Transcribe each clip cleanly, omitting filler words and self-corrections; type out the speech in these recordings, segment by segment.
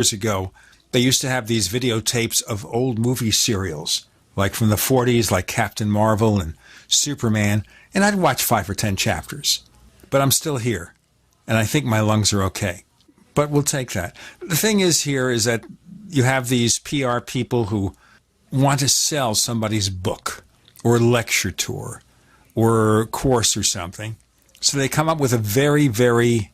years ago, they used to have these videotapes of old movie serials, like from the 40s, like Captain Marvel and Superman, and I'd watch 5 or 10 chapters. But I'm still here, and I think my lungs are okay. But we'll take that. The thing is here is that you have these PR people who want to sell somebody's book or lecture tour or course or something. So they come up with a very, very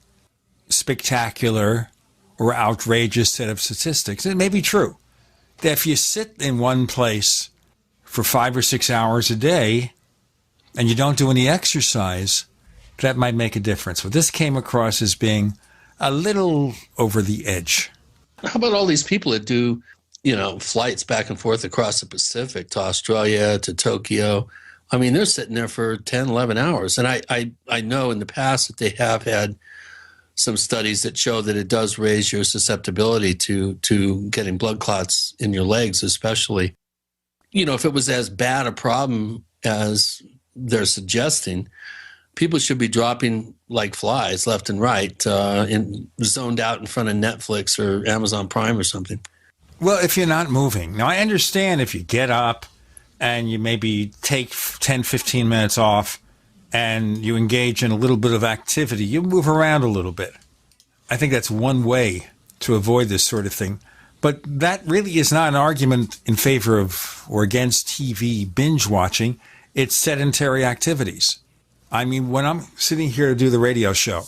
spectacular or outrageous set of statistics. It may be true that if you sit in one place for 5 or 6 hours a day and you don't do any exercise, that might make a difference. But this came across as being a little over the edge. How about all these people that do, flights back and forth across the Pacific to Australia, to Tokyo? I mean, they're sitting there for 10, 11 hours. And I know in the past that they have had some studies that show that it does raise your susceptibility to getting blood clots in your legs, especially. If it was as bad a problem as they're suggesting, people should be dropping like flies left and right, and zoned out in front of Netflix or Amazon Prime or something. Well, if you're not moving. Now, I understand if you get up and you maybe take 10, 15 minutes off and you engage in a little bit of activity, you move around a little bit. I think that's one way to avoid this sort of thing. But that really is not an argument in favor of or against TV binge watching. It's sedentary activities. I mean, when I'm sitting here to do the radio show,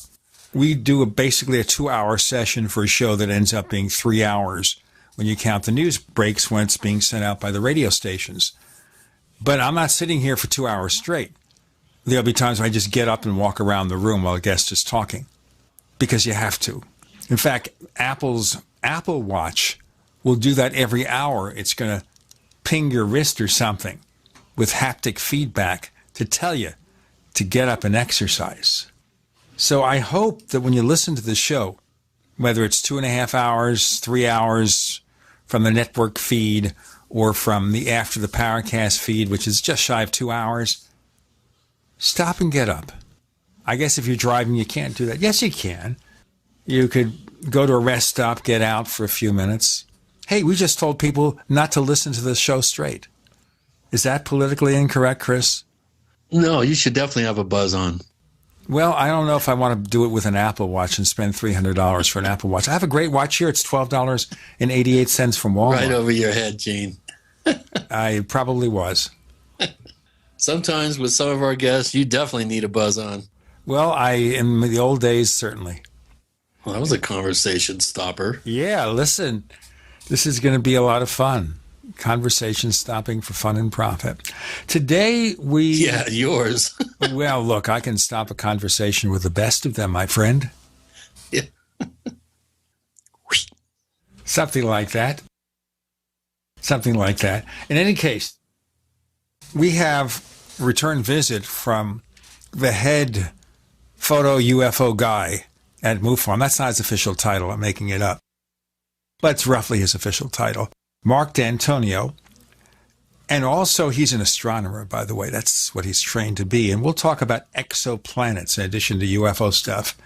we do basically a 2-hour session for a show that ends up being 3 hours when you count the news breaks when it's being sent out by the radio stations. But I'm not sitting here for 2 hours straight. There'll be times when I just get up and walk around the room while a guest is talking, because you have to. In fact, Apple's Apple Watch will do that every hour. It's going to ping your wrist or something with haptic feedback to tell you to get up and exercise. So I hope that when you listen to the show, whether it's 2.5 hours, 3 hours from the network feed or from the After the Paracast feed, which is just shy of 2 hours, stop and get up. I guess if you're driving, you can't do that. Yes, you can. You could go to a rest stop, get out for a few minutes. Hey, we just told people not to listen to this show straight. Is that politically incorrect, Chris? No, you should definitely have a buzz on. Well, I don't know if I want to do it with an Apple Watch and spend $300 for an Apple Watch. I have a great watch here. It's $12.88 from Walmart. Right over your head, Gene. I probably was. Sometimes with some of our guests, you definitely need a buzz on. Well, in the old days, certainly. Well, that was a conversation stopper. Yeah, listen, this is going to be a lot of fun. Conversation stopping for fun and profit. Today we... Yeah, yours. Well, look, I can stop a conversation with the best of them, my friend. Yeah. Something like that. Something like that. In any case, we have a return visit from the head photo UFO guy at MUFON. That's not his official title. I'm making it up. But it's roughly his official title. Marc Dantonio. And also, he's an astronomer, by the way. That's what he's trained to be. And we'll talk about exoplanets in addition to UFO stuff.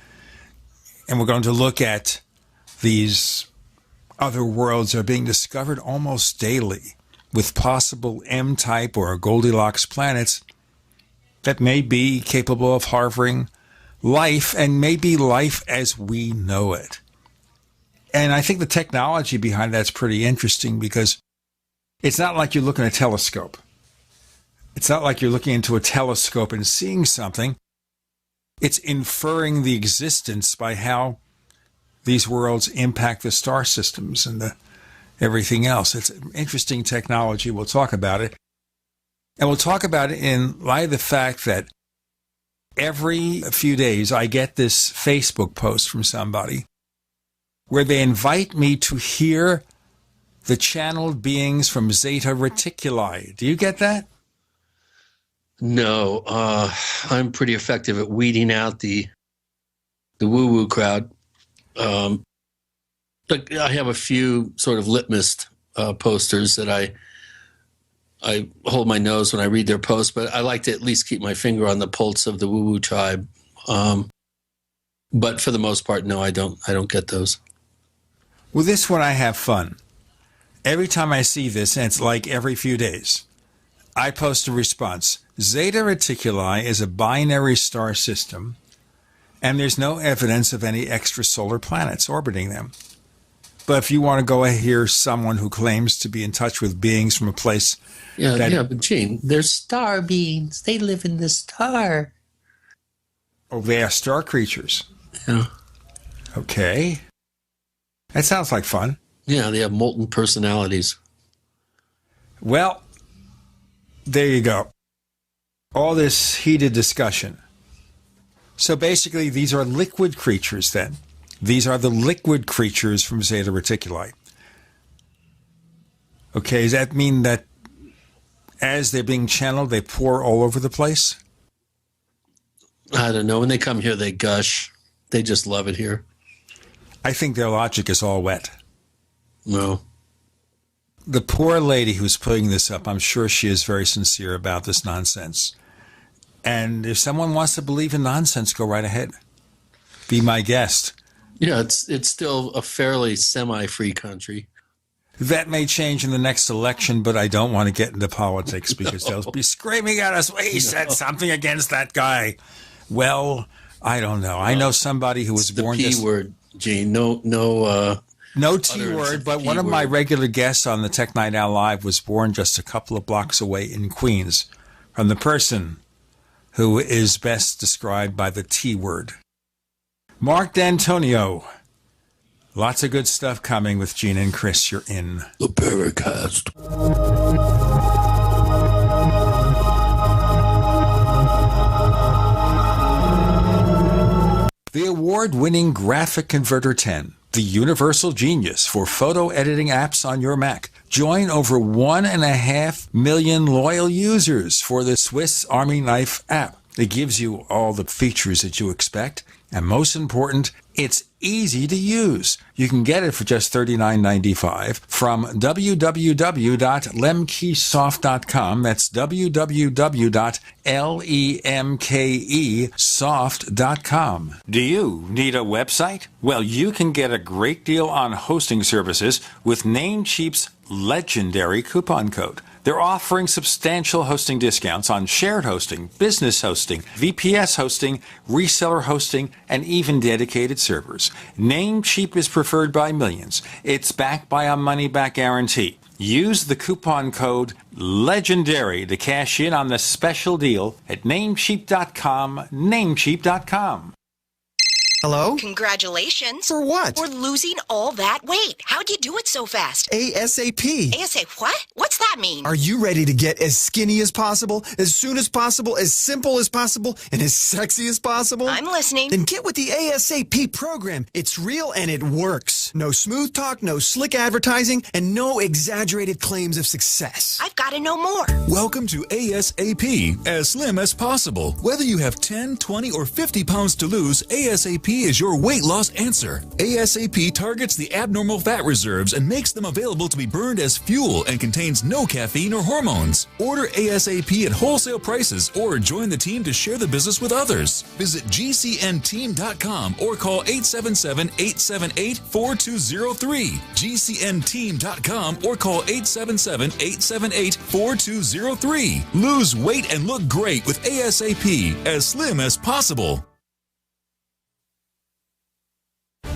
And we're going to look at these other worlds that are being discovered almost daily with possible M-type or Goldilocks planets that may be capable of harboring life, and maybe life as we know it. And I think the technology behind that's pretty interesting, because it's not like you're looking at a telescope. It's not like you're looking into a telescope and seeing something. It's inferring the existence by how these worlds impact the star systems and everything else. It's interesting technology. We'll talk about it. And we'll talk about it in light of the fact that every few days I get this Facebook post from somebody where they invite me to hear the channeled beings from Zeta Reticuli. Do you get that? No, I'm pretty effective at weeding out the woo-woo crowd. But I have a few sort of litmus posters that I hold my nose when I read their posts, but I like to at least keep my finger on the pulse of the woo-woo tribe. But for the most part, no, I don't get those. With this one, I have fun. Every time I see this, and it's like every few days, I post a response. Zeta Reticuli is a binary star system, and there's no evidence of any extrasolar planets orbiting them. But if you want to go hear someone who claims to be in touch with beings from a place... but Gene, they're star beings. They live in the star. Oh, they are star creatures. Yeah. Okay. That sounds like fun. Yeah, they have molten personalities. Well, there you go. All this heated discussion. So basically, these are liquid creatures then. These are the liquid creatures from Zeta Reticuli. Okay, does that mean that as they're being channeled, they pour all over the place? I don't know. When they come here, they gush. They just love it here. I think their logic is all wet. No. The poor lady who's putting this up, I'm sure she is very sincere about this nonsense. And if someone wants to believe in nonsense, go right ahead. Be my guest. Yeah, it's still a fairly semi-free country. That may change in the next election, but I don't want to get into politics because they'll be screaming at us. Well, he said something against that guy. Well, I don't know. I know somebody who was born the P word, Gene. No T word, but one of my regular guests on the Tech Night Owl Live was born just a couple of blocks away in Queens from the person who is best described by the T word. Marc Dantonio. Lots of good stuff coming with Gene and Chris. You're in the Paracast. The award-winning Graphic Converter 10, the universal genius for photo editing apps on your Mac. Join over 1.5 million loyal users for the Swiss Army Knife app. It gives you all the features that you expect, and most important, it's easy to use. You can get it for just $39.95 from www.lemkesoft.com. That's www.lemkesoft.com. Do you need a website? Well, you can get a great deal on hosting services with Namecheap's legendary coupon code. They're offering substantial hosting discounts on shared hosting, business hosting, VPS hosting, reseller hosting, and even dedicated servers. Namecheap is preferred by millions. It's backed by a money-back guarantee. Use the coupon code LEGENDARY to cash in on the special deal at Namecheap.com, Namecheap.com. Hello? Congratulations. For what? For losing all that weight. How'd you do it so fast? ASAP. ASAP what? What's that mean? Are you ready to get as skinny as possible, as soon as possible, as simple as possible, and as sexy as possible? I'm listening. Then get with the ASAP program. It's real and it works. No smooth talk, no slick advertising, and no exaggerated claims of success. I've got to know more. Welcome to ASAP, as slim as possible. Whether you have 10, 20, or 50 pounds to lose, ASAP is your weight loss answer. ASAP targets the abnormal fat reserves and makes them available to be burned as fuel and contains no caffeine or hormones. Order ASAP at wholesale prices or join the team to share the business with others. Visit GCNteam.com or call 877-878-4203. GCNteam.com or call 877-878-4203. Lose weight and look great with ASAP, as slim as possible.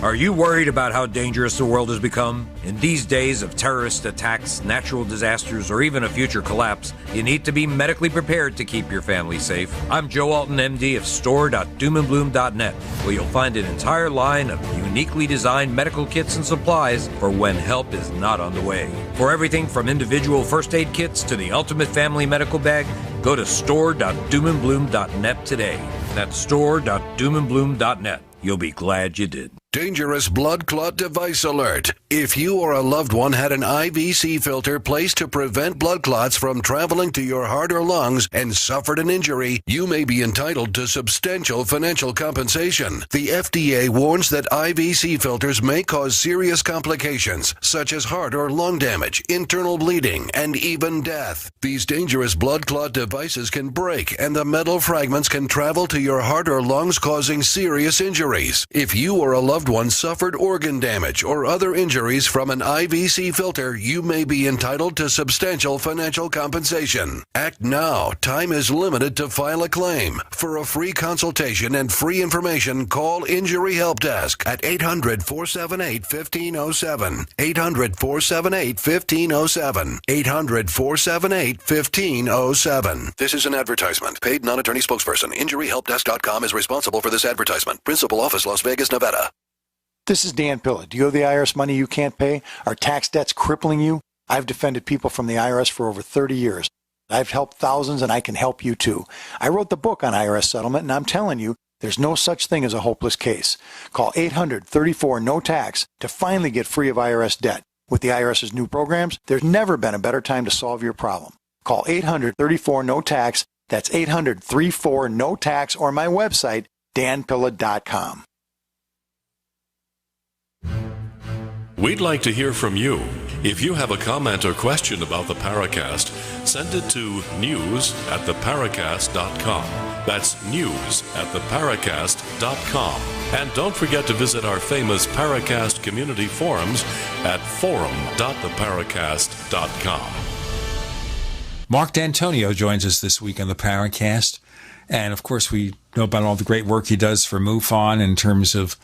Are you worried about how dangerous the world has become? In these days of terrorist attacks, natural disasters, or even a future collapse, you need to be medically prepared to keep your family safe. I'm Joe Alton, MD of store.doomandbloom.net, where you'll find an entire line of uniquely designed medical kits and supplies for when help is not on the way. For everything from individual first aid kits to the ultimate family medical bag, go to store.doomandbloom.net today. That's store.doomandbloom.net. You'll be glad you did. Dangerous blood clot device alert. If you or a loved one had an IVC filter placed to prevent blood clots from traveling to your heart or lungs and suffered an injury, you may be entitled to substantial financial compensation. The FDA warns that IVC filters may cause serious complications, such as heart or lung damage, internal bleeding, and even death. These dangerous blood clot devices can break, and the metal fragments can travel to your heart or lungs, causing serious injuries. If you or a loved one suffered organ damage or other injuries injuries from an IVC filter, you may be entitled to substantial financial compensation. Act now. Time is limited to file a claim. For a free consultation and free information, call Injury Help Desk at 800-478-1507. 800-478-1507. 800-478-1507. This is an advertisement. Paid non-attorney spokesperson. InjuryHelpDesk.com is responsible for this advertisement. Principal office, Las Vegas, Nevada. This is Dan Pilla. Do you owe the IRS money you can't pay? Are tax debts crippling you? I've defended people from the IRS for over 30 years. I've helped thousands, and I can help you too. I wrote the book on IRS settlement, and I'm telling you, there's no such thing as a hopeless case. Call 800-34-NO-TAX to finally get free of IRS debt. With the IRS's new programs, there's never been a better time to solve your problem. Call 800-34-NO-TAX. That's 800-34-NO-TAX, or my website, danpilla.com. We'd like to hear from you. If you have a comment or question about the Paracast, send it to news@theparacast.com. That's news@theparacast.com. And don't forget to visit our famous Paracast community forums at forum.theparacast.com. Marc Dantonio joins us this week on the Paracast. And, of course, we know about all the great work he does for MUFON in terms of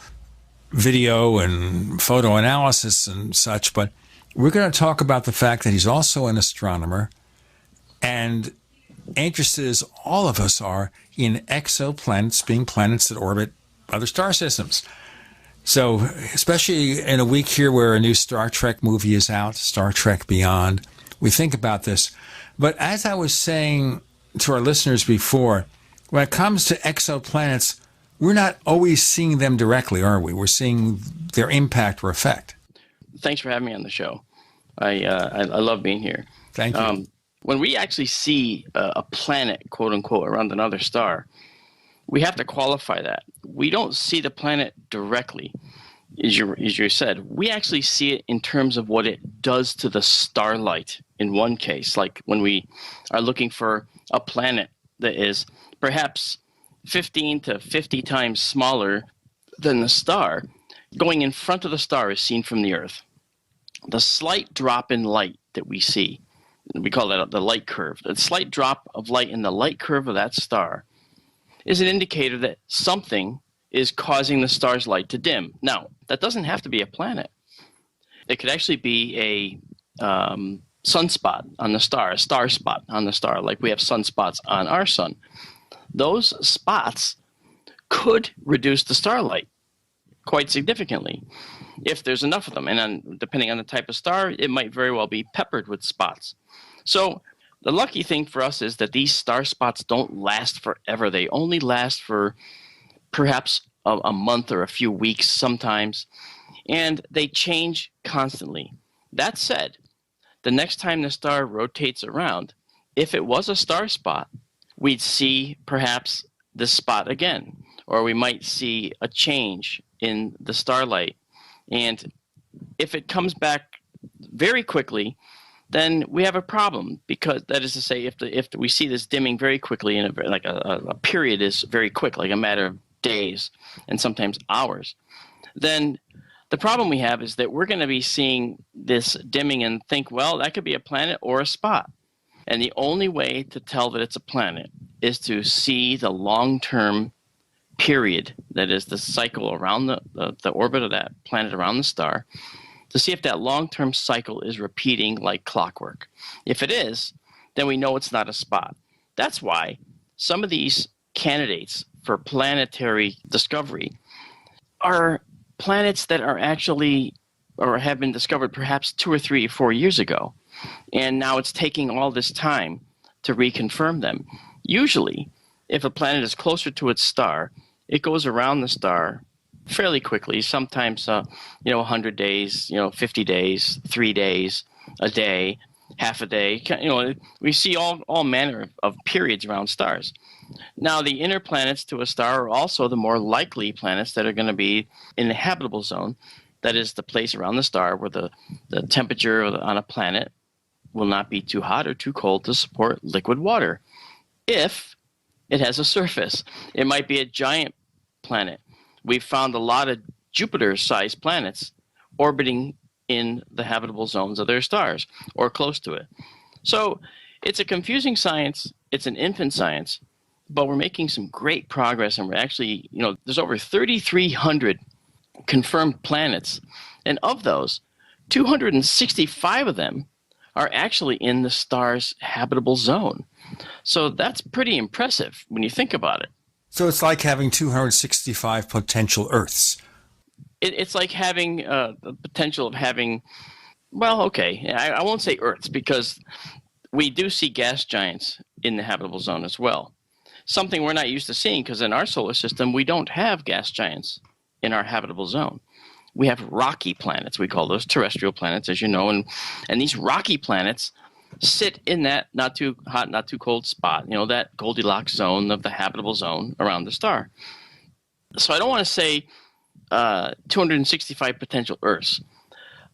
video and photo analysis and such. But we're going to talk about the fact that he's also an astronomer and interested, as all of us are, in exoplanets, being planets that orbit other star systems. So, especially in a week here where a new Star Trek movie is out, Star Trek Beyond, we think about this. But as I was saying to our listeners before, when it comes to exoplanets, we're not always seeing them directly, are we? We're seeing their impact or effect. Thanks for having me on the show. I love being here. Thank you. When we actually see a planet, quote unquote, around another star, we have to qualify that. We don't see the planet directly, as you said. We actually see it in terms of what it does to the starlight in one case, like when we are looking for a planet that is perhaps 15 to 50 times smaller than the star. Going in front of the star is seen from the Earth. The slight drop in light that we see, we call that the light curve. The slight drop of light in the light curve of that star is an indicator that something is causing the star's light to dim. Now, that doesn't have to be a planet. It could actually be a sunspot on the star, a star spot on the star, like we have sunspots on our sun. Those spots could reduce the starlight quite significantly if there's enough of them. And then, depending on the type of star, it might very well be peppered with spots. So the lucky thing for us is that these star spots don't last forever. They only last for perhaps a month or a few weeks sometimes, and they change constantly. That said, the next time the star rotates around, if it was a star spot, we'd see perhaps this spot again, or we might see a change in the starlight. And if it comes back very quickly, then we have a problem, because that is to say, if we see this dimming very quickly, in a period is very quick, like a matter of days and sometimes hours, then the problem we have is that we're going to be seeing this dimming and think, well, that could be a planet or a spot. And the only way to tell that it's a planet is to see the long-term period, that is the cycle around the orbit of that planet around the star, to see if that long-term cycle is repeating like clockwork. If it is, then we know it's not a spot. That's why some of these candidates for planetary discovery are planets that are actually, or have been discovered perhaps 2 or 3 or 4 years ago. And now it's taking all this time to reconfirm them. Usually, if a planet is closer to its star, it goes around the star fairly quickly, sometimes 100 days, 50 days, 3 days, a day, half a day. We see all manner of periods around stars. Now, the inner planets to a star are also the more likely planets that are going to be in the habitable zone. That is the place around the star where the temperature on a planet will not be too hot or too cold to support liquid water. If it has a surface, it might be a giant planet. We've found a lot of Jupiter-sized planets orbiting in the habitable zones of their stars or close to it. So it's a confusing science. It's an infant science, but we're making some great progress. And we're actually, there's over 3,300 confirmed planets. And of those, 265 of them are actually in the star's habitable zone. So that's pretty impressive when you think about it. So it's like having 265 potential Earths. It's like having the potential of having, I won't say Earths, because we do see gas giants in the habitable zone as well. Something we're not used to seeing, because in our solar system, we don't have gas giants in our habitable zone. We have rocky planets. We call those terrestrial planets, as you know, and these rocky planets sit in that not too hot, not too cold spot, that Goldilocks zone of the habitable zone around the star. So I don't want to say 265 potential Earths.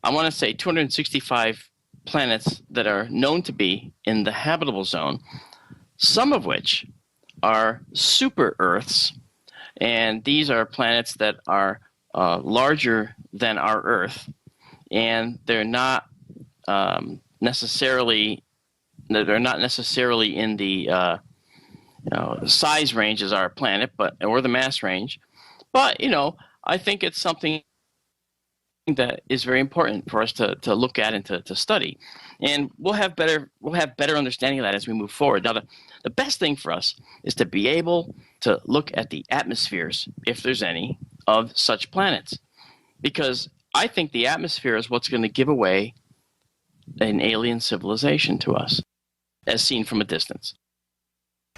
I want to say 265 planets that are known to be in the habitable zone, some of which are super Earths, and these are planets that are larger than our Earth, and they're not necessarily in the size range as our planet, or the mass range. But I think it's something that is very important for us to look at and to study, and we'll have better understanding of that as we move forward. Now, the best thing for us is to be able to look at the atmospheres, if there's any, of such planets, because I think the atmosphere is what's going to give away an alien civilization to us, as seen from a distance.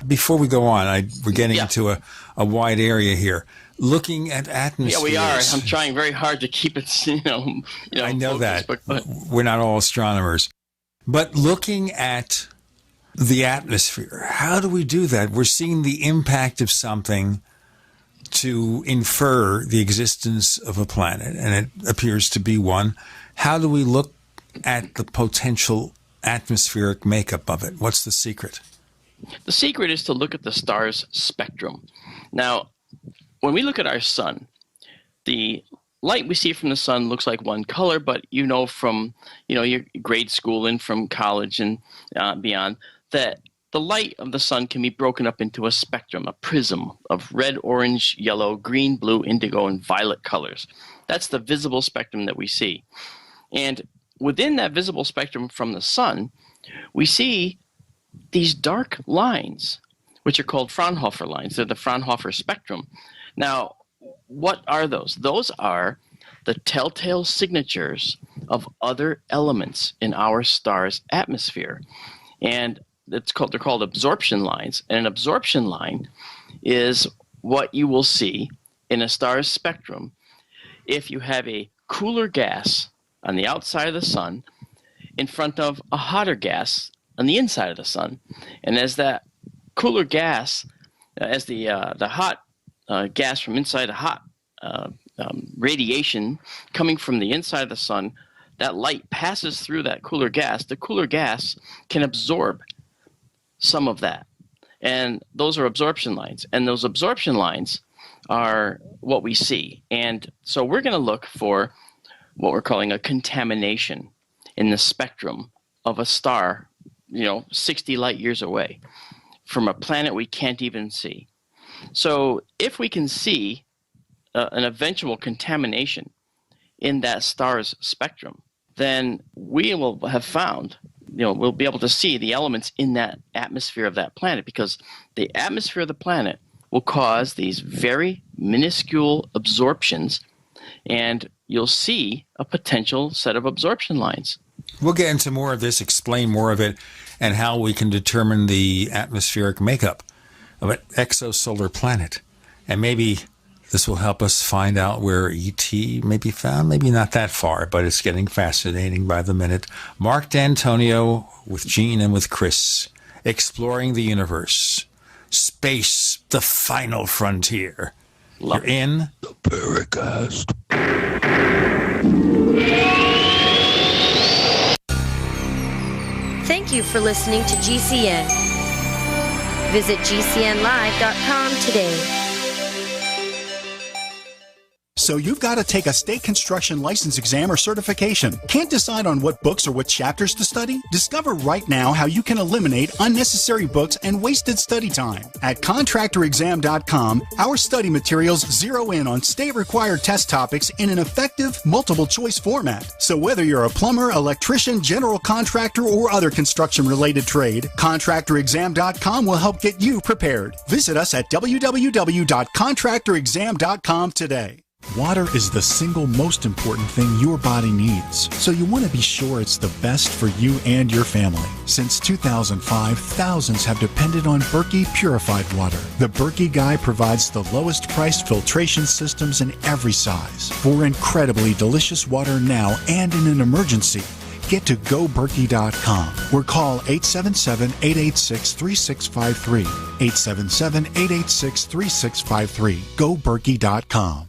Before we go on, we're getting into a wide area here. Looking at atmospheres. Yeah, we are. I'm trying very hard to keep it, I know focused, that. But we're not all astronomers. But looking at the atmosphere, how do we do that? We're seeing the impact of something to infer the existence of a planet, and it appears to be one. How do we look at the potential atmospheric makeup of it? What's the secret? The secret is to look at the star's spectrum. Now, when we look at our sun, the light we see from the sun looks like one color, but from your grade school and from college and beyond, that the light of the sun can be broken up into a spectrum, a prism of red, orange, yellow, green, blue, indigo, and violet colors. That's the visible spectrum that we see. And within that visible spectrum from the sun, we see these dark lines, which are called Fraunhofer lines. They're the Fraunhofer spectrum. Now, what are those? Those are the telltale signatures of other elements in our star's atmosphere. And they're called absorption lines. And an absorption line is what you will see in a star's spectrum if you have a cooler gas on the outside of the sun in front of a hotter gas on the inside of the sun. And as that cooler gas, as the hot gas from inside the hot radiation coming from the inside of the sun, that light passes through that cooler gas. The cooler gas can absorb some of that. And those are absorption lines. And those absorption lines are what we see. And so we're going to look for what we're calling a contamination in the spectrum of a star, 60 light years away from a planet we can't even see. So if we can see an eventual contamination in that star's spectrum, then we will have found, we'll be able to see the elements in that atmosphere of that planet, because the atmosphere of the planet will cause these very minuscule absorptions, and you'll see a potential set of absorption lines. We'll get into more of this, explain more of it, and how we can determine the atmospheric makeup of an exosolar planet. And maybe this will help us find out where ET may be found. Maybe not that far, but it's getting fascinating by the minute. Marc Dantonio with Gene and with Chris, exploring the universe. Space, the final frontier. You're in the Paracast. Thank you for listening to GCN. Visit GCNlive.com today. So you've got to take a state construction license exam or certification. Can't decide on what books or what chapters to study? Discover right now how you can eliminate unnecessary books and wasted study time. At contractorexam.com, our study materials zero in on state-required test topics in an effective, multiple-choice format. So whether you're a plumber, electrician, general contractor, or other construction-related trade, contractorexam.com will help get you prepared. Visit us at www.contractorexam.com today. Water is the single most important thing your body needs, so you want to be sure it's the best for you and your family. Since 2005, thousands have depended on Berkey purified water. The Berkey Guy provides the lowest priced filtration systems in every size for incredibly delicious water now and in an emergency. Get to GoBerkey.com or call 877-886-3653. 877-886-3653. GoBerkey.com.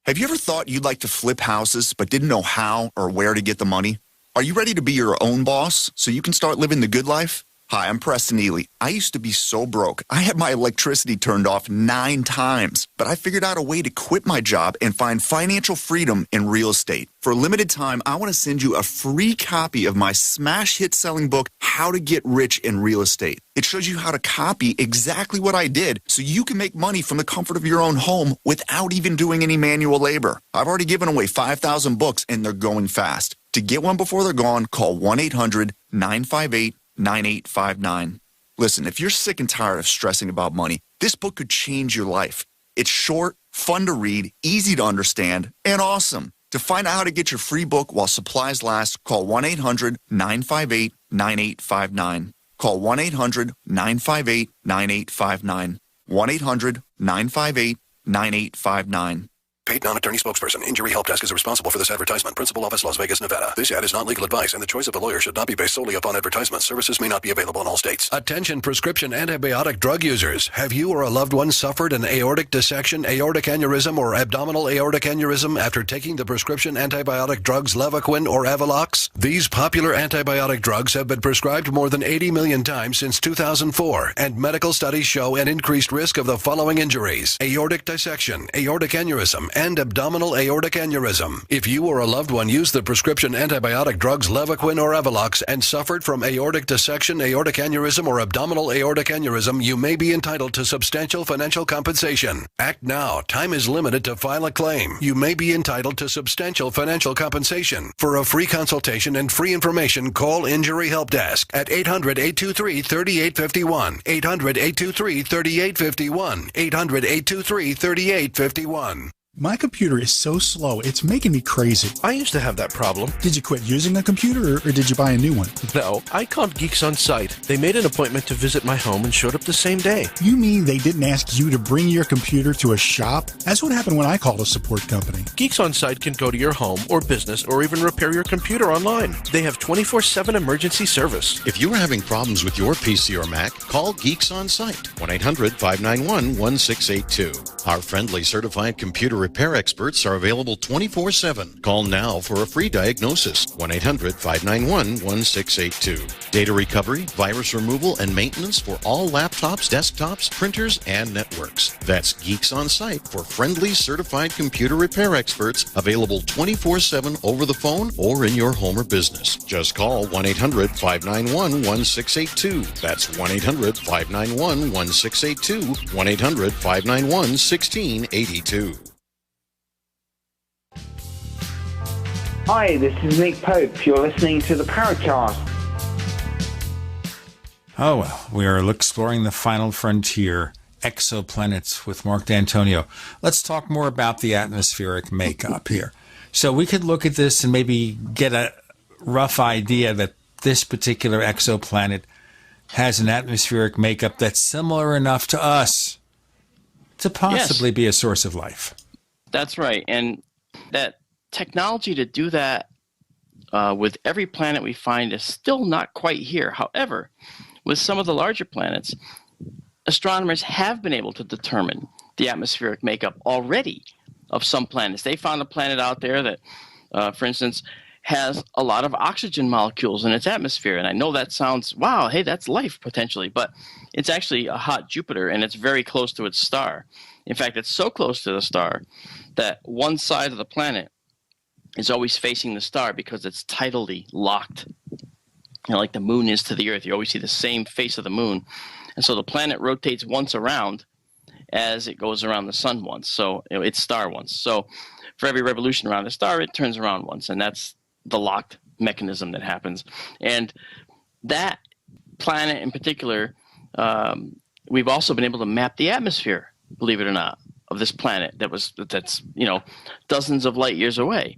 Have you ever thought you'd like to flip houses but didn't know how or where to get the money? Are you ready to be your own boss so you can start living the good life? Hi, I'm Preston Ely. I used to be so broke. I had my electricity turned off 9 times, but I figured out a way to quit my job and find financial freedom in real estate. For a limited time, I want to send you a free copy of my smash hit selling book, How to Get Rich in Real Estate. It shows you how to copy exactly what I did so you can make money from the comfort of your own home without even doing any manual labor. I've already given away 5,000 books and they're going fast. To get one before they're gone, call 1-800-958-9859. Listen, if you're sick and tired of stressing about money, this book could change your life. It's short, fun to read, easy to understand, and awesome. To find out how to get your free book while supplies last, call 1-800-958-9859. Call 1-800-958-9859. 1-800-958-9859. Paid non-attorney spokesperson. Injury Help Desk is responsible for this advertisement. Principal office, Las Vegas, Nevada. This ad is not legal advice, and the choice of a lawyer should not be based solely upon advertisement. Services may not be available in all states. Attention prescription antibiotic drug users. Have you or a loved one suffered an aortic dissection, aortic aneurysm, or abdominal aortic aneurysm after taking the prescription antibiotic drugs Levaquin or Avelox? These popular antibiotic drugs have been prescribed more than 80 million times since 2004, and medical studies show an increased risk of the following injuries: aortic dissection, aortic aneurysm, and abdominal aortic aneurysm. If you or a loved one used the prescription antibiotic drugs Levaquin or Avelox and suffered from aortic dissection, aortic aneurysm, or abdominal aortic aneurysm, you may be entitled to substantial financial compensation. Act now. Time is limited to file a claim. You may be entitled to substantial financial compensation. For a free consultation and free information, call Injury Help Desk at 800-823-3851. 800-823-3851. 800-823-3851. My computer is so slow, it's making me crazy. I used to have that problem. Did you quit using a computer or did you buy a new one? No, I called Geeks On Site. They made an appointment to visit my home and showed up the same day. You mean they didn't ask you to bring your computer to a shop? That's what happened when I called a support company. Geeks On Site can go to your home or business or even repair your computer online. They have 24/7 emergency service. If you are having problems with your PC or Mac, call Geeks On Site. 1-800-591-1682. Our friendly certified computer repair experts are available 24/7. Call now for a free diagnosis. 1-800-591-1682. Data recovery, virus removal, and maintenance for all laptops, desktops, printers, and networks. That's Geeks On Site for friendly certified computer repair experts, available 24/7 over the phone or in your home or business. Just call 1-800-591-1682. That's 1-800-591-1682. 1-800-591-1682. Hi, this is Nick Pope. You're listening to the Paracast. Oh, well, we are exploring the final frontier, exoplanets, with Marc Dantonio. Let's talk more about the atmospheric makeup here. So we could look at this and maybe get a rough idea that this particular exoplanet has an atmospheric makeup that's similar enough to us to possibly be a source of life. That's right. And that technology to do that with every planet we find is still not quite here. However, with some of the larger planets, astronomers have been able to determine the atmospheric makeup already of some planets. They found a planet out there that, for instance, has a lot of oxygen molecules in its atmosphere. And I know that sounds, wow, hey, that's life potentially. But it's actually a hot Jupiter, and it's very close to its star. In fact, it's so close to the star that one side of the planet is always facing the star because it's tidally locked. Like the moon is to the Earth. You always see the same face of the moon. And so the planet rotates once around as it goes around the sun once. So its star once. So for every revolution around the star, it turns around once. And that's the locked mechanism that happens. And that planet in particular, we've also been able to map the atmosphere, believe it or not, of this planet that's dozens of light years away.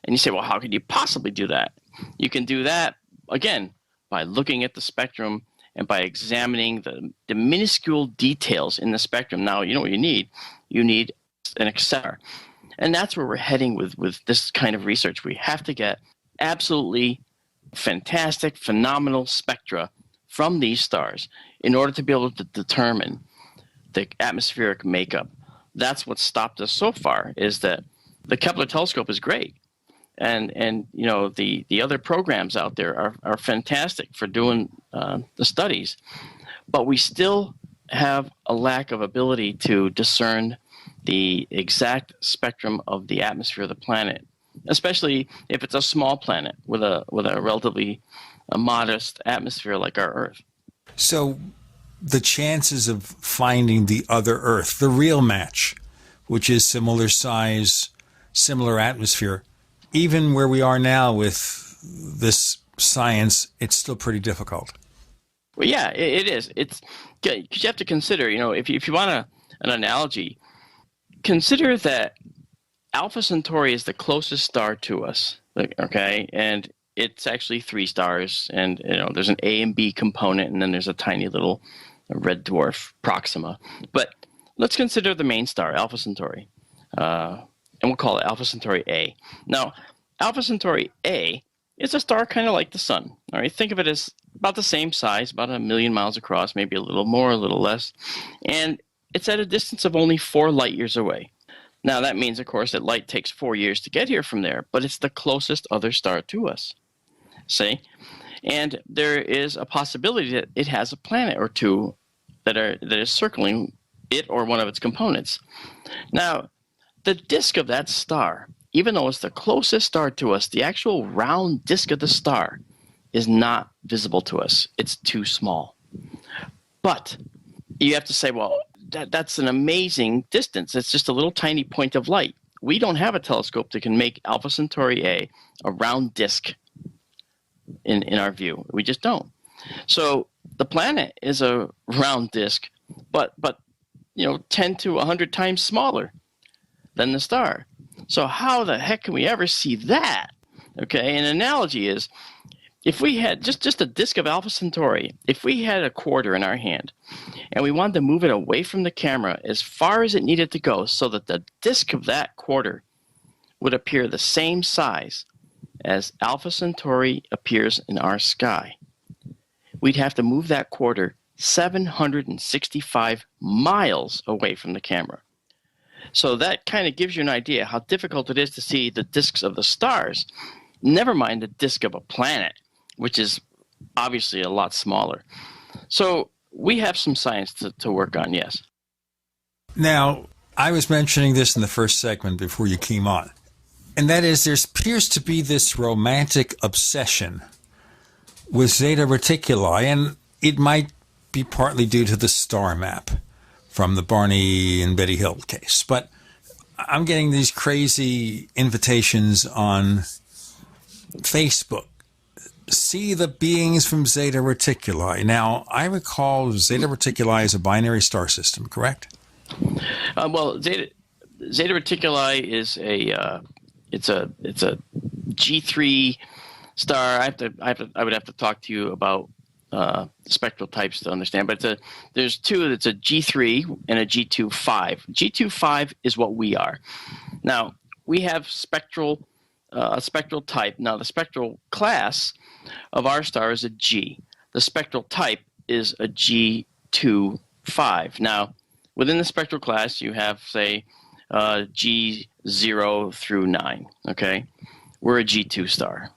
And you say, well, how could you possibly do that? You can do that, again, by looking at the spectrum and by examining the minuscule details in the spectrum. Now, you know what you need? You need an accelerator. And that's where we're heading with this kind of research. We have to get absolutely fantastic, phenomenal spectra from these stars in order to be able to determine the atmospheric makeup. That's what stopped us so far, is that the Kepler telescope is great. And the other programs out there are fantastic for doing the studies. But we still have a lack of ability to discern the exact spectrum of the atmosphere of the planet, especially if it's a small planet with a relatively modest atmosphere like our Earth. So the chances of finding the other Earth, the real match, which is similar size, similar atmosphere, even where we are now with this science, it's still pretty difficult. Well, yeah, it is. It's because you have to consider, if you want an analogy, consider that Alpha Centauri is the closest star to us, okay? And it's actually 3 stars, and there's an A and B component, and then there's a tiny little red dwarf Proxima. But let's consider the main star, Alpha Centauri, and we'll call it Alpha Centauri A. Now, Alpha Centauri A is a star kind of like the sun. All right, think of it as about the same size, about 1 million miles across, maybe a little more, a little less, and it's at a distance of only 4 light years away. Now, that means, of course, that light takes 4 years to get here from there, but it's the closest other star to us. See? And there is a possibility that it has a planet or two that is circling it or one of its components. Now, the disk of that star, even though it's the closest star to us, the actual round disk of the star is not visible to us. It's too small. But you have to say, well, that's an amazing distance. It's just a little tiny point of light. We don't have a telescope that can make Alpha Centauri A a round disk in our view. We just don't. So the planet is a round disk, but 10 to 100 times smaller than the star. So how the heck can we ever see that? Okay, an analogy is, if we had just a disk of Alpha Centauri, if we had a quarter in our hand and we wanted to move it away from the camera as far as it needed to go so that the disk of that quarter would appear the same size as Alpha Centauri appears in our sky, we'd have to move that quarter 765 miles away from the camera. So that kind of gives you an idea how difficult it is to see the disks of the stars, never mind the disk of a planet, which is obviously a lot smaller. So we have some science to work on, yes. Now, I was mentioning this in the first segment before you came on, and that is there appears to be this romantic obsession with Zeta Reticuli, and it might be partly due to the star map from the Barney and Betty Hill case. But I'm getting these crazy invitations on Facebook. See the beings from Zeta Reticuli. Now, I recall Zeta Reticuli is a binary star system, correct? Well, Zeta Reticuli is it's a G3 star. I would have to talk to you about spectral types to understand, but there's two. It's a G3 and a G2-5. G2-5 is what we are. Now, we have a spectral type. Now, the spectral class of our star is a G. The spectral type is a G2-5. Now, within the spectral class, you have, say, G0 through 9, okay? We're a G2 star.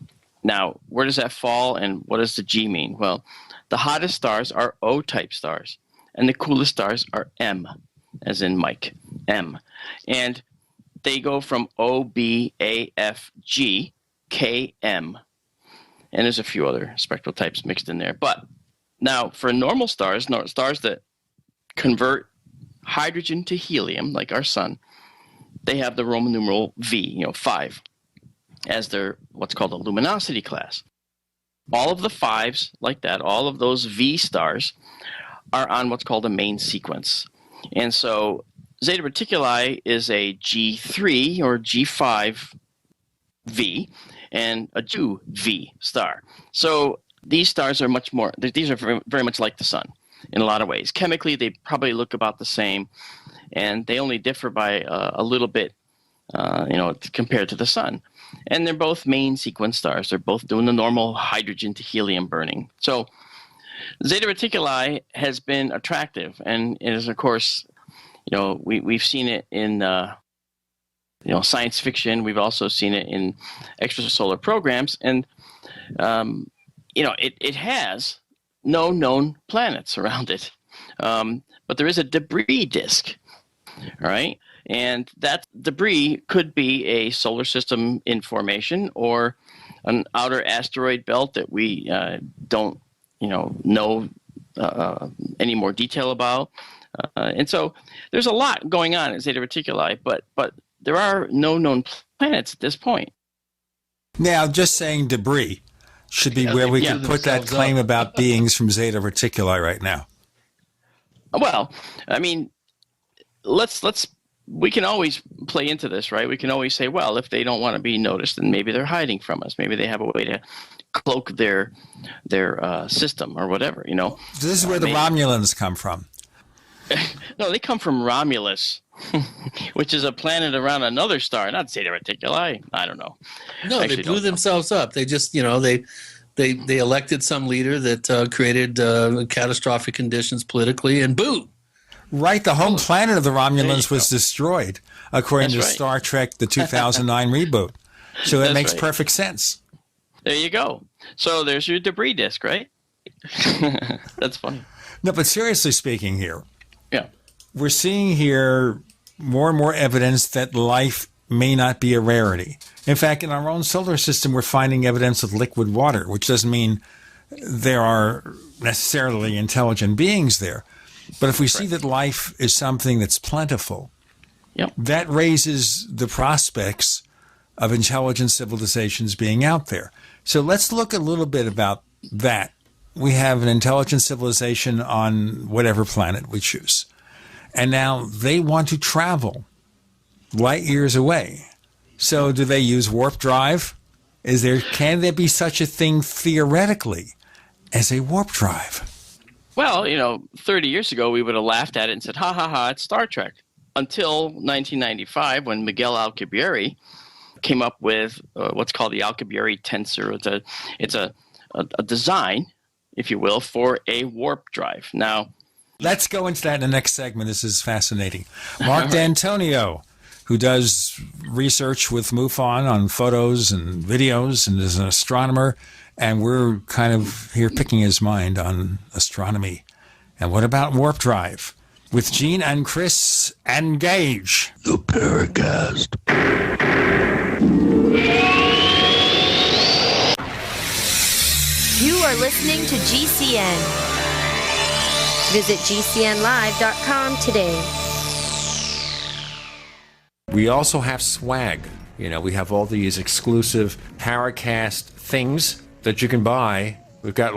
Now, where does that fall, and what does the G mean? Well, the hottest stars are O-type stars, and the coolest stars are M. as in Mike, M. And they go from O, B, A, F, G, K, M. And there's a few other spectral types mixed in there. But now for normal stars, stars that convert hydrogen to helium, like our sun, they have the Roman numeral V, 5, as their what's called a luminosity class. All of the 5s like that, all of those V stars are on what's called a main sequence. And so Zeta Reticuli is a G3 or G5 V and a 2V star. So these stars are these are very, very much like the sun in a lot of ways. Chemically, they probably look about the same, and they only differ by a little bit, compared to the sun. And they're both main sequence stars. They're both doing the normal hydrogen to helium burning. So Zeta Reticuli has been attractive, and is, of course, we've seen it in science fiction. We've also seen it in extrasolar programs, and it has no known planets around it, but there is a debris disk. All right. And that debris could be a solar system in formation or an outer asteroid belt that we don't, know any more detail about. And so there's a lot going on at Zeta Reticuli, but there are no known planets at this point. Now, just saying debris should be where we can put that claim about beings from Zeta Reticuli right now. Well, I mean, we can always play into this, right? We can always say, well, if they don't want to be noticed, then maybe they're hiding from us. Maybe they have a way to cloak their system or whatever, This is where the Romulans come from. No, they come from Romulus, which is a planet around another star, not Zeta Reticuli. I don't know. No, they blew themselves up. They just, they elected some leader that created catastrophic conditions politically, and boom. Right, the home planet of the Romulans was destroyed, according to Star Trek, the 2009 reboot. So that makes perfect sense. There you go. So there's your debris disk, right? That's funny. No, but seriously speaking here, yeah, we're seeing here more and more evidence that life may not be a rarity. In fact, in our own solar system, we're finding evidence of liquid water, which doesn't mean there are necessarily intelligent beings there. But if we see that life is something that's plentiful, that raises the prospects of intelligent civilizations being out there. So let's look a little bit about that. We have an intelligent civilization on whatever planet we choose. And now they want to travel light years away. So do they use warp drive? Can there be such a thing theoretically as a warp drive? Well, 30 years ago, we would have laughed at it and said, ha, ha, ha, it's Star Trek. Until 1995, when Miguel Alcubierre came up with what's called the Alcubierre tensor. It's a design, if you will, for a warp drive. Now, let's go into that in the next segment. This is fascinating. Marc Dantonio, who does research with MUFON on photos and videos and is an astronomer, and we're kind of here picking his mind on astronomy. And what about warp drive? With Gene and Chris, engage. The Paracast. You are listening to GCN. Visit GCNlive.com today. We also have swag. We have all these exclusive Paracast things that you can buy. We've got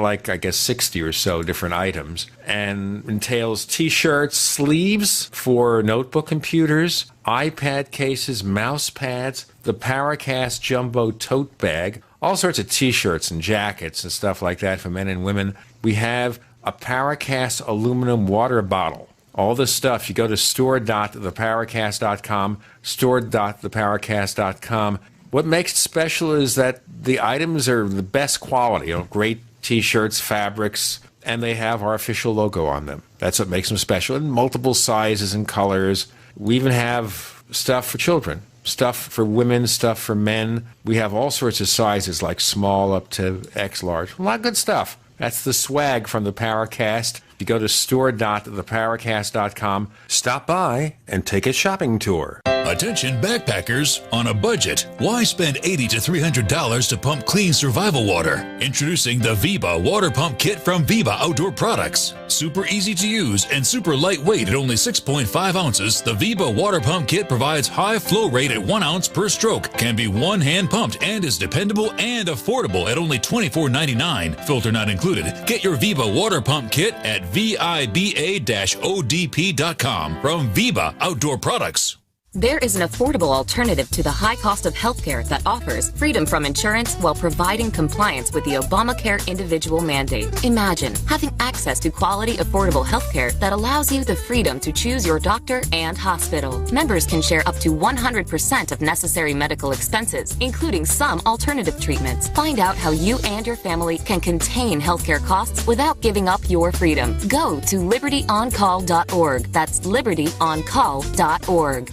60 or so different items, and entails t-shirts, sleeves for notebook computers, iPad cases, mouse pads, the Paracast Jumbo tote bag, all sorts of t-shirts and jackets and stuff like that for men and women. We have a Paracast aluminum water bottle. All this stuff, you go to store.theparacast.com, store.theparacast.com. What makes it special is that the items are the best quality, great t-shirts, fabrics, and they have our official logo on them. That's what makes them special, in multiple sizes and colors. We even have stuff for children, stuff for women, stuff for men. We have all sorts of sizes, like small up to X large. A lot of good stuff. That's the swag from the Paracast. you go to store.theparacast.com, stop by and take a shopping tour. Attention backpackers on a budget. Why spend $80 to $300 to pump clean survival water? Introducing the Viva Water Pump Kit from Viva Outdoor Products. Super easy to use and super lightweight at only 6.5 ounces, the Viva Water Pump Kit provides high flow rate at 1 ounce per stroke, can be one-hand pumped, and is dependable and affordable at only $24.99. Filter not included. Get your Viva Water Pump Kit at viba-odp.com from Viva Outdoor Products. There is an affordable alternative to the high cost of healthcare that offers freedom from insurance while providing compliance with the Obamacare individual mandate. Imagine having access to quality, affordable healthcare that allows you the freedom to choose your doctor and hospital. Members can share up to 100% of necessary medical expenses, including some alternative treatments. Find out how you and your family can contain healthcare costs without giving up your freedom. Go to libertyoncall.org. That's libertyoncall.org.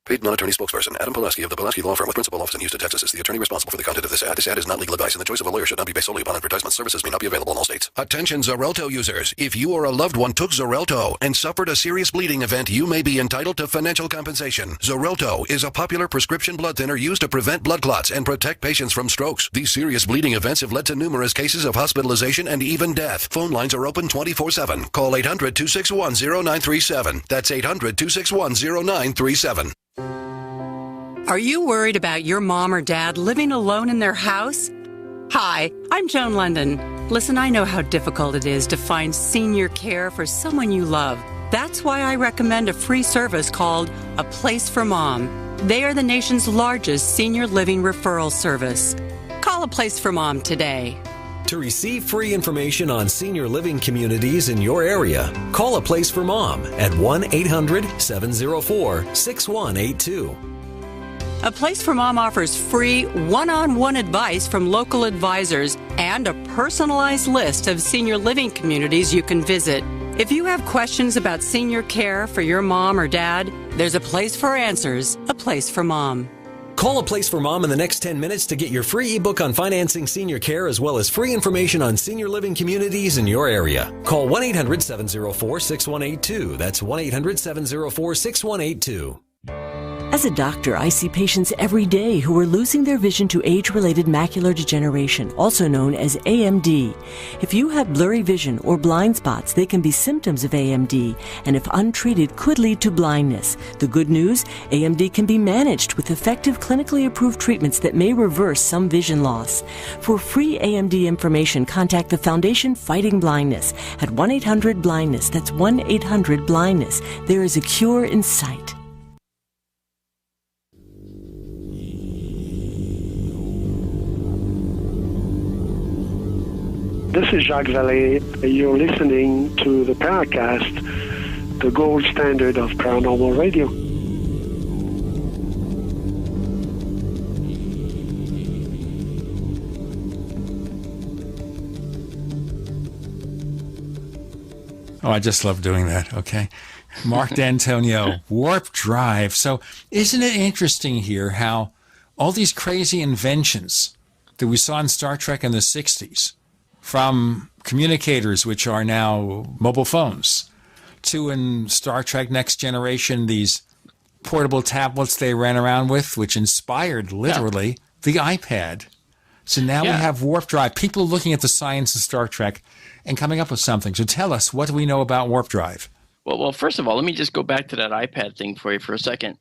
Paid non-attorney spokesperson Adam Pulaski of the Pulaski Law Firm with principal office in Houston, Texas is the attorney responsible for the content of this ad. This ad is not legal advice, and the choice of a lawyer should not be based solely upon advertisement. Services may not be available in all states. Attention Xarelto users. If you or a loved one took Xarelto and suffered a serious bleeding event, you may be entitled to financial compensation. Xarelto is a popular prescription blood thinner used to prevent blood clots and protect patients from strokes. These serious bleeding events have led to numerous cases of hospitalization and even death. Phone lines are open 24/7. Call 800-261-0937. That's 800-261-0937. Are you worried about your mom or dad living alone in their house? Hi, I'm Joan London. Listen, I know how difficult it is to find senior care for someone you love. That's why I recommend a free service called A Place for Mom. They are the nation's largest senior living referral service. Call A Place for Mom today. To receive free information on senior living communities in your area, call A Place for Mom at 1-800-704-6182. A Place for Mom offers free one-on-one advice from local advisors and a personalized list of senior living communities you can visit. If you have questions about senior care for your mom or dad, there's a place for answers, A Place for Mom. Call A Place for Mom in the next 10 minutes to get your free ebook on financing senior care as well as free information on senior living communities in your area. Call 1-800-704-6182. That's 1-800-704-6182. As a doctor, I see patients every day who are losing their vision to age-related macular degeneration, also known as AMD. If you have blurry vision or blind spots, they can be symptoms of AMD, and if untreated, could lead to blindness. The good news, AMD can be managed with effective clinically approved treatments that may reverse some vision loss. For free AMD information, contact the Foundation Fighting Blindness at 1-800-BLINDNESS. That's 1-800-BLINDNESS. There is a cure in sight. This is Jacques Vallée. You're listening to the Paracast, the gold standard of paranormal radio. Oh, I just love doing that, okay? Marc Dantonio, Warp Drive. So isn't it interesting here how all these crazy inventions that we saw in Star Trek in the 60s, from communicators, which are now mobile phones, to in Star Trek Next Generation, these portable tablets they ran around with, which inspired, literally, the iPad. So now we have Warp Drive. People looking at the science of Star Trek and coming up with something. So tell us, what do we know about Warp Drive? Well, first of all, let me just go back to that iPad thing for you for a second.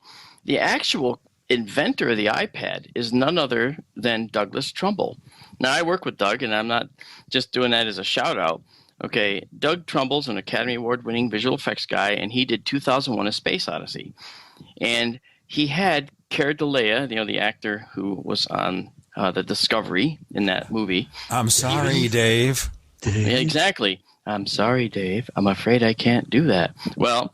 The actual inventor of the iPad is none other than Douglas Trumbull. Now, I work with Doug, and I'm not just doing that as a shout-out. Okay, Doug Trumbull's an Academy Award-winning visual effects guy, and he did 2001: A Space Odyssey. And he had Cara Delea, the actor who was on the Discovery in that movie. I'm sorry, Dave. Yeah, exactly. I'm sorry, Dave. I'm afraid I can't do that. Well,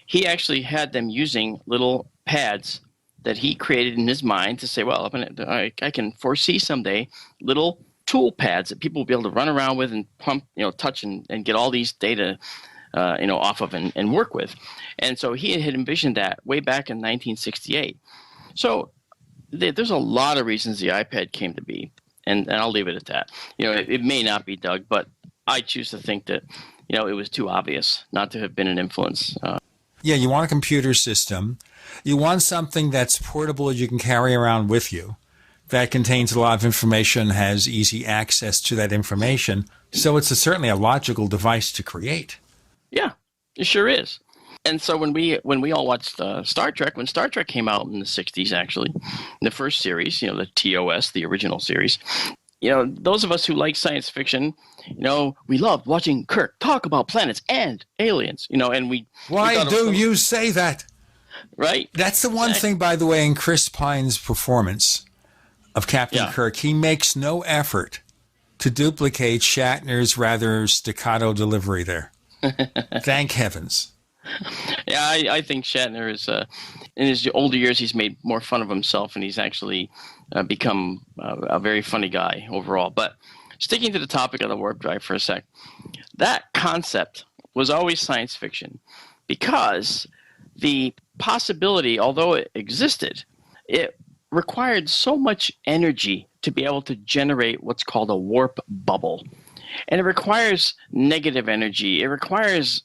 he actually had them using little pads that he created in his mind to say, well, I can foresee someday little tool pads that people will be able to run around with and pump, touch and get all these data, off of and work with. And so he had envisioned that way back in 1968. So there's a lot of reasons the iPad came to be, and I'll leave it at that. It may not be Doug, but I choose to think that, it was too obvious not to have been an influence. Yeah, you want a computer system. You want something that's portable you can carry around with you, that contains a lot of information, has easy access to that information. So it's certainly a logical device to create. Yeah, it sure is. And so when we all watched Star Trek, when Star Trek came out in the 60s, actually, the first series, the TOS, the original series, those of us who like science fiction, we loved watching Kirk talk about planets and aliens, and we... Why do you say that? Right? That's the one thing, by the way, in Chris Pine's performance of Captain Kirk. He makes no effort to duplicate Shatner's rather staccato delivery there. Thank heavens. Yeah, I think Shatner is, in his older years, he's made more fun of himself, and he's actually become a very funny guy overall. But sticking to the topic of the warp drive for a sec, that concept was always science fiction because the possibility, although it existed, it required so much energy to be able to generate what's called a warp bubble. And it requires negative energy. It requires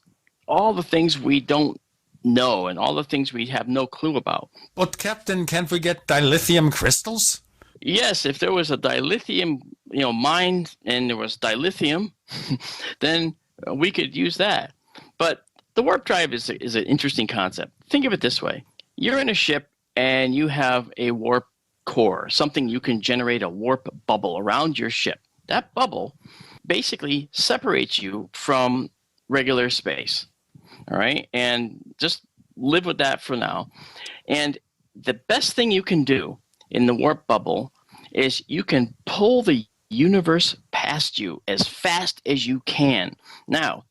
all the things we don't know and all the things we have no clue about. But, Captain, can't we get dilithium crystals? Yes, if there was a dilithium, mine and there was dilithium, then we could use that. But the warp drive is an interesting concept. Think of it this way. You're in a ship and you have a warp core, something you can generate a warp bubble around your ship. That bubble basically separates you from regular space. All right? And just live with that for now. And the best thing you can do in the warp bubble is you can pull the universe past you as fast as you can. Now,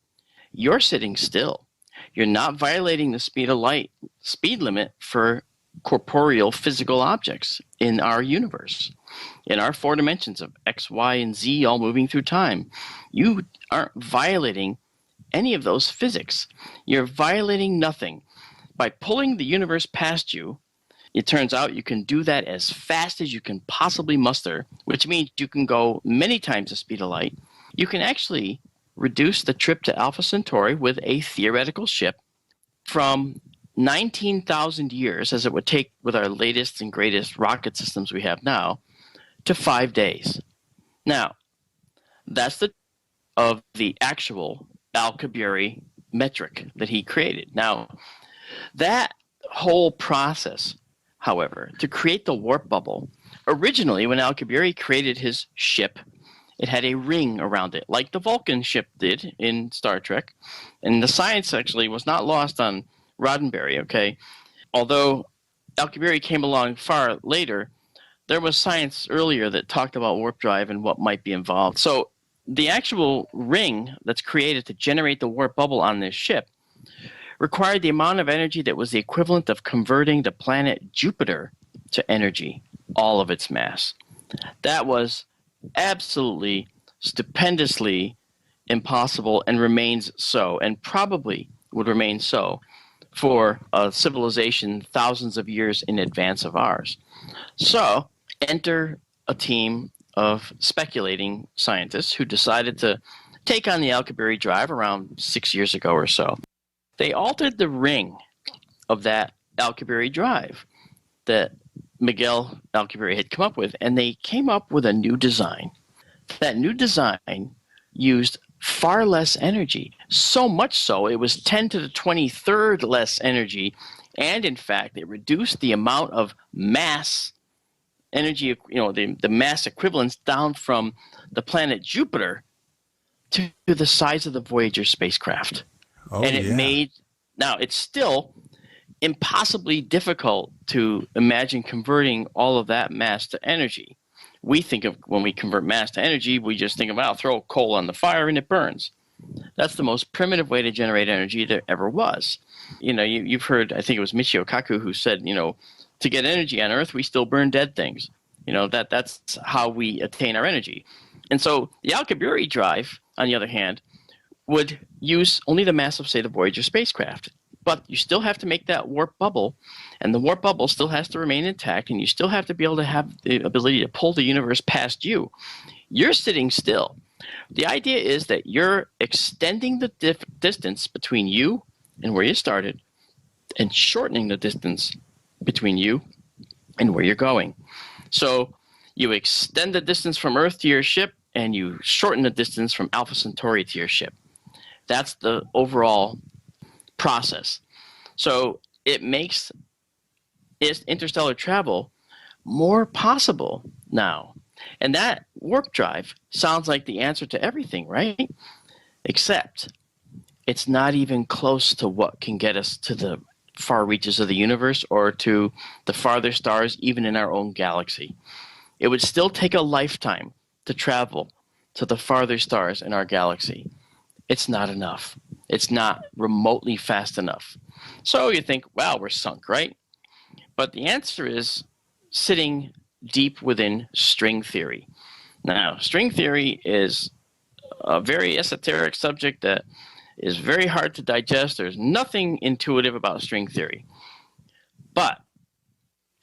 you're sitting still. You're not violating the speed of light speed limit for corporeal physical objects in our universe. In our 4 dimensions of X, Y, and Z all moving through time, you aren't violating any of those physics. You're violating nothing. By pulling the universe past you, it turns out you can do that as fast as you can possibly muster, which means you can go many times the speed of light. You can actually reduce the trip to Alpha Centauri with a theoretical ship from 19,000 years, as it would take with our latest and greatest rocket systems we have now, to 5 days. Now, that's the actual Al-Kabiri metric that he created. Now, that whole process, however, to create the warp bubble, originally when Al-Kabiri created his ship, it had a ring around it, like the Vulcan ship did in Star Trek. And the science actually was not lost on Roddenberry, okay? Although Al-Kabiri came along far later, there was science earlier that talked about warp drive and what might be involved. So the actual ring that's created to generate the warp bubble on this ship required the amount of energy that was the equivalent of converting the planet Jupiter to energy, all of its mass. That was absolutely, stupendously impossible and remains so, and probably would remain so for a civilization thousands of years in advance of ours. So enter a team of speculating scientists who decided to take on the Al-Kabiri drive around 6 years ago or so. They altered the ring of that Al-Kabiri drive that Miguel Al-Kabiri had come up with, and they came up with a new design. That new design used far less energy, so much so it was 10 to the 23rd less energy, and in fact it reduced the amount of mass energy, the mass equivalence down from the planet Jupiter to the size of the Voyager spacecraft. Oh, and it made, now it's still impossibly difficult to imagine converting all of that mass to energy. We think of, when we convert mass to energy, we just think of, throw coal on the fire and it burns. That's the most primitive way to generate energy there ever was. You've heard, I think it was Michio Kaku who said, to get energy on Earth, we still burn dead things. That's how we attain our energy. And so the Al-Kabiri drive, on the other hand, would use only the mass of, say, the Voyager spacecraft. But you still have to make that warp bubble, and the warp bubble still has to remain intact, and you still have to be able to have the ability to pull the universe past you. You're sitting still. The idea is that you're extending the distance between you and where you started and shortening the distance between you and where you're going. So you extend the distance from Earth to your ship and you shorten the distance from Alpha Centauri to your ship. That's the overall process. So it makes interstellar travel more possible now. And that warp drive sounds like the answer to everything, right? Except it's not even close to what can get us to the far reaches of the universe or to the farther stars, even in our own galaxy. It would still take a lifetime to travel to the farther stars in our galaxy. It's not enough. It's not remotely fast enough. So you think, wow, we're sunk, right? But the answer is sitting deep within string theory. Now, string theory is a very esoteric subject that is very hard to digest. There's nothing intuitive about string theory. But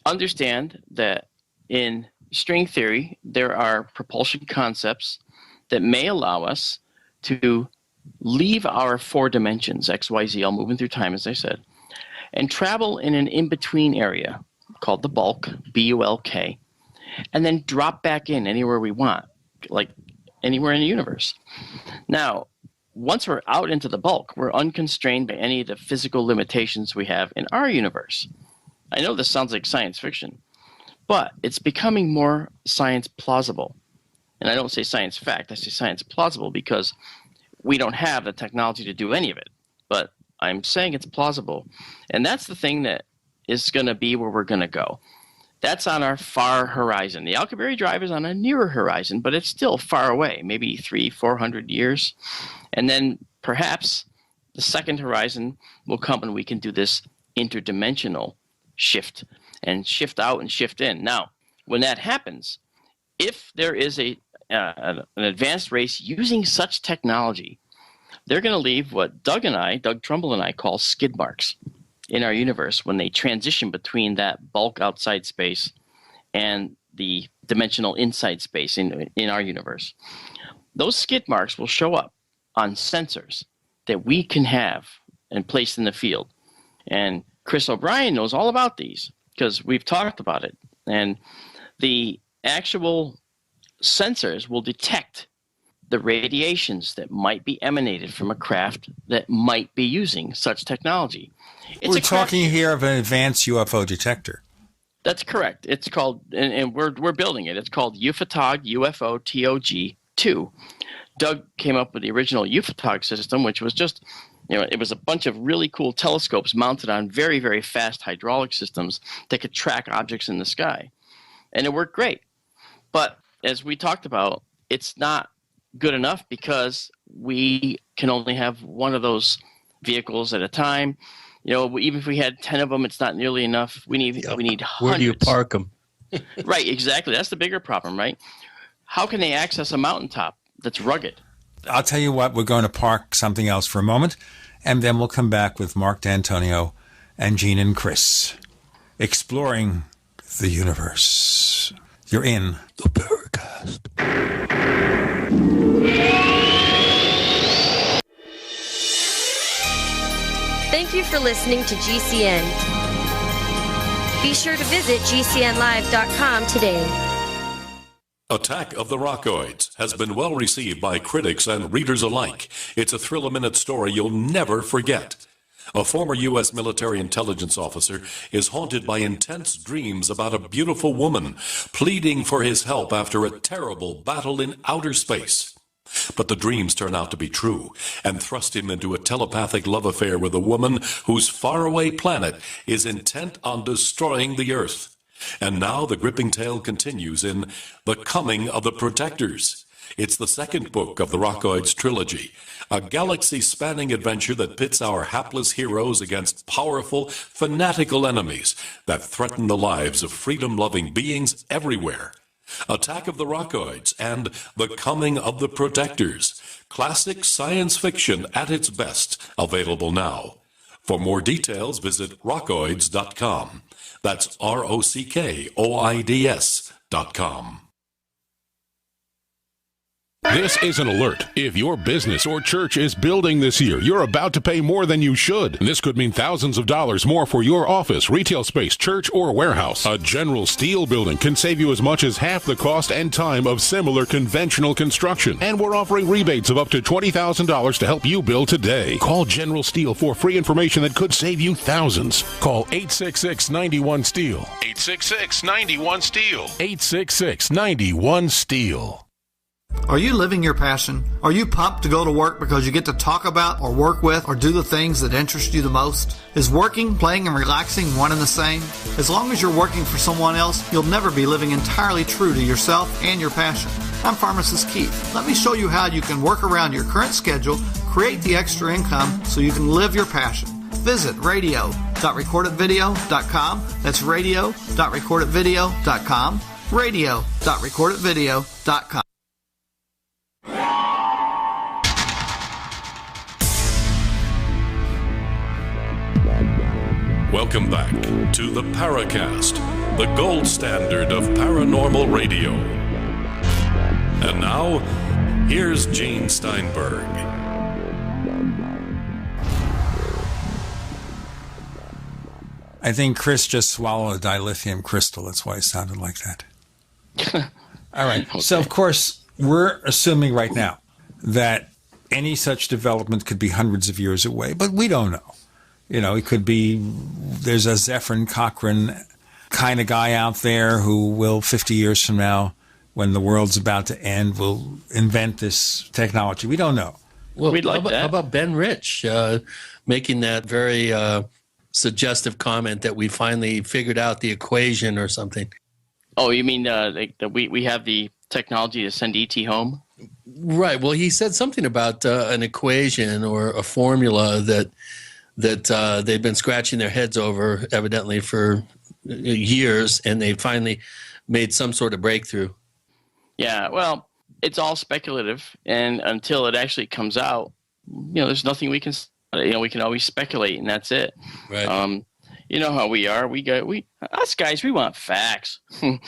understand that in string theory, there are propulsion concepts that may allow us to leave our four dimensions, X, Y, Z, all moving through time, as I said, and travel in an in-between area called the bulk, B-U-L-K, and then drop back in anywhere we want, like anywhere in the universe. Now, once we're out into the bulk, we're unconstrained by any of the physical limitations we have in our universe. I know this sounds like science fiction, but it's becoming more science plausible. And I don't say science fact, I say science plausible because we don't have the technology to do any of it. But I'm saying it's plausible. And that's the thing that is going to be where we're going to go. That's on our far horizon. The Alcubierre Drive is on a nearer horizon, but it's still far away, maybe 300-400 years. And then perhaps the second horizon will come and we can do this interdimensional shift and shift out and shift in. Now, when that happens, if there is an advanced race using such technology, they're going to leave what Doug Trumbull and I call skid marks in our universe when they transition between that bulk outside space and the dimensional inside space in our universe. Those skid marks will show up on sensors that we can have and place in the field. And Chris O'Brien knows all about these because we've talked about it. And the actual sensors will detect the radiations that might be emanated from a craft that might be using such technology. We're talking here of an advanced UFO detector. That's correct. It's called, and we're building it. It's called UFOTOG, UFO-TOG-2. Doug came up with the original UFOTOG system, which was just, it was a bunch of really cool telescopes mounted on very, very fast hydraulic systems that could track objects in the sky. And it worked great. But as we talked about, it's not good enough because we can only have one of those vehicles at a time. Even if we had 10 of them, it's not nearly enough. We need hundreds. Where do you park them? Right, exactly. That's the bigger problem, right? How can they access a mountaintop that's rugged? I'll tell you what, we're going to park something else for a moment, and then we'll come back with Marc Dantonio and Gene and Chris exploring the universe. You're in the Paracast. Thank you for listening to GCN. Be sure to visit GCNlive.com today. Attack of the Rockoids has been well received by critics and readers alike. It's a thrill-a-minute story you'll never forget. A former U.S. military intelligence officer is haunted by intense dreams about a beautiful woman pleading for his help after a terrible battle in outer space. But the dreams turn out to be true and thrust him into a telepathic love affair with a woman whose faraway planet is intent on destroying the Earth. And now the gripping tale continues in The Coming of the Protectors. It's the second book of the Rockoids trilogy, a galaxy-spanning adventure that pits our hapless heroes against powerful, fanatical enemies that threaten the lives of freedom-loving beings everywhere. Attack of the Rockoids and The Coming of the Protectors. Classic science fiction at its best, available now. For more details, visit rockoids.com. That's ROCKOIDS.com. This is an alert. If your business or church is building this year, you're about to pay more than you should. This could mean thousands of dollars more for your office, retail space, church, or warehouse. A General Steel building can save you as much as half the cost and time of similar conventional construction. And we're offering rebates of up to $20,000 to help you build today. Call General Steel for free information that could save you thousands. Call 866-91-STEEL. 866-91-STEEL. 866-91-STEEL. Are you living your passion? Are you pumped to go to work because you get to talk about or work with or do the things that interest you the most? Is working, playing, and relaxing one and the same? As long as you're working for someone else, you'll never be living entirely true to yourself and your passion. I'm Pharmacist Keith. Let me show you how you can work around your current schedule, create the extra income so you can live your passion. Visit radio.recordedvideo.com. That's radio.recordedvideo.com. radio.recordedvideo.com. Welcome back to the Paracast, the gold standard of paranormal radio. And now, here's Gene Steinberg. I think Chris just swallowed a dilithium crystal. That's why it sounded like that. All right. Okay. So, of course, we're assuming right now that any such development could be hundreds of years away, but we don't know. You know, it could be there's a Zephyrin Cochrane kind of guy out there who will, 50 years from now, when the world's about to end, will invent this technology. We don't know. Well, how about Ben Rich making that very suggestive comment that we finally figured out the equation or something? Oh, you mean that we have the technology to send ET home? Right. Well, he said something about an equation or a formula that they've been scratching their heads over, evidently, for years, and they finally made some sort of breakthrough. Yeah, well, it's all speculative, and until it actually comes out, there's nothing we can. We can always speculate, and that's it. Right. You know how we are. Us guys, we want facts. We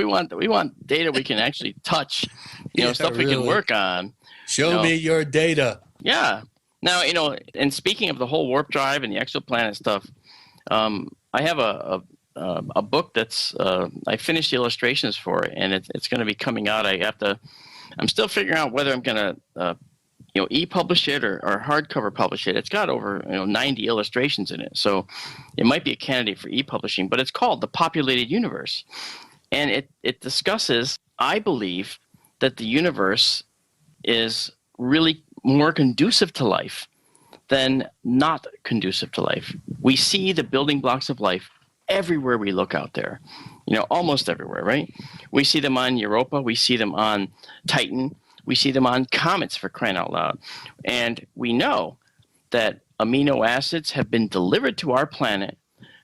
want data we can actually touch. Stuff we can work on. Show me your data. Yeah. Now, and speaking of the whole warp drive and the exoplanet stuff, I have a book that's I finished the illustrations for it, and it's going to be coming out. I'm still figuring out whether I'm going to e-publish it or hardcover publish it. It's got over 90 illustrations in it, so it might be a candidate for e-publishing. But it's called The Populated Universe, and it discusses, I believe, that the universe is really more conducive to life than not conducive to life. We see the building blocks of life everywhere we look out there, almost everywhere, right? We see them on Europa. We see them on Titan. We see them on comets, for crying out loud. And we know that amino acids have been delivered to our planet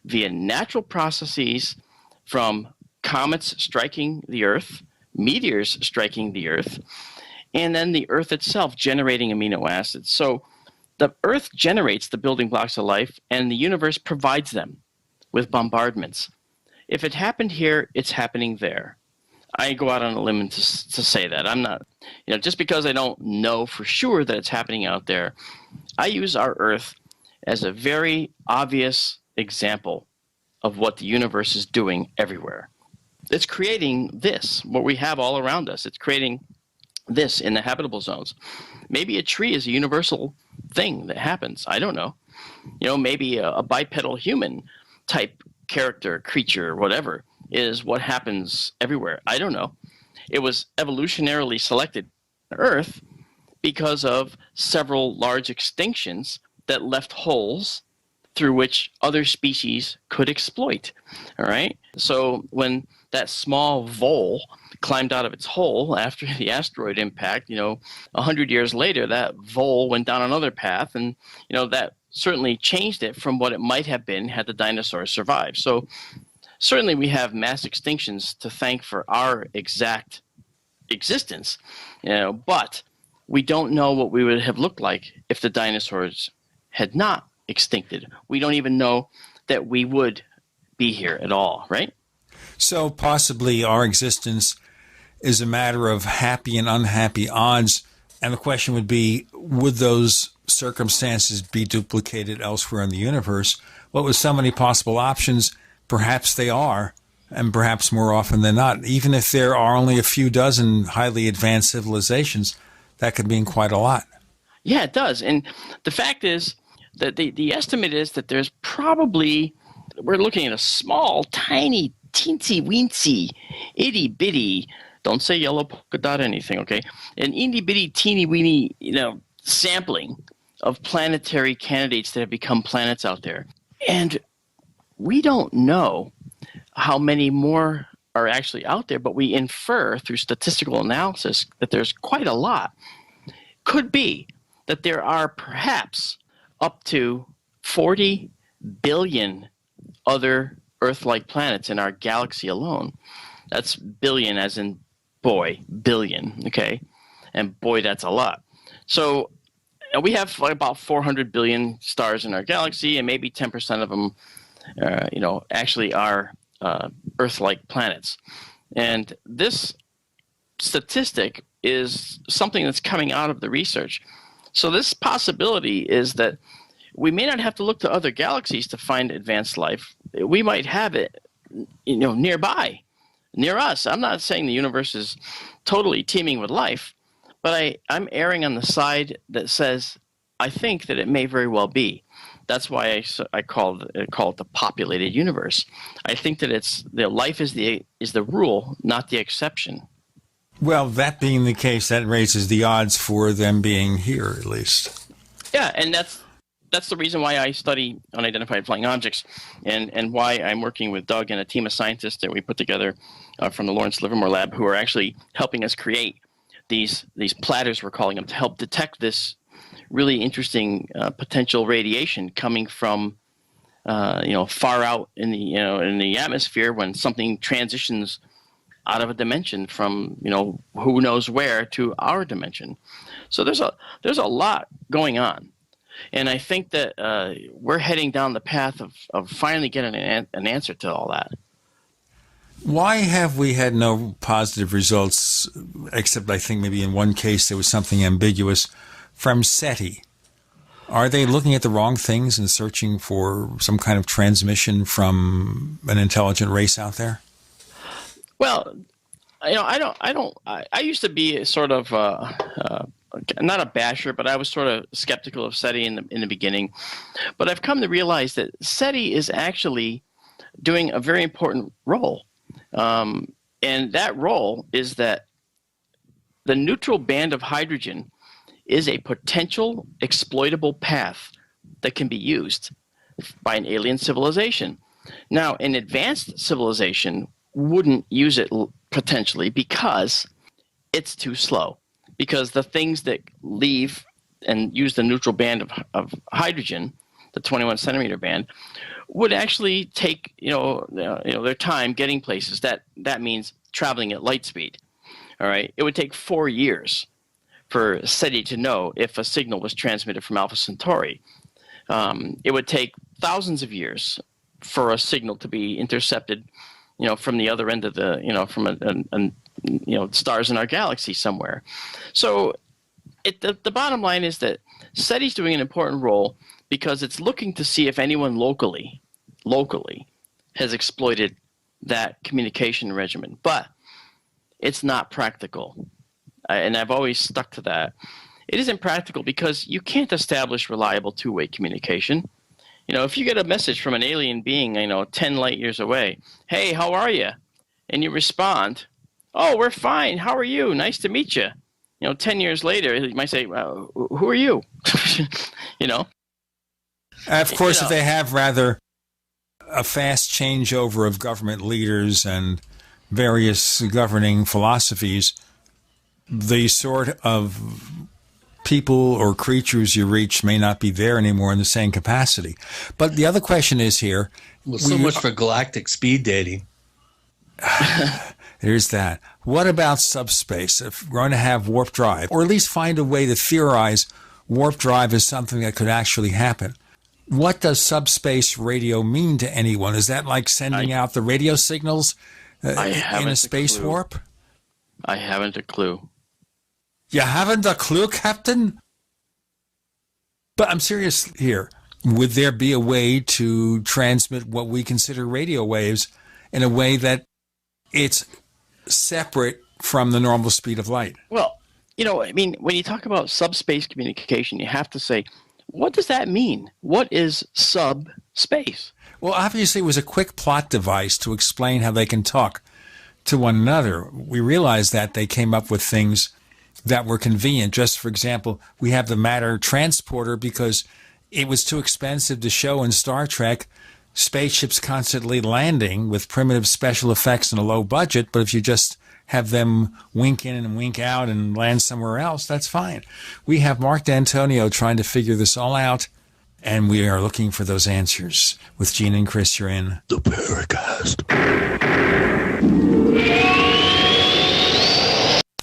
via natural processes from comets striking the Earth, meteors striking the Earth, and then the Earth itself generating amino acids. So the Earth generates the building blocks of life, and the universe provides them with bombardments. If it happened here, it's happening there. I go out on a limb to say that. I'm not, just because I don't know for sure that it's happening out there, I use our Earth as a very obvious example of what the universe is doing everywhere. It's creating this, what we have all around us. It's creating this in the habitable zones. Maybe a tree is a universal thing that happens. I don't know. Maybe a bipedal human type character, creature, whatever, is what happens everywhere. I don't know. It was evolutionarily selected on Earth because of several large extinctions that left holes through which other species could exploit. All right? So when that small vole climbed out of its hole after the asteroid impact, 100 years later, that vole went down another path, and, that certainly changed it from what it might have been had the dinosaurs survived. So certainly we have mass extinctions to thank for our exact existence, but we don't know what we would have looked like if the dinosaurs had not extincted. We don't even know that we would be here at all, right? So possibly our existence is a matter of happy and unhappy odds. And the question would be, would those circumstances be duplicated elsewhere in the universe? Well, with so many possible options, perhaps they are, and perhaps more often than not. Even if there are only a few dozen highly advanced civilizations, that could mean quite a lot. Yeah, it does. And the fact is that the estimate is that there's probably, we're looking at a small, tiny, teensy-weensy, itty-bitty, don't say yellow polka dot anything, okay? An itty-bitty, teeny-weeny, sampling of planetary candidates that have become planets out there. And we don't know how many more are actually out there, but we infer through statistical analysis that there's quite a lot. Could be that there are perhaps up to 40 billion other Earth-like planets in our galaxy alone. That's billion as in boy, billion, okay? And boy, that's a lot. So we have about 400 billion stars in our galaxy, and maybe 10% of them, actually are Earth-like planets. And this statistic is something that's coming out of the research. So this possibility is that we may not have to look to other galaxies to find advanced life. We might have it, nearby, near us. I'm not saying the universe is totally teeming with life, but I'm erring on the side that says I think that it may very well be. That's why I call it the populated universe. I think that life is the rule, not the exception. Well, that being the case, that raises the odds for them being here, at least. Yeah, and that's the reason why I study unidentified flying objects, and why I'm working with Doug and a team of scientists that we put together from the Lawrence Livermore Lab, who are actually helping us create these platters, we're calling them, to help detect this really interesting potential radiation coming from far out in the atmosphere when something transitions out of a dimension from who knows where to our dimension. So there's a lot going on, and I think that we're heading down the path of finally getting an answer to all that. Why have we had no positive results, except I think maybe in one case there was something ambiguous, from SETI? Are they looking at the wrong things and searching for some kind of transmission from an intelligent race out there? Well, I used to be sort of not a basher, but I was sort of skeptical of SETI in the beginning. But I've come to realize that SETI is actually doing a very important role. And that role is that the neutral band of hydrogen is a potential exploitable path that can be used by an alien civilization. Now, an advanced civilization wouldn't use it potentially because it's too slow. Because the things that leave and use the neutral band of hydrogen, the 21 centimeter band, would actually take their time getting places. That means traveling at light speed. All right, it would take 4 years for SETI to know if a signal was transmitted from Alpha Centauri. It would take thousands of years for a signal to be intercepted, from the other end of from stars in our galaxy somewhere. So the bottom line is that SETI's doing an important role because it's looking to see if anyone locally has exploited that communication regimen. But it's not practical. And I've always stuck to that. It isn't practical because you can't establish reliable two-way communication. If you get a message from an alien being, 10 light years away, hey, how are you? And you respond, oh, we're fine. How are you? Nice to meet you. 10 years later, you might say, well, who are you? Of course, if they have rather a fast changeover of government leaders and various governing philosophies, the sort of people or creatures you reach may not be there anymore in the same capacity. But the other question is here. Well, so much for galactic speed dating. There's that. What about subspace? If we're going to have warp drive, or at least find a way to theorize warp drive is something that could actually happen. What does subspace radio mean to anyone? Is that like sending out the radio signals in a space warp? I haven't a clue. You haven't a clue, Captain? But I'm serious here. Would there be a way to transmit what we consider radio waves in a way that it's separate from the normal speed of light? Well, I mean, when you talk about subspace communication, you have to say, what does that mean? What is subspace? Well, obviously it was a quick plot device to explain how they can talk to one another. We realized that they came up with things that were convenient. Just for example, we have the matter transporter because it was too expensive to show in Star Trek spaceships constantly landing with primitive special effects and a low budget. But if you just have them wink in and wink out and land somewhere else, that's fine. We have Marc Dantonio trying to figure this all out, and we are looking for those answers. With Gene and Chris, you're in the Paracast.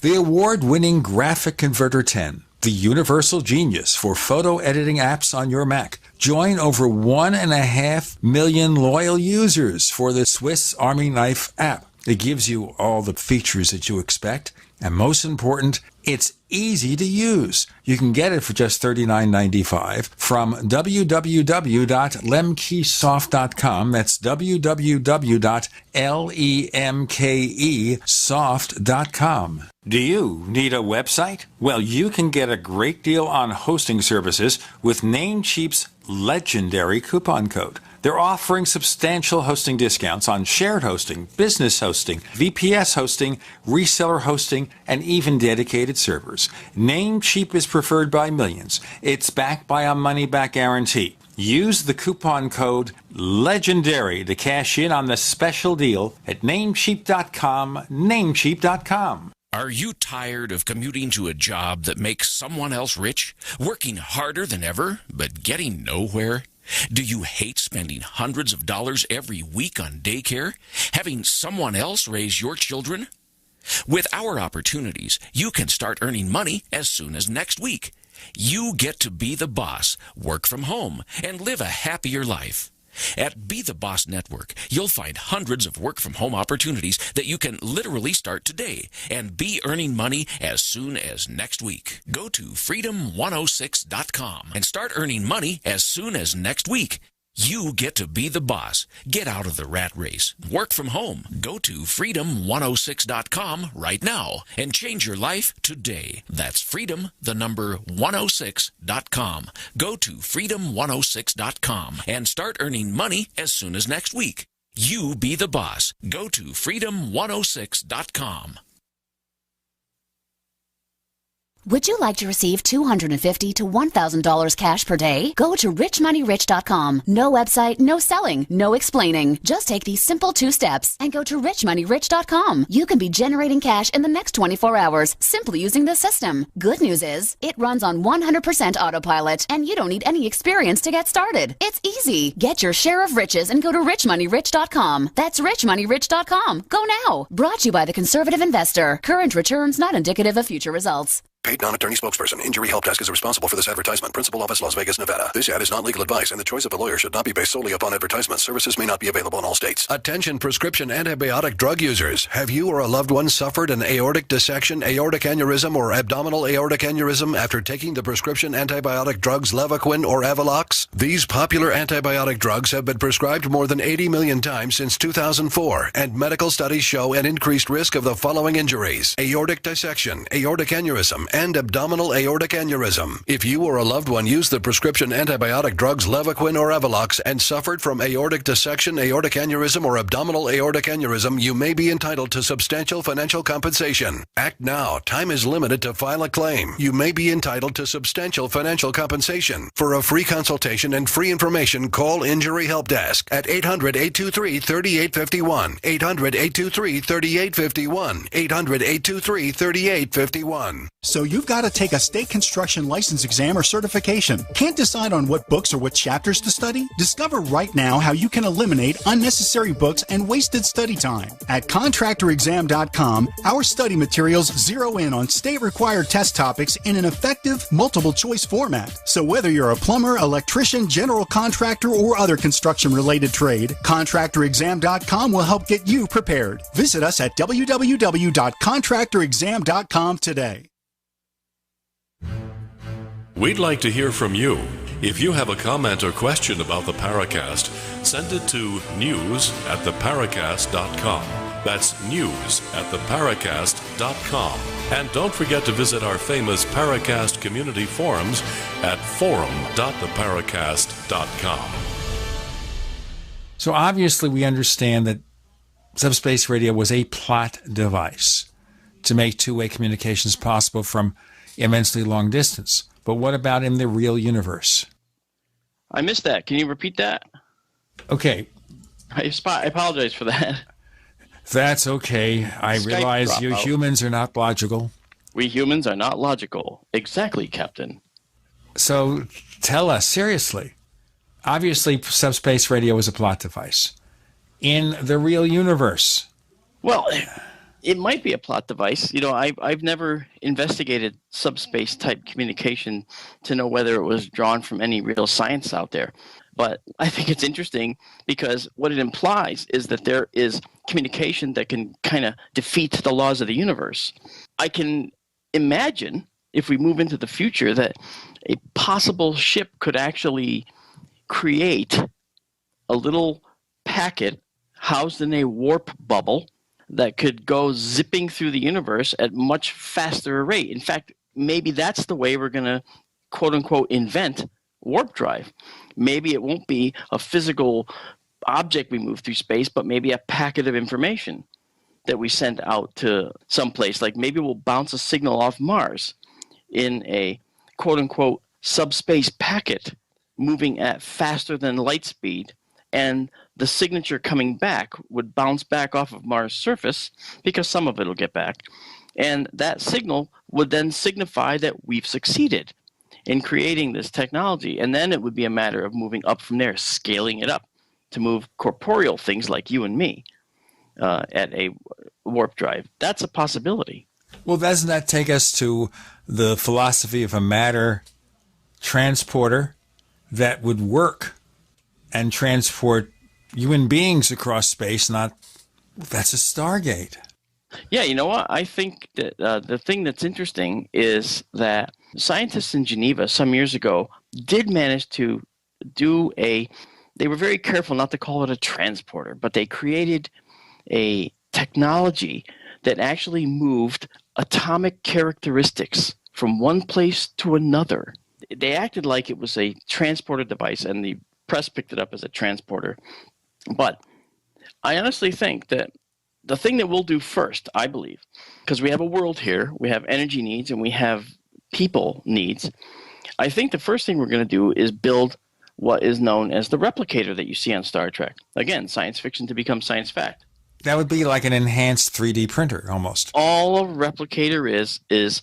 The award-winning Graphic Converter 10, the universal genius for photo editing apps on your Mac. Join over 1.5 million loyal users for the Swiss Army Knife app. It gives you all the features that you expect, and most important, it's easy to use. You can get it for just $39.95 from www.lemkesoft.com. That's www.lemkesoft.com. Do you need a website? Well, you can get a great deal on hosting services with Namecheap's legendary coupon code. They're offering substantial hosting discounts on shared hosting, business hosting, VPS hosting, reseller hosting, and even dedicated servers. Namecheap is preferred by millions. It's backed by a money-back guarantee. Use the coupon code LEGENDARY to cash in on the special deal at Namecheap.com, Namecheap.com. Are you tired of commuting to a job that makes someone else rich, working harder than ever, but getting nowhere? Do you hate spending hundreds of dollars every week on daycare, having someone else raise your children? With our opportunities, you can start earning money as soon as next week. You get to be the boss, work from home, and live a happier life. At Be the Boss Network, you'll find hundreds of work-from-home opportunities that you can literally start today and be earning money as soon as next week. Go to freedom106.com and start earning money as soon as next week. You get to be the boss. Get out of the rat race. Work from home. Go to freedom106.com right now and change your life today. That's freedom, the number 106.com. Go to freedom106.com and start earning money as soon as next week. You be the boss. Go to freedom106.com. Would you like to receive $250 to $1,000 cash per day? Go to richmoneyrich.com. No website, no selling, no explaining. Just take these simple 2 steps and go to richmoneyrich.com. You can be generating cash in the next 24 hours simply using this system. Good news is, it runs on 100% autopilot and you don't need any experience to get started. It's easy. Get your share of riches and go to richmoneyrich.com. That's richmoneyrich.com. Go now. Brought to you by the Conservative Investor. Current returns not indicative of future results. Paid non-attorney spokesperson. Injury Help Desk is responsible for this advertisement. Principal office, Las Vegas, Nevada. This ad is not legal advice, and the choice of a lawyer should not be based solely upon advertisements. Services may not be available in all states. Attention prescription antibiotic drug users. Have you or a loved one suffered an aortic dissection, aortic aneurysm, or abdominal aortic aneurysm after taking the prescription antibiotic drugs Levaquin or Avalox? These popular antibiotic drugs have been prescribed more than 80 million times since 2004, and medical studies show an increased risk of the following injuries: aortic dissection, aortic aneurysm, and abdominal aortic aneurysm. If you or a loved one used the prescription antibiotic drugs Levaquin or Avalox and suffered from aortic dissection, aortic aneurysm, or abdominal aortic aneurysm, you may be entitled to substantial financial compensation. Act now. Time is limited to file a claim. You may be entitled to substantial financial compensation. For a free consultation and free information, call Injury Help Desk at 800-823-3851. 800-823-3851. 800-823-3851. So So you've got to take a state construction license exam or certification. Can't decide on what books or what chapters to study? Discover right now how you can eliminate unnecessary books and wasted study time. At contractorexam.com, our study materials zero in on state-required test topics in an effective multiple-choice format. So whether you're a plumber, electrician, general contractor, or other construction-related trade, contractorexam.com will help get you prepared. Visit us at www.contractorexam.com today. We'd like to hear from you. If you have a comment or question about the Paracast, send it to news@theparacast.com. That's news@theparacast.com. And don't forget to visit our famous Paracast community forums at forum.theparacast.com. So obviously we understand that subspace radio was a plot device to make two-way communications possible from immensely long distance. But what about in the real universe? I missed that. Can you repeat that? Okay. I apologize for that. That's okay. I realize you humans are not logical. We humans are not logical. Exactly, Captain. So tell us, seriously. Obviously, subspace radio is a plot device. In the real universe. Well, it might be a plot device. You know, I've never investigated subspace type communication to know whether it was drawn from any real science out there. But I think it's interesting because what it implies is that there is communication that can kind of defeat the laws of the universe. I can imagine, if we move into the future, that a possible ship could actually create a little packet housed in a warp bubble that could go zipping through the universe at much faster rate. In fact, maybe that's the way we're going to, quote unquote, invent warp drive. Maybe it won't be a physical object we move through space, but maybe a packet of information that we send out to someplace. Like maybe we'll bounce a signal off Mars in a, quote unquote, subspace packet moving at faster than light speed, and the signature coming back would bounce back off of Mars' surface because some of it will get back. And that signal would then signify that we've succeeded in creating this technology. And then it would be a matter of moving up from there, scaling it up to move corporeal things like you and me at a warp drive. That's a possibility. Well, doesn't that take us to the philosophy of a matter transporter that would work and transport human beings across space? That's a Stargate. Yeah, you know what? I think that the thing that's interesting is that scientists in Geneva some years ago did manage to do they were very careful not to call it a transporter, but they created a technology that actually moved atomic characteristics from one place to another. They acted like it was a transporter device, and the press picked it up as a transporter. But I honestly think that the thing that we'll do first, I believe, because we have a world here, we have energy needs, and we have people needs, I think the first thing we're going to do is build what is known as the replicator that you see on Star Trek. Again, science fiction to become science fact. That would be like an enhanced 3D printer, almost. All a replicator is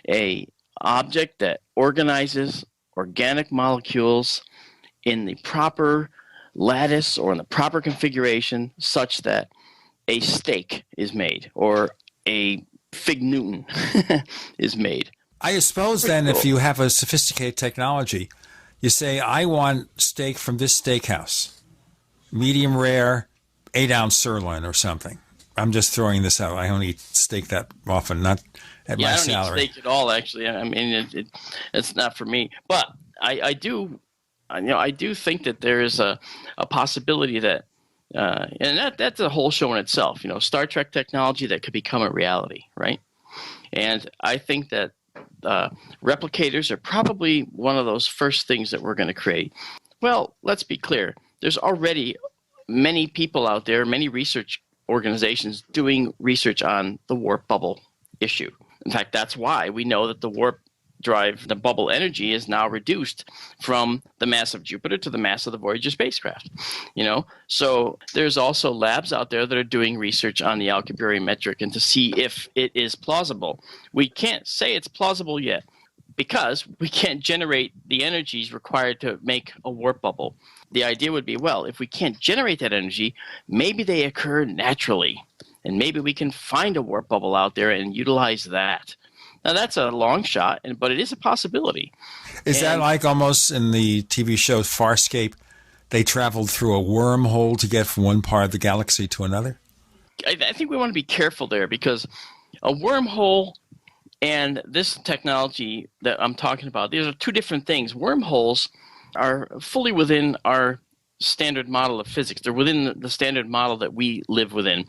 a object that organizes organic molecules in the proper lattice or in the proper configuration such that a steak is made or a fig Newton is made. I suppose then if you have a sophisticated technology, you say, I want steak from this steakhouse, medium rare, 8-ounce sirloin or something. I'm just throwing this out. I don't eat steak that often, not at my salary. I don't eat steak at all, actually. I mean, it's not for me. But I do think that there is a possibility that, and that's a whole show in itself. You know, Star Trek technology that could become a reality, right? And I think that replicators are probably one of those first things that we're going to create. Well, let's be clear. There's already many people out there, many research organizations doing research on the warp bubble issue. In fact, that's why we know that the warp drive, the bubble energy is now reduced from the mass of Jupiter to the mass of the Voyager spacecraft. So there's also labs out there that are doing research on the Alcubierre metric and to see if it is plausible. We can't say it's plausible yet because we can't generate the energies required to make a warp bubble. The idea would be, well, if we can't generate that energy, maybe they occur naturally, and maybe we can find a warp bubble out there and utilize that. Now, that's a long shot, but it is a possibility. Is that like almost in the TV show Farscape, they traveled through a wormhole to get from one part of the galaxy to another? I think we want to be careful there because a wormhole and this technology that I'm talking about, these are two different things. Wormholes are fully within our standard model of physics. They're within the standard model that we live within.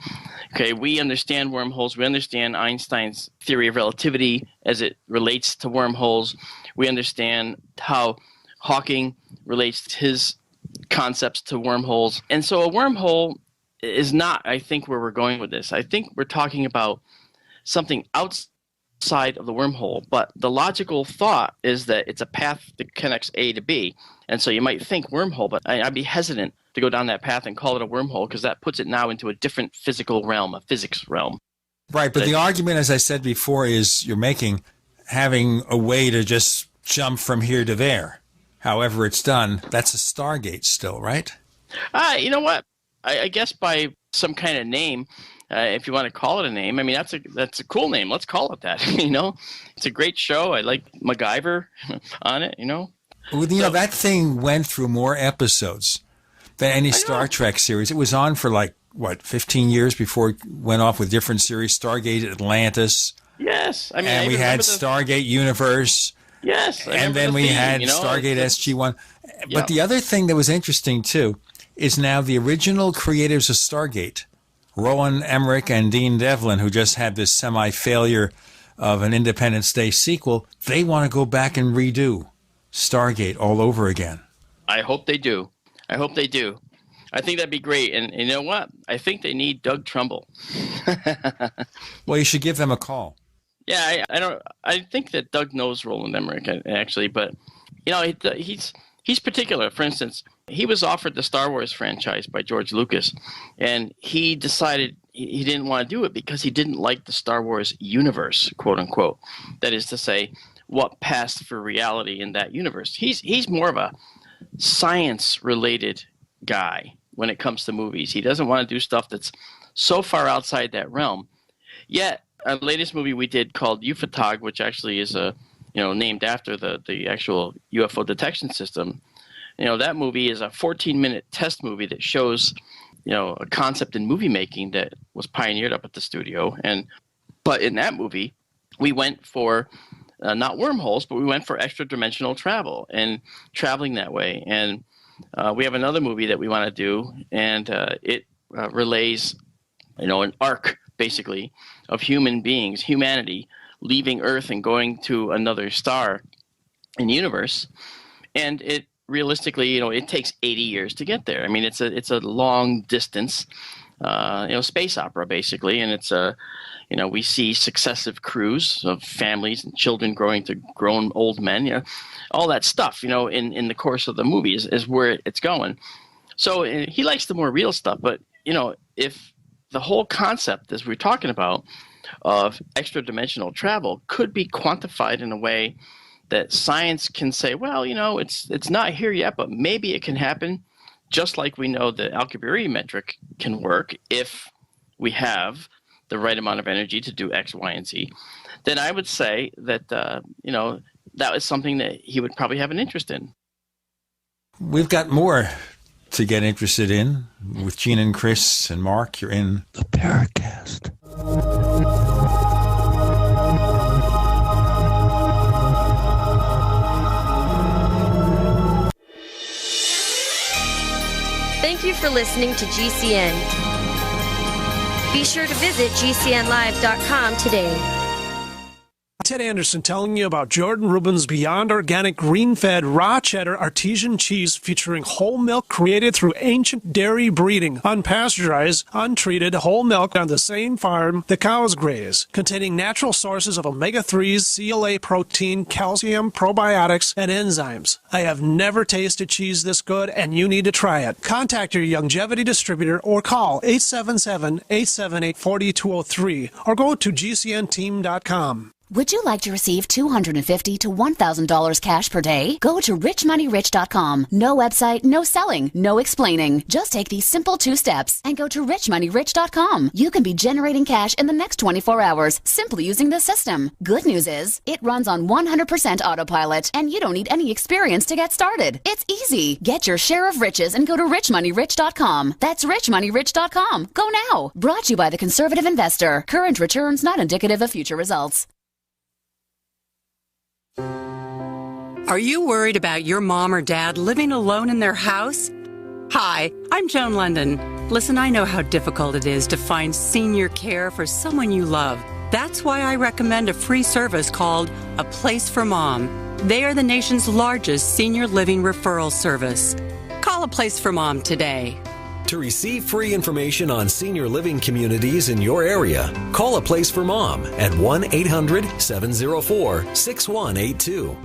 Okay, we understand wormholes. We understand Einstein's theory of relativity as it relates to wormholes. We understand how Hawking relates his concepts to wormholes. And so a wormhole is not, I think, where we're going with this. I think we're talking about something outside of the wormhole, but the logical thought is that it's a path that connects A to B. And so you might think wormhole, but I'd be hesitant to go down that path and call it a wormhole because that puts it now into a different physical realm, a physics realm. Right, but the argument, as I said before, is you're making having a way to just jump from here to there. However it's done, that's a Stargate still, right? You know what? I guess by some kind of name, if you want to call it a name. I mean, that's a cool name. Let's call it that. It's a great show. I like MacGyver on it. Well, that thing went through more episodes than any Star Trek series. It was on for 15 years before it went off with different series. Stargate Atlantis. Yes, and we had Stargate Universe. Yes, and then we had Stargate SG-1. But the other thing that was interesting too is now the original creators of Stargate, Rowan Emmerich and Dean Devlin, who just had this semi-failure of an Independence Day sequel, they want to go back and redo Stargate all over again. I hope they do. I think that'd be great. And you know what? I think they need Doug Trumbull. Well, you should give them a call. Yeah, I think that Doug knows Roland Emmerich, actually. But, he's particular. For instance, he was offered the Star Wars franchise by George Lucas, and he decided he didn't want to do it because he didn't like the Star Wars universe, quote unquote. That is to say, what passed for reality in that universe. He's more of a science-related guy when it comes to movies. He doesn't want to do stuff that's so far outside that realm. Yet, our latest movie we did called UFOTOG, which actually is named after the actual UFO detection system. That movie is a 14-minute test movie that shows, a concept in movie making that was pioneered up at the studio. But in that movie, we went for not wormholes, but we went for extra-dimensional travel and traveling that way. And we have another movie that we want to do, and it relays, an arc, basically, of humanity, leaving Earth and going to another star in the universe. And it realistically, it takes 80 years to get there. I mean, it's a long distance, space opera, basically. And it's we see successive crews of families and children growing to grown old men, all that stuff, in the course of the movie is where it's going. So he likes the more real stuff. But, if the whole concept, as we're talking about, of extra-dimensional travel could be quantified in a way that science can say, well, it's not here yet, but maybe it can happen, just like we know the Alcubierre metric can work if we have the right amount of energy to do X, Y, and Z, then I would say that, that was something that he would probably have an interest in. We've got more to get interested in with Gene and Chris and Mark. You're in the Paracast. Thank you for listening to GCN. Be sure to visit GCNlive.com today. Ted Anderson telling you about Jordan Rubin's Beyond Organic Green-Fed Raw Cheddar Artesian Cheese featuring whole milk created through ancient dairy breeding, unpasteurized, untreated whole milk on the same farm the cows graze, containing natural sources of omega-3s, CLA protein, calcium, probiotics, and enzymes. I have never tasted cheese this good, and you need to try it. Contact your Longevity distributor or call 877-878-4203 or go to gcnteam.com. Would you like to receive $250 to $1,000 cash per day? Go to richmoneyrich.com. No website, no selling, no explaining. Just take these simple 2 steps and go to richmoneyrich.com. You can be generating cash in the next 24 hours simply using the system. Good news is, it runs on 100% autopilot and you don't need any experience to get started. It's easy. Get your share of riches and go to richmoneyrich.com. That's richmoneyrich.com. Go now. Brought to you by the Conservative Investor. Current returns not indicative of future results. Are you worried about your mom or dad living alone in their house? Hi, I'm Joan London. Listen, I know how difficult it is to find senior care for someone you love. That's why I recommend a free service called A Place for Mom. They are the nation's largest senior living referral service. Call A Place for Mom today. To receive free information on senior living communities in your area, call A Place for Mom at 1-800-704-6182.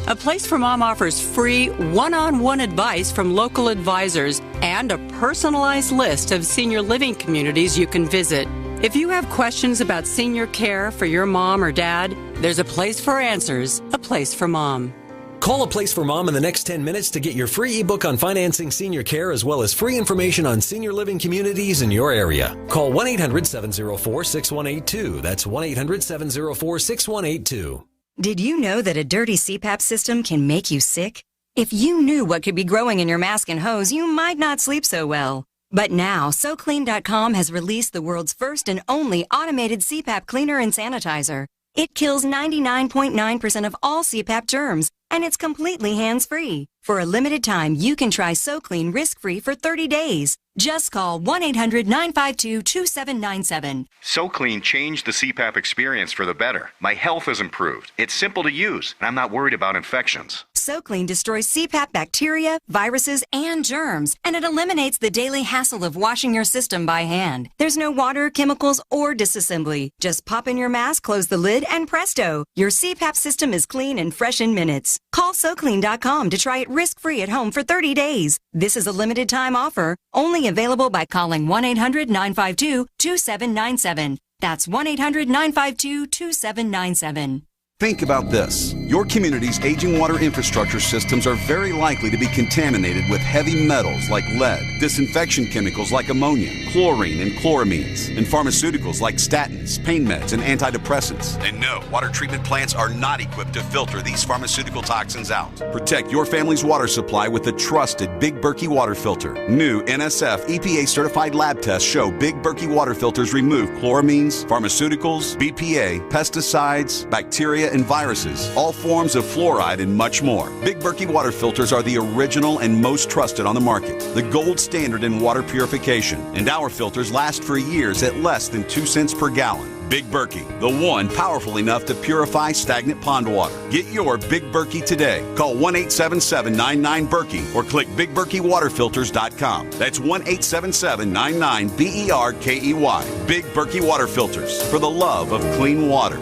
A Place for Mom offers free one-on-one advice from local advisors and a personalized list of senior living communities you can visit. If you have questions about senior care for your mom or dad, there's a place for answers, A Place for Mom. Call A Place for Mom in the next 10 minutes to get your free ebook on financing senior care as well as free information on senior living communities in your area. Call 1-800-704-6182. That's 1-800-704-6182. Did you know that a dirty CPAP system can make you sick? If you knew what could be growing in your mask and hose, you might not sleep so well. But now, SoClean.com has released the world's first and only automated CPAP cleaner and sanitizer. It kills 99.9% of all CPAP germs, and it's completely hands-free. For a limited time, you can try SoClean risk-free for 30 days. Just call 1-800-952-2797. SoClean changed the CPAP experience for the better. My health has improved. It's simple to use, and I'm not worried about infections. SoClean destroys CPAP bacteria, viruses, and germs, and it eliminates the daily hassle of washing your system by hand. There's no water, chemicals, or disassembly. Just pop in your mask, close the lid, and presto! Your CPAP system is clean and fresh in minutes. Call SoClean.com to try it risk-free at home for 30 days. This is a limited time offer, only available by calling 1-800-952-2797. That's 1-800-952-2797. Think about this. Your community's aging water infrastructure systems are very likely to be contaminated with heavy metals like lead, disinfection chemicals like ammonia, chlorine and chloramines, and pharmaceuticals like statins, pain meds, and antidepressants. And no, water treatment plants are not equipped to filter these pharmaceutical toxins out. Protect your family's water supply with the trusted Big Berkey water filter. New NSF EPA certified lab tests show Big Berkey water filters remove chloramines, pharmaceuticals, BPA, pesticides, bacteria, and viruses, all forms of fluoride, and much more. Big Berkey water filters are the original and most trusted on the market, the gold standard in water purification, and our filters last for years at less than 2 cents per gallon. Big Berkey, the one powerful enough to purify stagnant pond water. Get your Big Berkey today. Call 1-877-99-BERKEY or click BigBerkeyWaterFilters.com. That's 1-877-99-BERKEY. Big Berkey Water Filters, for the love of clean water.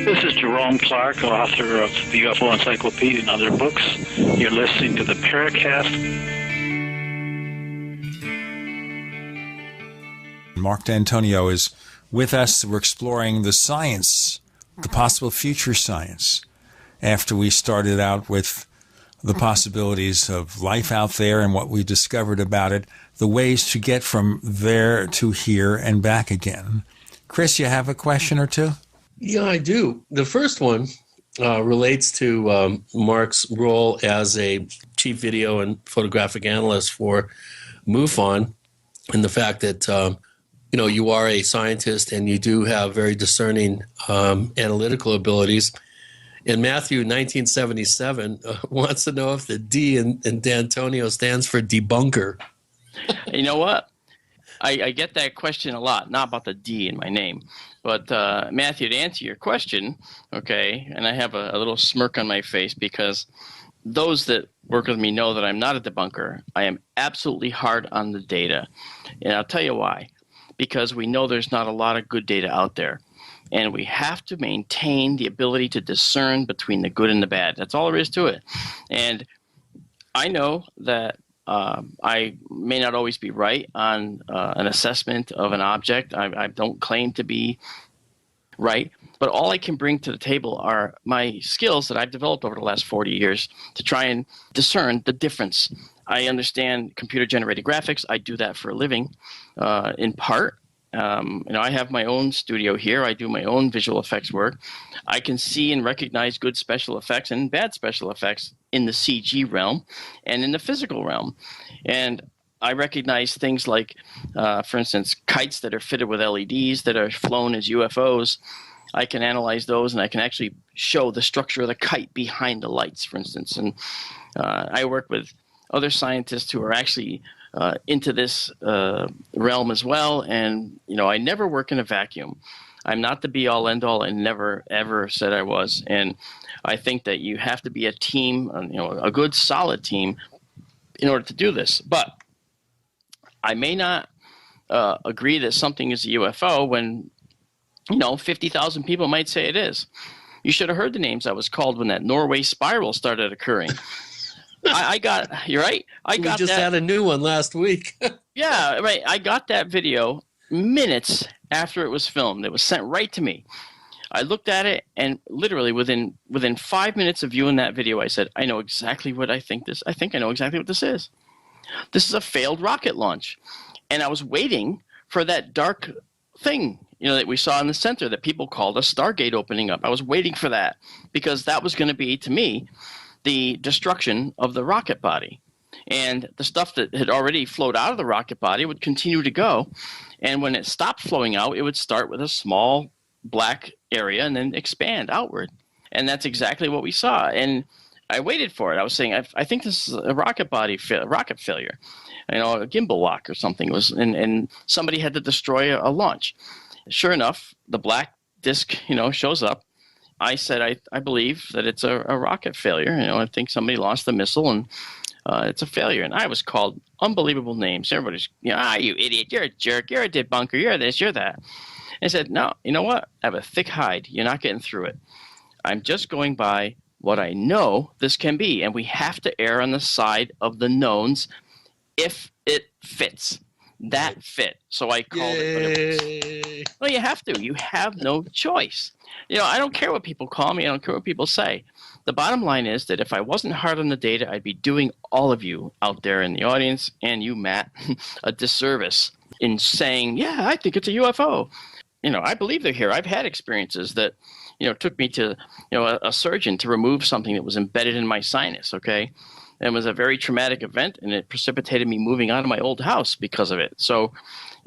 This is Jerome Clark, author of the UFO Encyclopedia and other books. You're listening to the Paracast. Marc Dantonio is with us. We're exploring the science, the possible future science, after we started out with the possibilities of life out there and what we discovered about it, the ways to get from there to here and back again. Chris, you have a question or two? Yeah, I do. The first one relates to Mark's role as a chief video and photographic analyst for MUFON, and the fact that you are a scientist and you do have very discerning analytical abilities. And Matthew 1977 wants to know if the D in Dantonio stands for debunker. You know what? I get that question a lot, not about the D in my name. But Matthew, to answer your question, okay, and I have a little smirk on my face because those that work with me know that I'm not a debunker. I am absolutely hard on the data. And I'll tell you why. Because we know there's not a lot of good data out there. And we have to maintain the ability to discern between the good and the bad. That's all there is to it. And I know that I may not always be right on an assessment of an object. I don't claim to be right. But all I can bring to the table are my skills that I've developed over the last 40 years to try and discern the difference. I understand computer-generated graphics. I do that for a living, in part. I have my own studio here. I do my own visual effects work. I can see and recognize good special effects and bad special effects in the CG realm and in the physical realm. And I recognize things like, for instance, kites that are fitted with LEDs that are flown as UFOs. I can analyze those, and I can actually show the structure of the kite behind the lights, for instance. And I work with other scientists who are actually into this realm as well. And, I never work in a vacuum. I'm not the be-all, end-all, and never, ever said I was. And I think that you have to be a team, a good, solid team in order to do this. But I may not agree that something is a UFO when 50,000 people might say it is. You should have heard the names I was called when that Norway spiral started occurring. You're right. We just had a new one last week. Yeah, right. I got that video minutes after it was filmed. It was sent right to me. I looked at it, and literally within 5 minutes of viewing that video, I said, I know exactly what I think I know exactly what this is. This is a failed rocket launch. And I was waiting for that dark thing that we saw in the center that people called a Stargate opening up. I was waiting for that because that was going to be, to me, the destruction of the rocket body. And the stuff that had already flowed out of the rocket body would continue to go. And when it stopped flowing out, it would start with a small black area and then expand outward. And that's exactly what we saw. And I waited for it. I was saying, I think this is a rocket failure. A gimbal lock or something was, and somebody had to destroy a launch. Sure enough, the black disc, shows up. I said, I believe that it's a rocket failure. I think somebody lost the missile and it's a failure. And I was called unbelievable names. Everybody's, you idiot, you're a jerk, you're a debunker, you're this, you're that. And I said, no, you know what? I have a thick hide. You're not getting through it. I'm just going by what I know this can be. And we have to err on the side of the knowns if it fits. That fit. So I called it. Well, you have to. You have no choice. I don't care what people call me. I don't care what people say. The bottom line is that if I wasn't hard on the data, I'd be doing all of you out there in the audience and you, Matt, a disservice in saying, yeah, I think it's a UFO. I believe they're here. I've had experiences that, took me to, a surgeon to remove something that was embedded in my sinus, okay? It was a very traumatic event, and it precipitated me moving out of my old house because of it. So,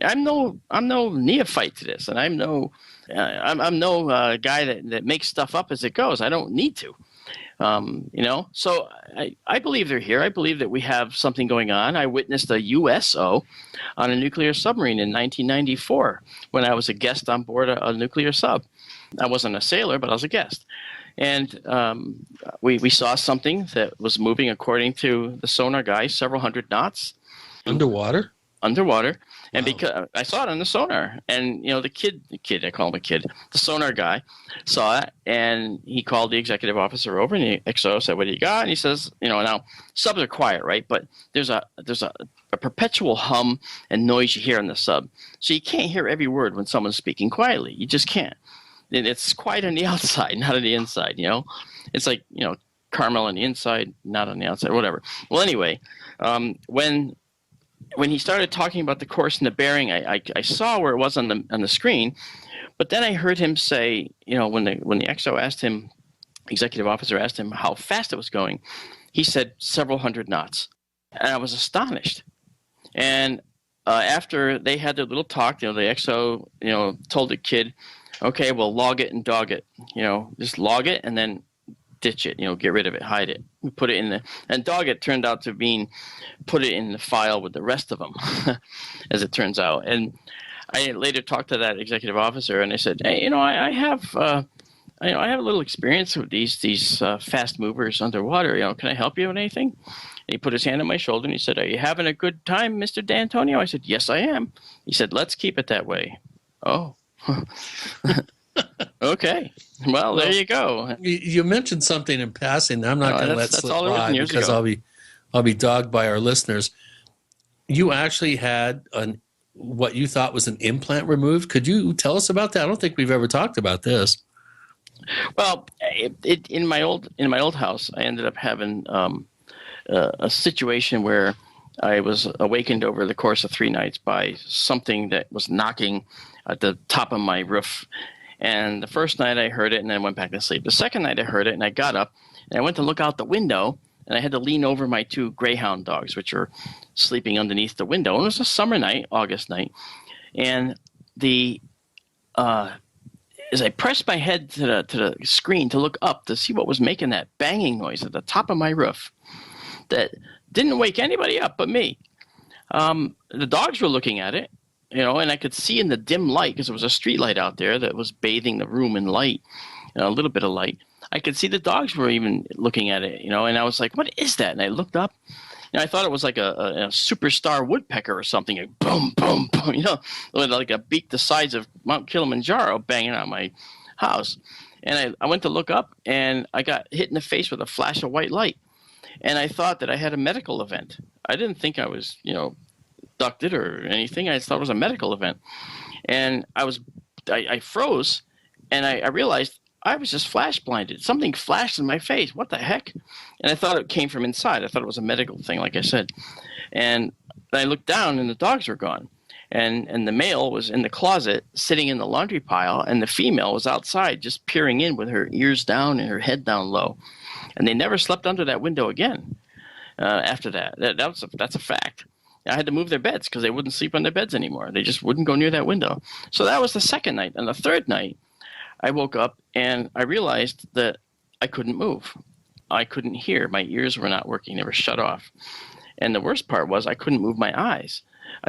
I'm no neophyte to this, and I'm no guy that makes stuff up as it goes. I don't need to, So I believe they're here. I believe that we have something going on. I witnessed a USO on a nuclear submarine in 1994 when I was a guest on board a nuclear sub. I wasn't a sailor, but I was a guest. And we saw something that was moving, according to the sonar guy, several hundred knots. Underwater? Underwater. And because I saw it on the sonar. And, the kid, I call him a kid, the sonar guy saw it. And he called the executive officer over, and the XO said, what do you got? And he says, now subs are quiet, right? But there's a perpetual hum and noise you hear on the sub. So you can't hear every word when someone's speaking quietly. You just can't. It's quiet on the outside, not on the inside, It's like, caramel on the inside, not on the outside, whatever. Well, anyway, when he started talking about the course and the bearing, I saw where it was on the screen, but then I heard him say, when the XO asked him, executive officer asked him how fast it was going, he said several hundred knots. And I was astonished. And after they had their little talk, the XO, told the kid, okay, well, log it and dog it. Just log it and then ditch it, get rid of it, hide it. We put it in and dog it turned out to put it in the file with the rest of them, as it turns out. And I later talked to that executive officer, and I said, hey, I have a little experience with these fast movers underwater. Can I help you with anything? And he put his hand on my shoulder and he said, are you having a good time, Mr. Dantonio? I said, yes, I am. He said, let's keep it that way. Oh, okay. Well, there you go. You mentioned something in passing. I'm not going to let slip by because ago. I'll be dogged by our listeners. You actually had what you thought was an implant removed. Could you tell us about that? I don't think we've ever talked about this. Well, in my old house, I ended up having a situation where I was awakened over the course of 3 nights by something that was knocking at the top of my roof. And the first night I heard it and then went back to sleep. The second night I heard it and I got up and I went to look out the window and I had to lean over my 2 greyhound dogs, which were sleeping underneath the window. And it was a summer night, August night. And as I pressed my head to the screen to look up to see what was making that banging noise at the top of my roof that didn't wake anybody up but me. The dogs were looking at it, and I could see in the dim light, because there was a street light out there that was bathing the room in light, a little bit of light. I could see the dogs were even looking at it, and I was like, what is that? And I looked up, and I thought it was like a superstar woodpecker or something, like boom, boom, boom, with like a beak the size of Mount Kilimanjaro banging on my house. And I went to look up, and I got hit in the face with a flash of white light. And I thought that I had a medical event. I didn't think I was, abducted or anything. I just thought it was a medical event. And I froze, and I realized I was just flash blinded. Something flashed in my face. What the heck? And I thought it came from inside. I thought it was a medical thing, like I said. And I looked down, and the dogs were gone. And the male was in the closet sitting in the laundry pile, and the female was outside just peering in with her ears down and her head down low. And they never slept under that window again after that. That's a fact. I had to move their beds because they wouldn't sleep on their beds anymore. They just wouldn't go near that window. So that was the second night. And the third night, I woke up and I realized that I couldn't move. I couldn't hear. My ears were not working. They were shut off. And the worst part was I couldn't move my eyes.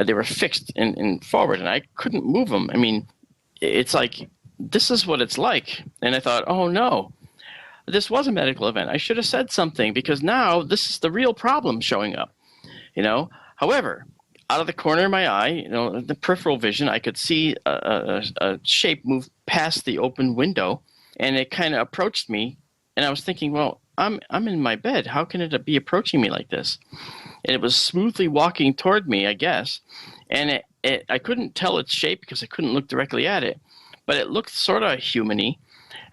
They were fixed in forward, and I couldn't move them. I mean, it's like, this is what it's like. And I thought, oh, no. This was a medical event. I should have said something, because now this is the real problem showing up, However, out of the corner of my eye, the peripheral vision, I could see a shape move past the open window, and it kind of approached me. And I was thinking, well, I'm in my bed. How can it be approaching me like this? And it was smoothly walking toward me, I guess. And I couldn't tell its shape because I couldn't look directly at it, but it looked sort of human-y.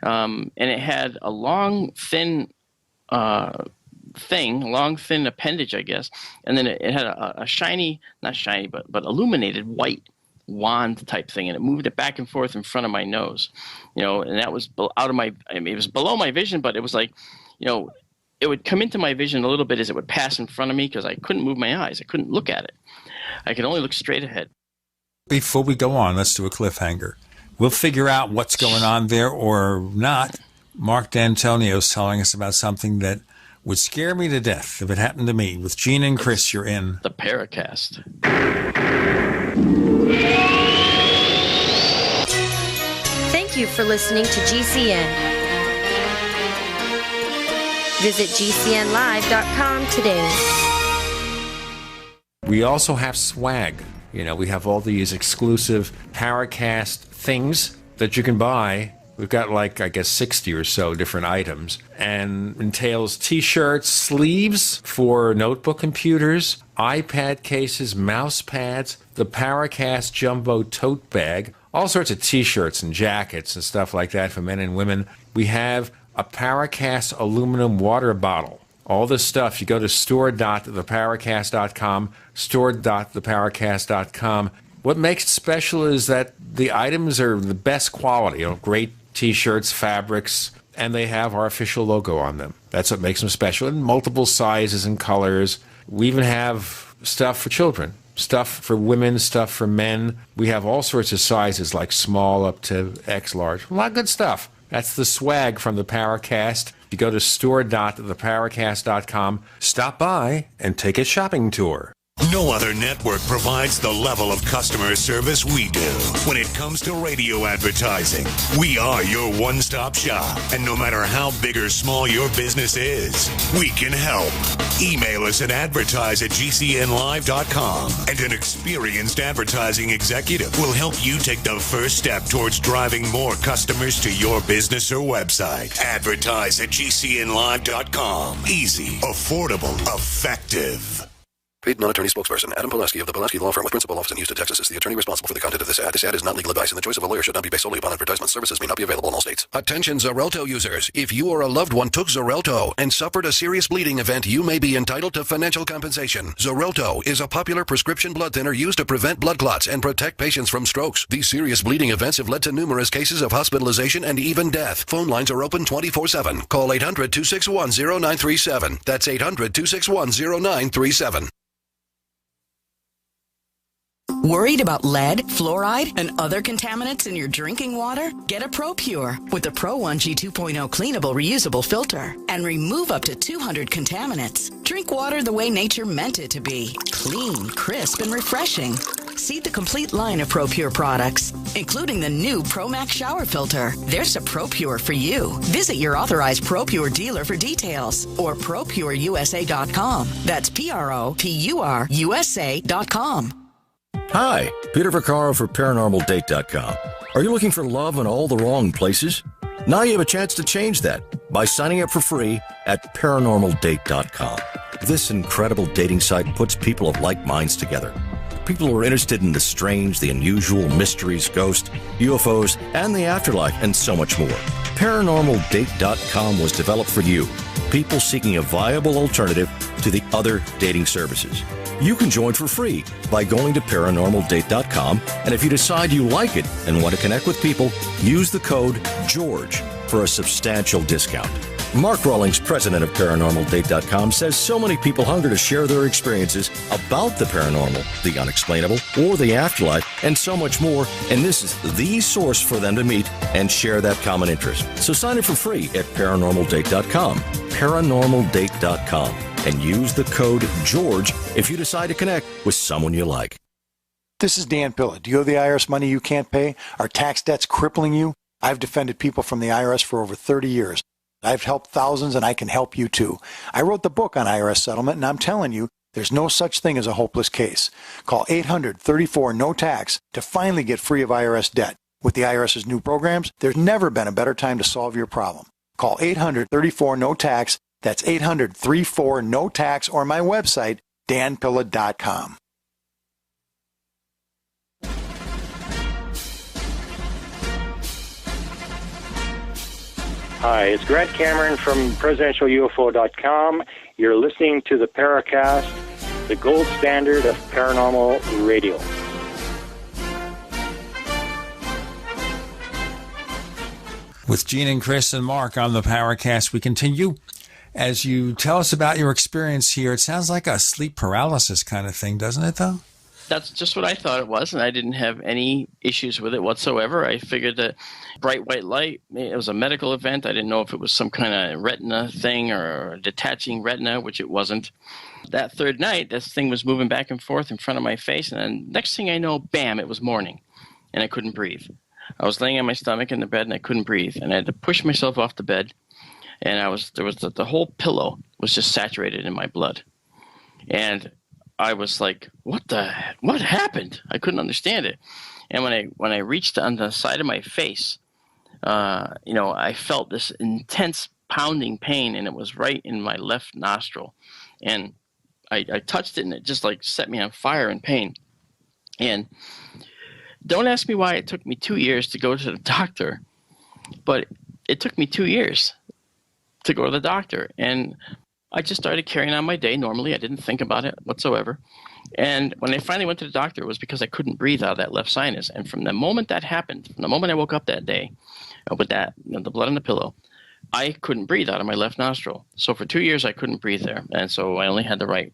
And it had a long, thin appendage, I guess. And then it had a shiny, not shiny, but illuminated white wand type thing. And it moved it back and forth in front of my nose, and that was it was below my vision, but it was like, it would come into my vision a little bit as it would pass in front of me because I couldn't move my eyes. I couldn't look at it. I could only look straight ahead. Before we go on, let's do a cliffhanger. We'll figure out what's going on there or not. Marc Dantonio is telling us about something that would scare me to death if it happened to me. With Gene and Chris, you're in the Paracast. Thank you for listening to GCN. Visit GCNlive.com today. We also have swag. We have all these exclusive Paracast things that you can buy. We've got 60 or so different items, and entails t-shirts, sleeves for notebook computers, iPad cases, mouse pads, the Paracast Jumbo Tote Bag, all sorts of t-shirts and jackets and stuff like that for men and women. We have a Paracast aluminum water bottle. All this stuff, you go to store.theparacast.com, store.theparacast.com. What makes it special is that the items are the best quality, great t-shirts, fabrics, and they have our official logo on them. That's what makes them special, in multiple sizes and colors. We even have stuff for children, stuff for women, stuff for men. We have all sorts of sizes, like small up to X large. A lot of good stuff. That's the swag from the Paracast. You go to store.theparacast.com, stop by, and take a shopping tour. No other network provides the level of customer service we do. When it comes to radio advertising, we are your one-stop shop. And no matter how big or small your business is, we can help. Email us at advertise@gcnlive.com, and an experienced advertising executive will help you take the first step towards driving more customers to your business or website. Advertise@gcnlive.com. Easy, affordable, effective. Paid non-attorney spokesperson Adam Pulaski of the Pulaski Law Firm with principal office in Houston, Texas is the attorney responsible for the content of this ad. This ad is not legal advice, and the choice of a lawyer should not be based solely upon advertisement. Services may not be available in all states. Attention Xarelto users. If you or a loved one took Xarelto and suffered a serious bleeding event, you may be entitled to financial compensation. Xarelto is a popular prescription blood thinner used to prevent blood clots and protect patients from strokes. These serious bleeding events have led to numerous cases of hospitalization and even death. Phone lines are open 24/7. Call 800-261-0937. That's 800-261-0937. Worried about lead, fluoride, and other contaminants in your drinking water? Get a ProPure with the Pro 1G 2.0 cleanable reusable filter and remove up to 200 contaminants. Drink water the way nature meant it to be. Clean, crisp, and refreshing. See the complete line of ProPure products, including the new ProMax shower filter. There's a ProPure for you. Visit your authorized ProPure dealer for details or ProPureUSA.com. That's ProPureUSA.com. Hi, Peter Vaccaro for ParanormalDate.com. Are you looking for love in all the wrong places? Now you have a chance to change that by signing up for free at ParanormalDate.com. This incredible dating site puts people of like minds together. People who are interested in the strange, the unusual, mysteries, ghosts, UFOs, and the afterlife, and so much more. ParanormalDate.com was developed for you, people seeking a viable alternative to the other dating services. You can join for free by going to ParanormalDate.com, and if you decide you like it and want to connect with people, use the code GEORGE for a substantial discount. Mark Rawlings, president of ParanormalDate.com, says so many people hunger to share their experiences about the paranormal, the unexplainable, or the afterlife, and so much more, and this is the source for them to meet and share that common interest. So sign up for free at ParanormalDate.com, ParanormalDate.com, and use the code GEORGE if you decide to connect with someone you like. This is Dan Pilla. Do you owe the IRS money you can't pay? Are tax debts crippling you? I've defended people from the IRS for over 30 years. I've helped thousands, and I can help you too. I wrote the book on IRS settlement, and I'm telling you, there's no such thing as a hopeless case. Call 800-34-NO-TAX to finally get free of IRS debt. With the IRS's new programs, there's never been a better time to solve your problem. Call 800-34-NO-TAX. That's 800-34-NO-TAX, or my website, danpilla.com. Hi, it's Grant Cameron from presidentialufo.com. You're listening to the Paracast, the gold standard of paranormal radio. With Gene and Chris and Mark on the Paracast, we continue. As you tell us about your experience here, it sounds like a sleep paralysis kind of thing, doesn't it, though? That's just what I thought it was, and I didn't have any issues with it whatsoever. I figured that bright white light, it was a medical event. I didn't know if it was some kind of retina thing or detaching retina, which it wasn't. That third night, this thing was moving back and forth in front of my face, and then next thing I know, bam, it was morning, and I couldn't breathe. I was laying on my stomach in the bed, and I couldn't breathe, and I had to push myself off the bed. And the whole pillow was just saturated in my blood. And I was like, what happened? I couldn't understand it. And when I reached on the side of my face, I felt this intense pounding pain, and it was right in my left nostril. And I touched it, and it just like set me on fire in pain. And don't ask me why it took me 2 years to go to the doctor, but it took me 2 years to go to the doctor. And I just started carrying on my day normally. I didn't think about it whatsoever. And when I finally went to the doctor, it was because I couldn't breathe out of that left sinus. And from the moment that happened, from the moment I woke up that day with that, the blood on the pillow, I couldn't breathe out of my left nostril. So for 2 years, I couldn't breathe there. And so I only had the right.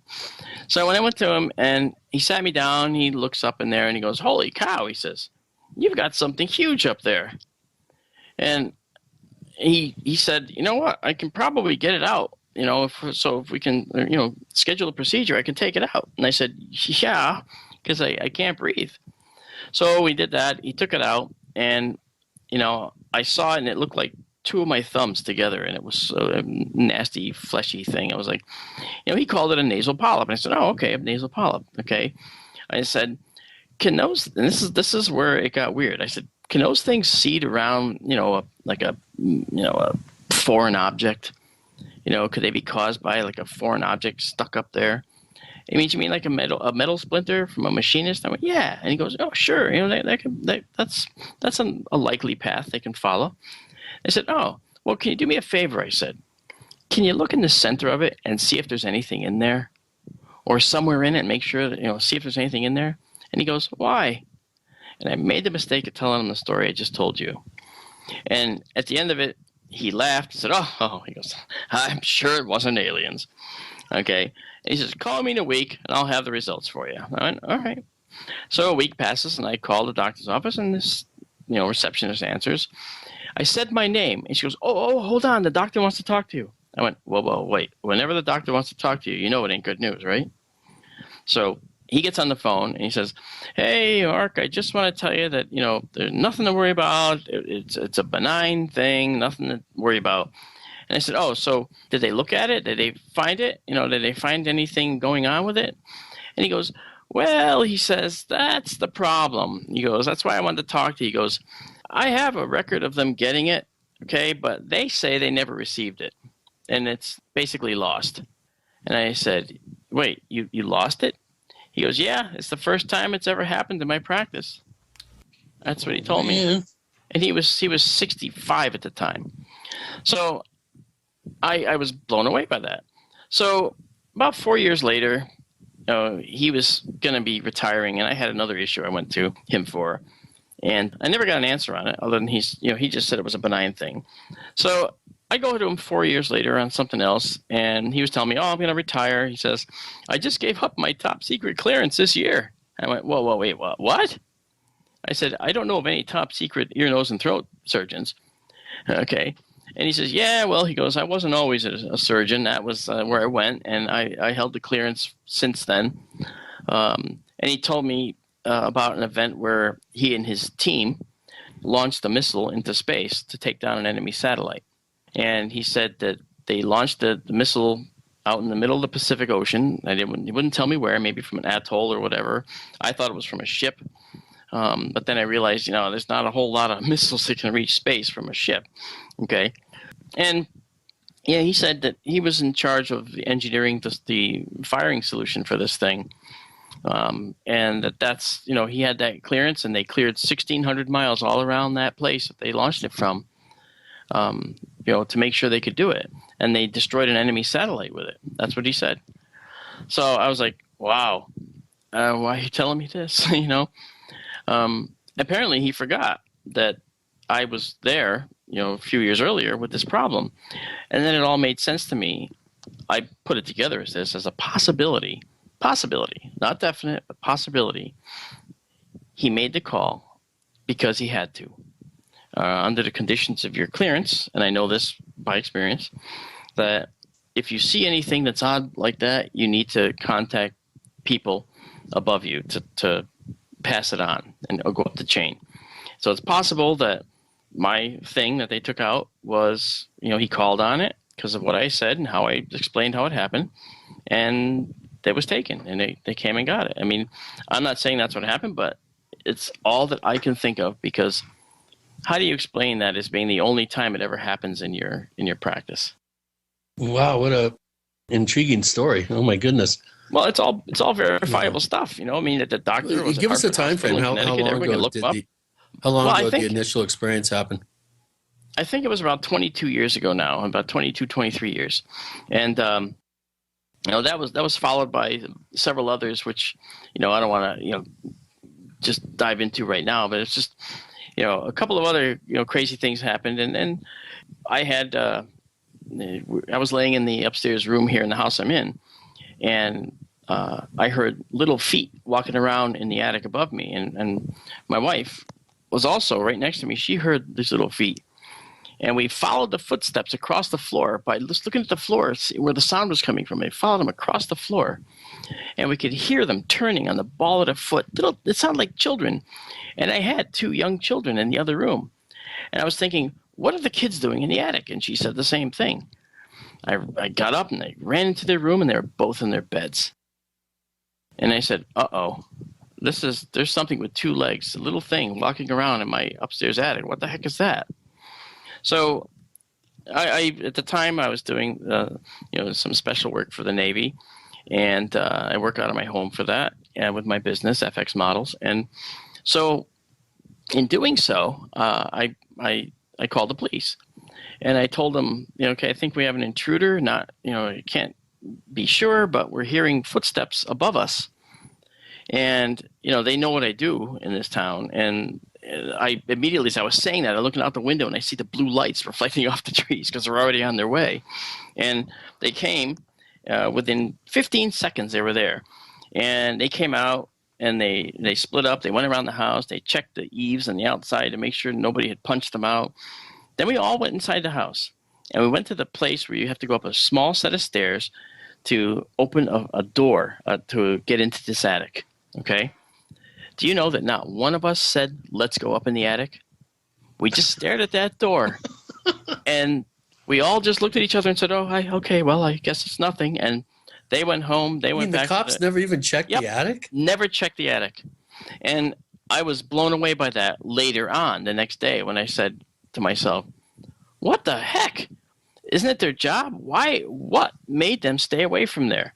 So when I went to him and he sat me down, he looks up in there and he goes, "Holy cow," he says, "you've got something huge up there." And he said, you know what, I can probably get it out. If we can, schedule a procedure, I can take it out. And I said, yeah, because I can't breathe. So we did that. He took it out, and, I saw it, and it looked like two of my thumbs together, and it was a nasty, fleshy thing. I was like, he called it a nasal polyp. And I said, oh, okay, a nasal polyp. Okay. I said, can those, and this is where it got weird. I said, can those things seed around, a foreign object? Could they be caused by like a foreign object stuck up there? You mean like a metal splinter from a machinist? I went, yeah. And he goes, oh, sure. That's a likely path they can follow. I said, oh, well, can you do me a favor? I said, can you look in the center of it and see if there's anything in there, or somewhere in it, and make sure that, see if there's anything in there? And he goes, why? And I made the mistake of telling him the story I just told you. And at the end of it, he laughed and said, oh, he goes, I'm sure it wasn't aliens. Okay. And he says, call me in a week and I'll have the results for you. I went, all right. So a week passes and I call the doctor's office, and this, receptionist answers. I said my name, and she goes, oh, hold on. The doctor wants to talk to you. I went, whoa, wait. Whenever the doctor wants to talk to you, you know it ain't good news, right? So he gets on the phone and he says, hey, Mark, I just want to tell you that, there's nothing to worry about. It's a benign thing, nothing to worry about. And I said, oh, so did they look at it? Did they find it? Did they find anything going on with it? And he goes, well, he says, that's the problem. He goes, that's why I wanted to talk to you. He goes, I have a record of them getting it, okay, but they say they never received it, and it's basically lost. And I said, wait, you lost it? He goes, yeah, it's the first time it's ever happened in my practice. That's what he told me. And he was 65 at the time. So I was blown away by that. So about 4 years later, he was going to be retiring, and I had another issue I went to him for. And I never got an answer on it, other than he just said it was a benign thing. So I go to him 4 years later on something else, and he was telling me, oh, I'm going to retire. He says, I just gave up my top secret clearance this year. I went, whoa, wait, what? I said, I don't know of any top secret ear, nose, and throat surgeons. Okay. And he says, yeah, well, he goes, I wasn't always a surgeon. That was where I went, and I held the clearance since then. And he told me about an event where he and his team launched a missile into space to take down an enemy satellite. And he said that they launched the missile out in the middle of the Pacific Ocean. He wouldn't tell me where, maybe from an atoll or whatever. I thought it was from a ship. But then I realized, there's not a whole lot of missiles that can reach space from a ship. Okay. And yeah, he said that he was in charge of engineering the firing solution for this thing. And that's, he had that clearance, and they cleared 1,600 miles all around that place that they launched it from, to make sure they could do it. And they destroyed an enemy satellite with it. That's what he said. So I was like, wow, why are you telling me this? Apparently he forgot that I was there, a few years earlier with this problem. And then it all made sense to me. I put it together as a possibility, not definite, but possibility. He made the call because he had to. Under the conditions of your clearance, and I know this by experience, that if you see anything that's odd like that, you need to contact people above you to pass it on and go up the chain. So it's possible that my thing that they took out was, he called on it because of what I said and how I explained how it happened, and it was taken, and they came and got it. I mean, I'm not saying that's what happened, but it's all that I can think of, because how do you explain that as being the only time it ever happens in your practice? Wow, what a intriguing story! Oh my goodness. Well, it's all verifiable stuff. I mean, that the doctor was give us a time frame. How long ago did the initial experience happen? I think it was about 22 years ago now, about 22, 23 years, and that was followed by several others, which I don't want to just dive into right now, but it's just a couple of other crazy things happened, and I had I was laying in the upstairs room here in the house I'm in, and I heard little feet walking around in the attic above me, and my wife was also right next to me. She heard these little feet, And we followed the footsteps across the floor by just looking at the floor, see where the sound was coming from. We followed them across the floor, and we could hear them turning on the ball of the foot. It sounded like children. And I had 2 young children in the other room. And I was thinking, what are the kids doing in the attic? And she said the same thing. I got up and I ran into their room, and they were both in their beds. And I said, uh-oh, there's something with 2 legs, a little thing walking around in my upstairs attic. What the heck is that? So I at the time I was doing some special work for the Navy, and I work out of my home for that with my business, FX Models. And so in doing so, I called the police. And I told them, okay, I think we have an intruder. Not, I can't be sure, but we're hearing footsteps above us. And, they know what I do in this town. And I immediately, as I was saying that, I'm looking out the window and I see the blue lights reflecting off the trees because they're already on their way. And they came within 15 seconds, they were there. And they came out and they split up. They went around the house. They checked the eaves on the outside to make sure nobody had punched them out. Then we all went inside the house, and we went to the place where you have to go up a small set of stairs to open a door to get into this attic, okay? Do you know that not one of us said, let's go up in the attic? We just stared at that door, and we all just looked at each other and said, okay, well, I guess it's nothing. And they went home. They went back. The cops never even checked the attic? Never checked the attic. And I was blown away by that later on the next day when I said to myself, what the heck? Isn't it their job? Why? What made them stay away from there?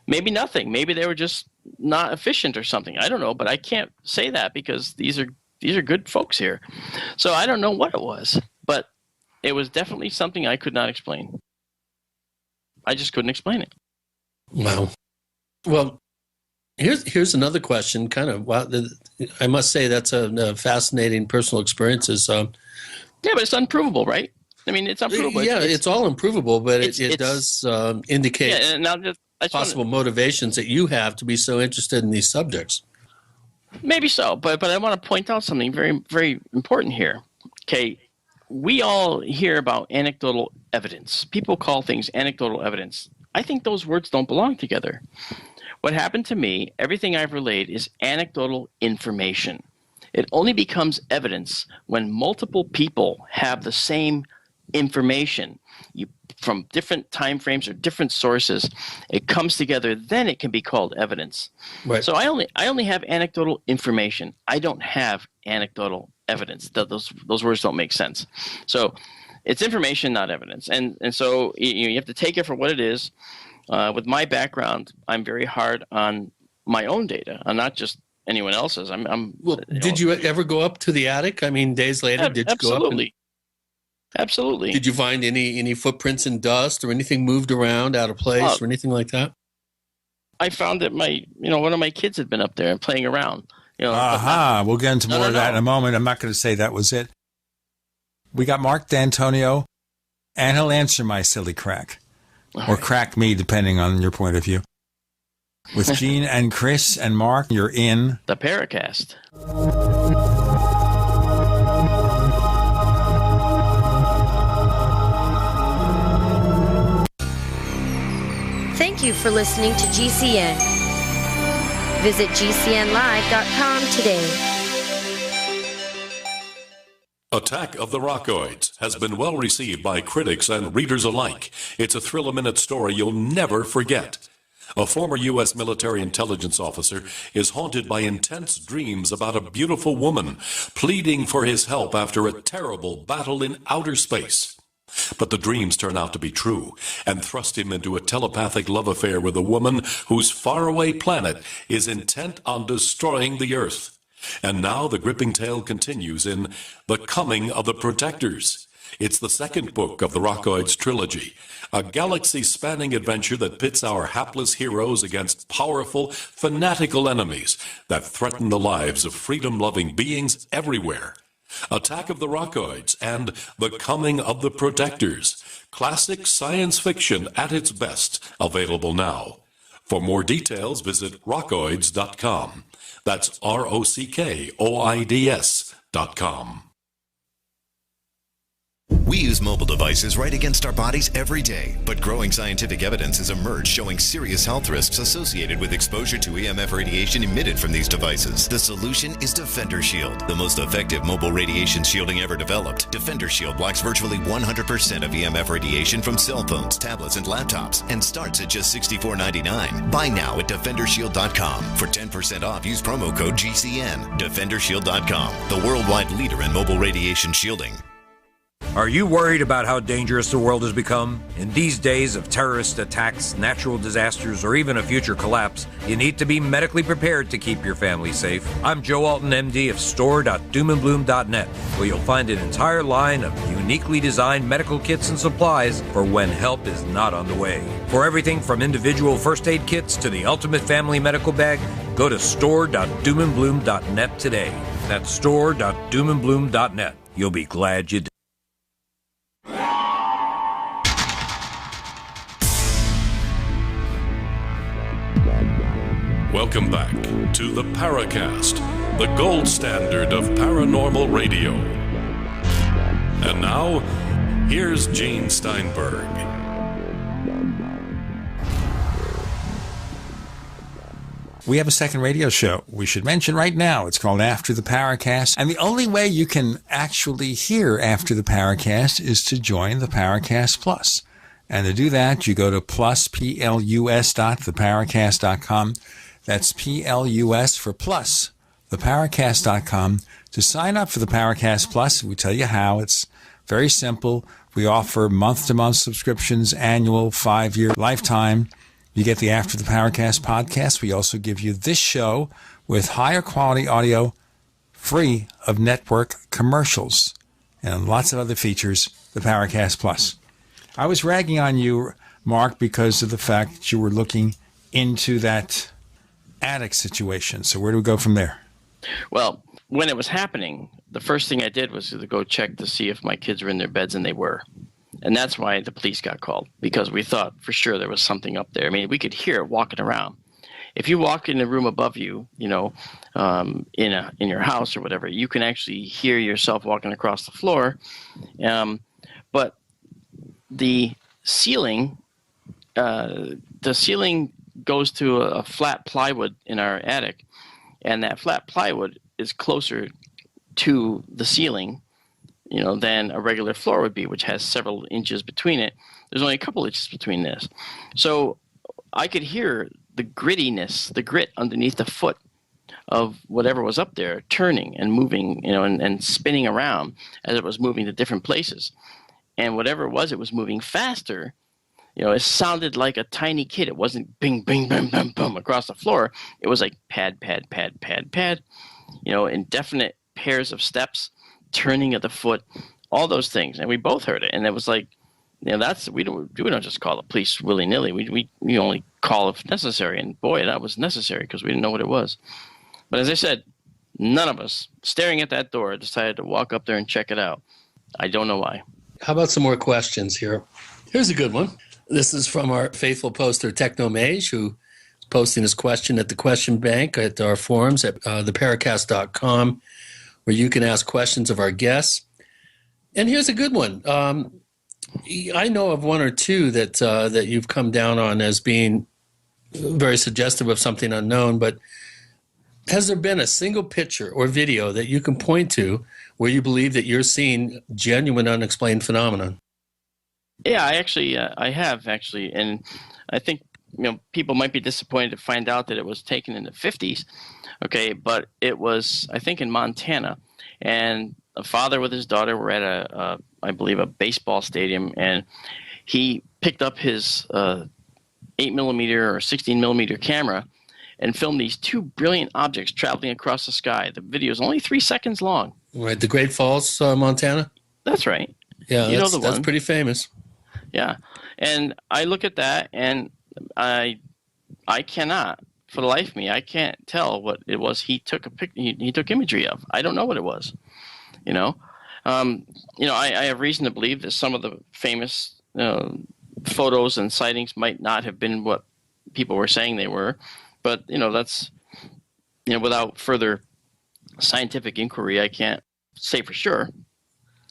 Maybe nothing. Maybe they were just not efficient or something. I don't know, but I can't say that because these are good folks here. So I don't know what it was, but it was definitely something I could not explain. I just couldn't explain it. Wow. Well, here's another question. Kind of, wow, I must say that's a fascinating personal experience. Yeah, but it's unprovable, right? I mean, it's unprovable. Yeah, it's all improvable, but it does indicate possible motivations that you have to be so interested in these subjects. Maybe so, but I want to point out something very, very important here. Okay, we all hear about anecdotal evidence. People call things anecdotal evidence. I think those words don't belong together. What happened to me, everything I've relayed is anecdotal information. It only becomes evidence when multiple people have the same information from different time frames or different sources. It comes together, then it can be called evidence. Right. So I only have anecdotal information. I don't have anecdotal evidence. Those words don't make sense. So it's information, not evidence. And so you have to take it for what it is. With my background, I'm very hard on my own data. I'm not just anyone else's. Did you ever go up to the attic? I mean, days later, did you go up? Absolutely. Did you find any footprints in dust or anything moved around out of place or anything like that? I found that one of my kids had been up there and playing around. We'll get into more of that in a moment. I'm not going to say that was it. We got Marc Dantonio, and he'll answer my silly crack. Or crack me, depending on your point of view. With Gene and Chris and Mark, you're in the Paracast. Thank you for listening to GCN. Visit GCNlive.com today. Attack of the Rockoids has been well received by critics and readers alike. It's a thrill-a-minute story you'll never forget. A former U.S. military intelligence officer is haunted by intense dreams about a beautiful woman pleading for his help after a terrible battle in outer space. But the dreams turn out to be true and thrust him into a telepathic love affair with a woman whose faraway planet is intent on destroying the Earth. And now the gripping tale continues in The Coming of the Protectors. It's the second book of the Rockoids trilogy, a galaxy-spanning adventure that pits our hapless heroes against powerful, fanatical enemies that threaten the lives of freedom-loving beings everywhere. Attack of the Rockoids and The Coming of the Protectors, classic science fiction at its best, available now. For more details, visit rockoids.com. That's ROCKOIDS.com. We use mobile devices right against our bodies every day, but growing scientific evidence has emerged showing serious health risks associated with exposure to EMF radiation emitted from these devices. The solution is Defender Shield, the most effective mobile radiation shielding ever developed. Defender Shield blocks virtually 100% of EMF radiation from cell phones, tablets, and laptops, and starts at just $64.99. Buy now at DefenderShield.com. For 10% off, use promo code GCN. DefenderShield.com, the worldwide leader in mobile radiation shielding. Are you worried about how dangerous the world has become? In these days of terrorist attacks, natural disasters, or even a future collapse, you need to be medically prepared to keep your family safe. I'm Joe Alton, MD of store.doomandbloom.net, where you'll find an entire line of uniquely designed medical kits and supplies for when help is not on the way. For everything from individual first aid kits to the ultimate family medical bag, go to store.doomandbloom.net today. That's store.doomandbloom.net. You'll be glad you did. Welcome back to the Paracast, the gold standard of paranormal radio. And now, here's Gene Steinberg. We have a second radio show we should mention right now. It's called After the Paracast. And the only way you can actually hear After the Paracast is to join the Paracast Plus. And to do that, you go to plus.theparacast.com. That's PLUS for plus, theparacast.com. To sign up for the Paracast Plus, we tell you how. It's very simple. We offer month-to-month subscriptions, annual, 5-year, lifetime. You get the After the Paracast podcast. We also give you this show with higher quality audio, free of network commercials, and lots of other features, the Paracast Plus. I was ragging on you, Mark, because of the fact that you were looking into that attic situation. So where do we go from there? Well, when it was happening, the first thing I did was to go check to see if my kids were in their beds, and they were. And that's why the police got called, because we thought for sure there was something up there. I mean, we could hear it walking around. If you walk in the room above you, you know, in your house or whatever, you can actually hear yourself walking across the floor. But the ceiling goes to a flat plywood in our attic, and that flat plywood is closer to the ceiling, you know, than a regular floor would be, which has several inches between it. There's only a couple inches between this. So I could hear the grittiness, the grit underneath the foot of whatever was up there turning and moving, you know, and spinning around as it was moving to different places. And whatever it was moving faster. You know, it sounded like a tiny kid. It wasn't bing, bing, bing, bing, boom across the floor. It was like pad, pad, pad, pad, pad. You know, indefinite pairs of steps, turning of the foot, all those things. And we both heard it. And it was like, you know, we don't just call the police willy nilly. We only call if necessary. And boy, that was necessary because we didn't know what it was. But as I said, none of us staring at that door decided to walk up there and check it out. I don't know why. How about some more questions here? Here's a good one. This is from our faithful poster, Technomage, who is posting his question at the question bank at our forums at theparacast.com, where you can ask questions of our guests. And here's a good one. I know of one or two that you've come down on as being very suggestive of something unknown, but has there been a single picture or video that you can point to where you believe that you're seeing genuine unexplained phenomenon? Yeah, I have actually, and I think, you know, people might be disappointed to find out that it was taken in the 50s, okay, but it was, I think, in Montana, and a father with his daughter were at I believe, a baseball stadium, and he picked up his 8mm or 16mm camera and filmed these two brilliant objects traveling across the sky. The video is only 3 seconds long. Right, the Great Falls, Montana? That's right. Yeah, you know the one. That's pretty famous. Yeah, and I look at that, and I cannot, for the life of me, I can't tell what it was he took he took imagery of. I don't know what it was. You know, I have reason to believe that some of the famous photos and sightings might not have been what people were saying they were, but that's without further scientific inquiry, I can't say for sure.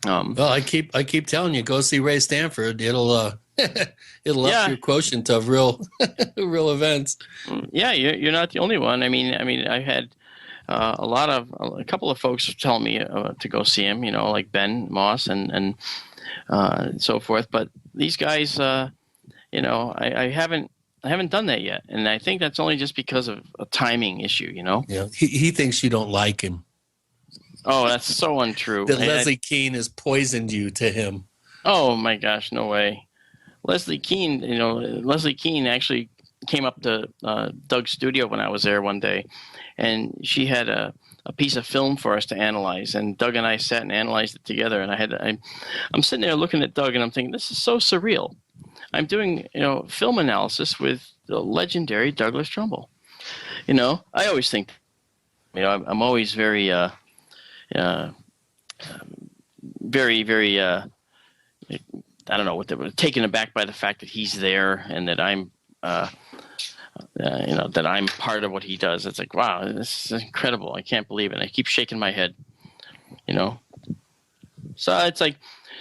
Well, I keep telling you, go see Ray Stanford. It'll it'll up your quotient of real events. Yeah, you're not the only one. I mean, I had a couple of folks tell me to go see him. Like Ben Moss and so forth. But these guys, I haven't done that yet, and I think that's only just because of a timing issue. Yeah, he thinks you don't like him. Oh, that's so untrue. That Leslie Kean has poisoned you to him. Oh my gosh, no way. Leslie Kean actually came up to Doug's studio when I was there one day, and she had a piece of film for us to analyze, and Doug and I sat and analyzed it together. And I'm sitting there looking at Doug, and I'm thinking, this is so surreal. I'm doing film analysis with the legendary Douglas Trumbull. I always think, I'm always very very I don't know what they were taken aback by the fact that he's there and that I'm that I'm part of what he does. It's like, wow, this is incredible. I can't believe it. I keep shaking my head, So it's like,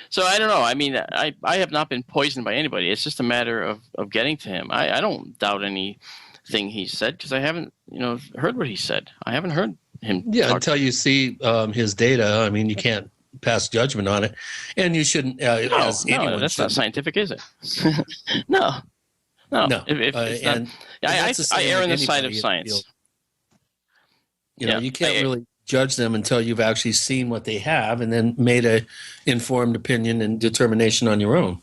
so I don't know. I mean, I have not been poisoned by anybody. It's just a matter of getting to him. I don't doubt anything he said because I haven't, heard what he said. I haven't heard him. Yeah, until you see his data. I mean, you can't pass judgment on it, and you shouldn't. No, that's not scientific, is it? No. If it's not, I err on the side of science. You can't really judge them until you've actually seen what they have and then made a informed opinion and determination on your own.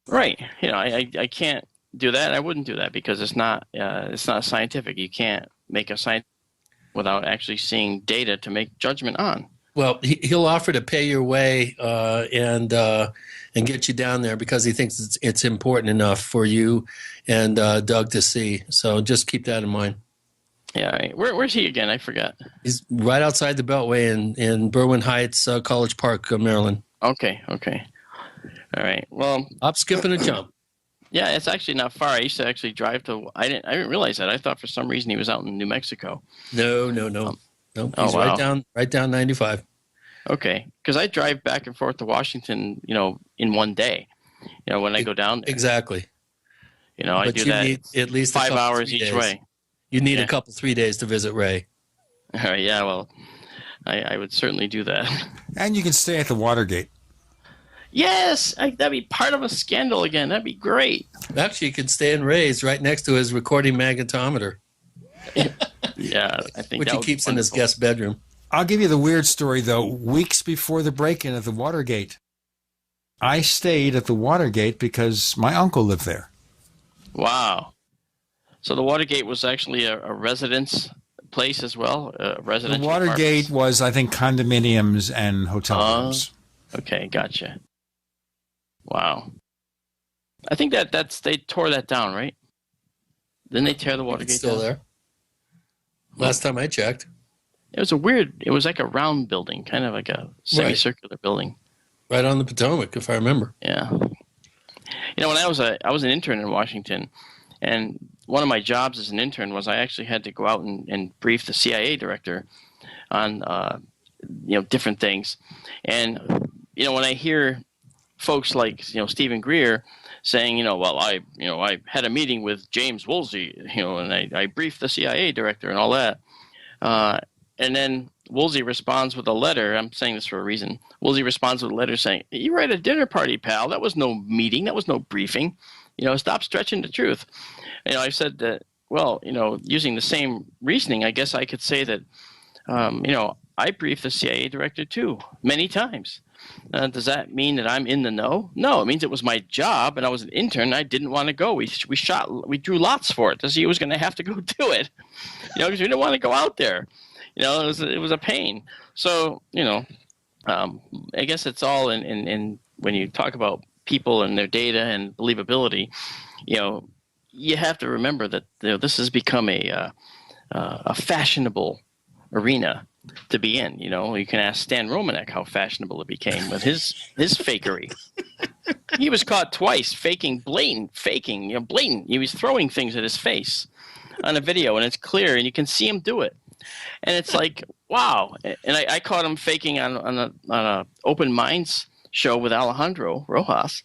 Right. I can't do that. I wouldn't do that because it's not scientific. You can't make a science without actually seeing data to make judgment on. Well, he'll offer to pay your way and get you down there because he thinks it's important enough for you and Doug to see. So just keep that in mind. Yeah. Right. Where's he again? I forgot. He's right outside the Beltway in Berwyn Heights, College Park, Maryland. Okay. All right. Well, hop, skip, and a jump. Yeah, it's actually not far. I used to actually drive to. I didn't realize that. I thought for some reason he was out in New Mexico. No. He's right down 95. Okay, because I drive back and forth to Washington, in one day. When I go down there. Exactly. I do that. Need at least 5 hours each way. You need a couple 3 days to visit Ray. Yeah, well, I would certainly do that. And you can stay at the Watergate. Yes, that'd be part of a scandal again. That'd be great. Actually, you could stay in Ray's right next to his recording magnetometer. Yeah, I think which he keeps in his guest bedroom. I'll give you the weird story, though. Weeks before the break-in at the Watergate, I stayed at the Watergate because my uncle lived there. Wow. So the Watergate was actually a residence place as well? The Watergate was, I think, condominiums and hotel rooms. Okay, gotcha. Wow. I think they tore that down, right? Didn't they tear the Watergate down? It's still there. Last time I checked. It was like a round building, kind of like a semicircular building. Right on the Potomac, if I remember. Yeah. When I was an intern in Washington, and one of my jobs as an intern was I actually had to go out and brief the CIA director on different things. And when I hear folks like Stephen Greer saying, I had a meeting with James Woolsey, and I briefed the CIA director and all that. And then Woolsey responds with a letter. I'm saying this for a reason. Woolsey responds with a letter saying, "You were at a dinner party, pal. That was no meeting. That was no briefing. Stop stretching the truth." I said that, well, using the same reasoning, I guess I could say that, I briefed the CIA director too, many times. Does that mean that I'm in the know? No, it means it was my job, and I was an intern. I didn't want to go. We drew lots for it to see who was going to have to go do it, because we didn't want to go out there. It was a pain. So, I guess it's all in when you talk about people and their data and believability, you have to remember that this has become a fashionable arena to be in. You can ask Stan Romanek how fashionable it became with his fakery. He was caught twice blatant. He was throwing things at his face on a video, and it's clear, and you can see him do it. And it's like, wow. And I caught him faking on a Open Minds show with Alejandro Rojas.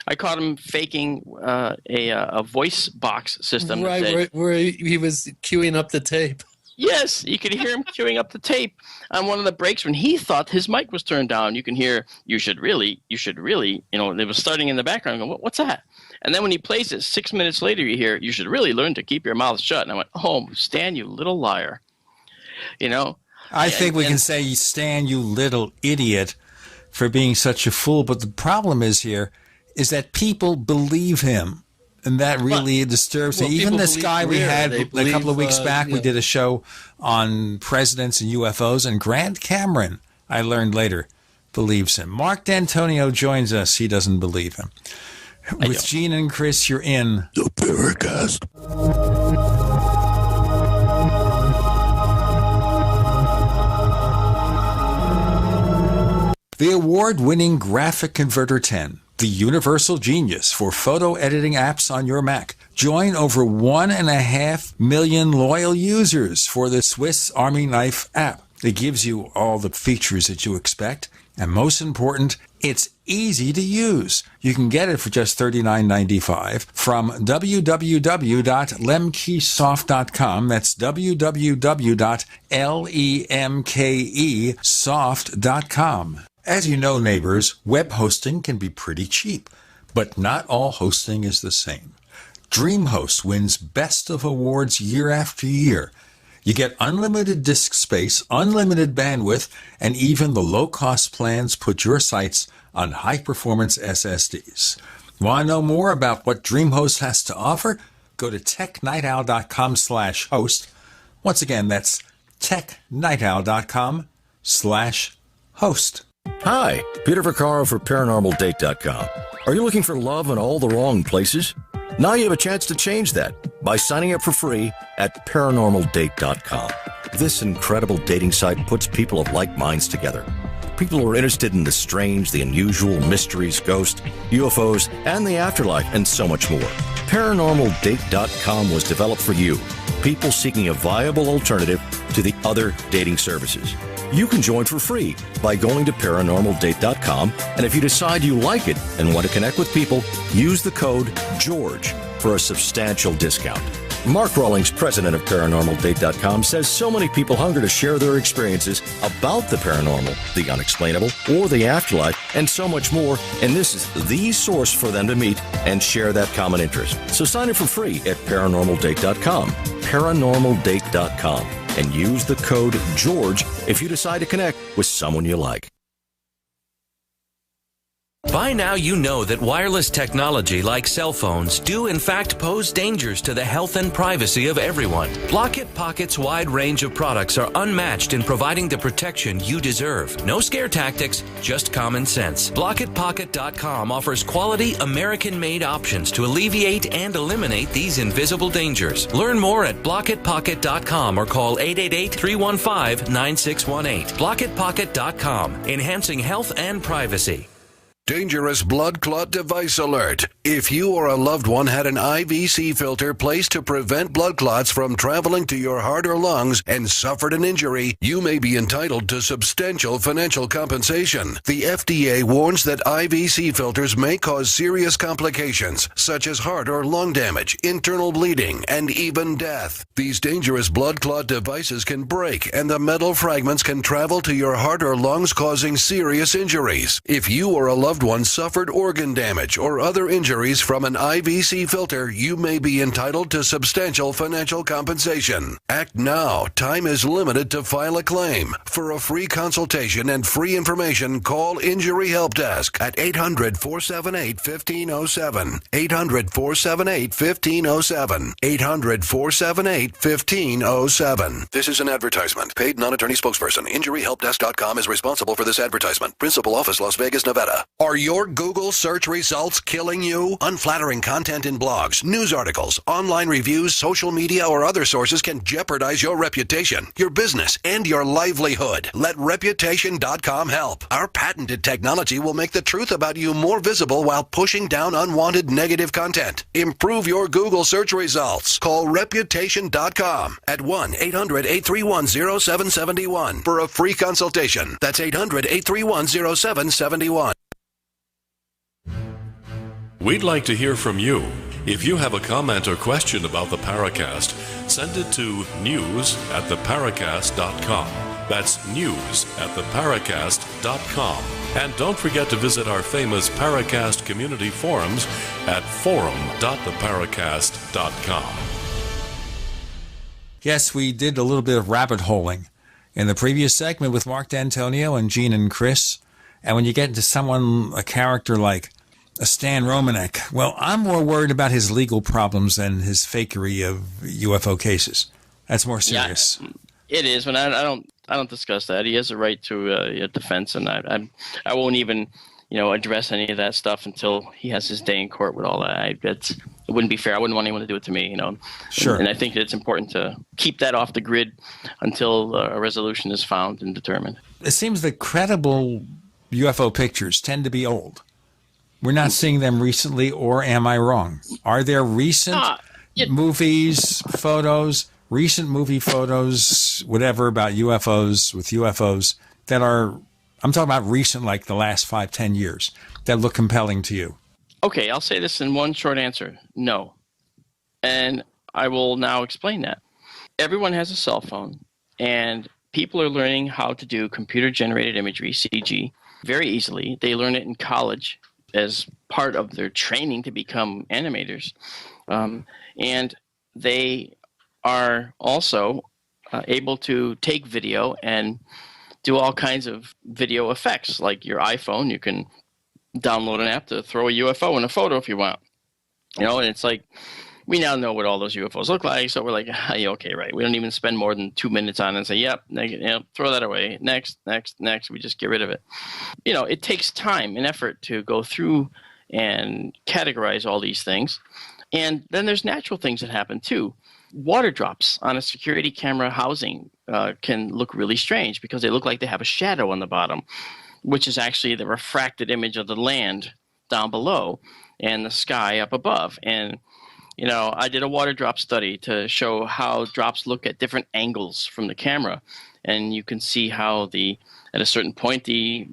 I caught him faking a voice box system. Right, where he was queuing up the tape. Yes, you could hear him queuing up the tape on one of the breaks when he thought his mic was turned down. You can hear, you should really, it was starting in the background. Going, what's that? And then when he plays it, 6 minutes later, you hear, you should really learn to keep your mouth shut. And I went, oh, Stan, you little liar. I think we can say, Stan, you little idiot, for being such a fool. But the problem is that people believe him. And that really disturbs me. Even this guy we had a couple of weeks back, we did a show on presidents and UFOs, and Grant Cameron, I learned later, believes him. Marc Dantonio joins us. He doesn't believe him. With Gene and Chris, you're in the Paracast. The award-winning Graphic Converter 10. The universal genius for photo editing apps on your Mac. Join over 1.5 million loyal users for the Swiss Army Knife app. It gives you all the features that you expect, and most important, it's easy to use. You can get it for just $39.95 from www.lemkesoft.com. That's www.lemkesoft.com. As you know, neighbors, web hosting can be pretty cheap, but not all hosting is the same. DreamHost wins Best of Awards year after year. You get unlimited disk space, unlimited bandwidth, and even the low-cost plans put your sites on high-performance SSDs. Want to know more about what DreamHost has to offer? Go to technightowl.com/host. Once again, that's technightowl.com/host. Hi, Peter Vaccaro for ParanormalDate.com. Are you looking for love in all the wrong places? Now you have a chance to change that by signing up for free at ParanormalDate.com. This incredible dating site puts people of like minds together. People who are interested in the strange, the unusual, mysteries, ghosts, UFOs, and the afterlife, and so much more. ParanormalDate.com was developed for you, people seeking a viable alternative to the other dating services. You can join for free by going to ParanormalDate.com, and if you decide you like it and want to connect with people, use the code GEORGE for a substantial discount. Mark Rawlings, president of ParanormalDate.com, says so many people hunger to share their experiences about the paranormal, the unexplainable, or the afterlife, and so much more, and this is the source for them to meet and share that common interest. So sign up for free at ParanormalDate.com, ParanormalDate.com, and use the code GEORGE if you decide to connect with someone you like. By now you know that wireless technology like cell phones do in fact pose dangers to the health and privacy of everyone. Blockit Pocket's wide range of products are unmatched in providing the protection you deserve. No scare tactics, just common sense. BlockitPocket.com offers quality American-made options to alleviate and eliminate these invisible dangers. Learn more at BlockitPocket.com or call 888-315-9618. BlockitPocket.com, enhancing health and privacy. Dangerous blood clot device alert. If you or a loved one had an IVC filter placed to prevent blood clots from traveling to your heart or lungs and suffered an injury, you may be entitled to substantial financial compensation. The FDA warns that IVC filters may cause serious complications, such as heart or lung damage, internal bleeding, and even death. These dangerous blood clot devices can break, and the metal fragments can travel to your heart or lungs, causing serious injuries. If you or a loved one suffered organ damage or other injuries from an IVC filter, you may be entitled to substantial financial compensation. Act now. Time is limited to file a claim. For a free consultation and free information, call Injury Help Desk at 800-478-1507. 800-478-1507. 800-478-1507. This is an advertisement. Paid non-attorney spokesperson. InjuryHelpDesk.com is responsible for this advertisement. Principal office, Las Vegas, Nevada. Are your Google search results killing you? Unflattering content in blogs, news articles, online reviews, social media, or other sources can jeopardize your reputation, your business, and your livelihood. Let Reputation.com help. Our patented technology will make the truth about you more visible while pushing down unwanted negative content. Improve your Google search results. Call Reputation.com at 1-800-831-0771 for a free consultation. That's 800-831-0771. We'd like to hear from you. If you have a comment or question about the Paracast, send it to news@theparacast.com. That's news@theparacast.com. And don't forget to visit our famous Paracast community forums at forum.theparacast.com. Yes, we did a little bit of rabbit holing in the previous segment with Marc Dantonio and Gene and Chris. And when you get into a character like a Stan Romanek, well, I'm more worried about his legal problems than his fakery of UFO cases. That's more serious. Yeah, it is. When I don't discuss that. He has a right to a defense, and I won't even address any of that stuff until he has his day in court with all that. It wouldn't be fair. I wouldn't want anyone to do it to me. Sure. And I think that it's important to keep that off the grid until a resolution is found and determined. It seems that credible UFO pictures tend to be old. We're not seeing them recently, or am I wrong? Are there recent movies, recent movie photos, whatever, about UFOs, with UFOs, that are, I'm talking about recent, like the last 5-10 years, that look compelling to you? Okay, I'll say this in one short answer. No. And I will now explain that. Everyone has a cell phone, and people are learning how to do computer-generated imagery, CG, very easily. They learn it in college as part of their training to become animators. And they are also able to take video and do all kinds of video effects. Like your iPhone, you can download an app to throw a UFO in a photo if you want. And it's like, we now know what all those UFOs look like, so we're like, okay, right. We don't even spend more than 2 minutes on it and say, yep, throw that away. Next. We just get rid of it. It takes time and effort to go through and categorize all these things. And then there's natural things that happen too. Water drops on a security camera housing can look really strange because they look like they have a shadow on the bottom, which is actually the refracted image of the land down below and the sky up above. And I did a water drop study to show how drops look at different angles from the camera. And you can see how at a certain point, the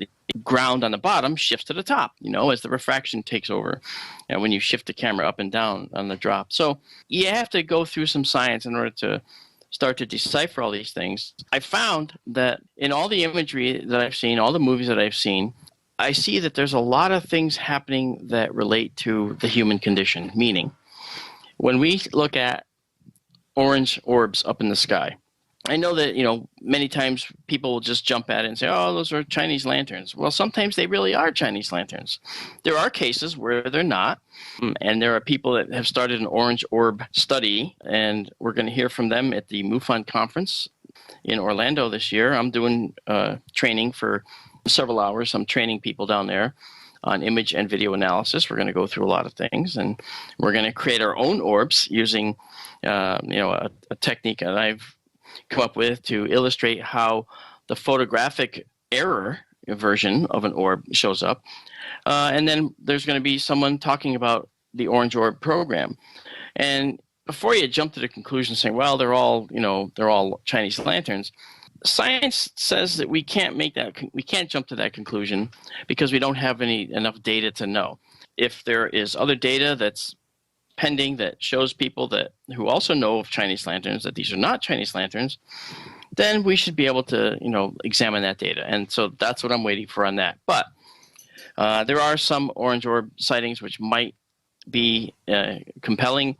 ground on the bottom shifts to the top, as the refraction takes over. And when you shift the camera up and down on the drop. So you have to go through some science in order to start to decipher all these things. I found that in all the imagery that I've seen, all the movies that I've seen, I see that there's a lot of things happening that relate to the human condition, meaning when we look at orange orbs up in the sky, I know that, many times people will just jump at it and say, oh, those are Chinese lanterns. Well, sometimes they really are Chinese lanterns. There are cases where they're not, and there are people that have started an orange orb study, and we're going to hear from them at the MUFON conference in Orlando this year. I'm doing training for several hours. I'm training people down there on image and video analysis. We're going to go through a lot of things, and we're going to create our own orbs using, a technique that I've come up with to illustrate how the photographic error version of an orb shows up. And then there's going to be someone talking about the Orange Orb program. And before you jump to the conclusion saying, well, they're all Chinese lanterns, science says that we can't jump to that conclusion because we don't have enough data to know. If there is other data that's pending that shows people who also know of Chinese lanterns that these are not Chinese lanterns, then we should be able to examine that data. And so that's what I'm waiting for on that. But there are some orange orb sightings which might be compelling.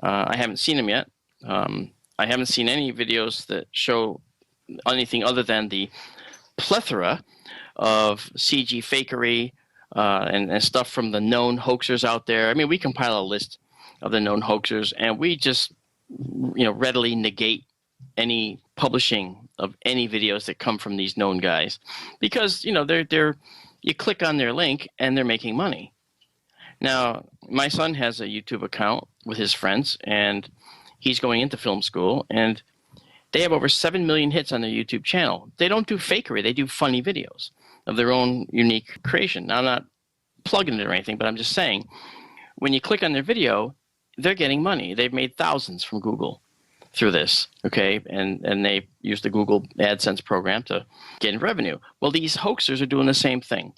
I haven't seen them yet. I haven't seen any videos that show anything other than the plethora of CG fakery and stuff from the known hoaxers out there. I mean, we compile a list of the known hoaxers, and we just readily negate any publishing of any videos that come from these known guys because they're You click on their link, and they're making money. Now, my son has a YouTube account with his friends, and he's going into film school, and they have over 7 million hits on their YouTube channel. They don't do fakery. They do funny videos of their own unique creation. Now, I'm not plugging it or anything, but I'm just saying, when you click on their video, they're getting money. They've made thousands from Google through this, okay? And they use the Google AdSense program to get revenue. Well, these hoaxers are doing the same thing.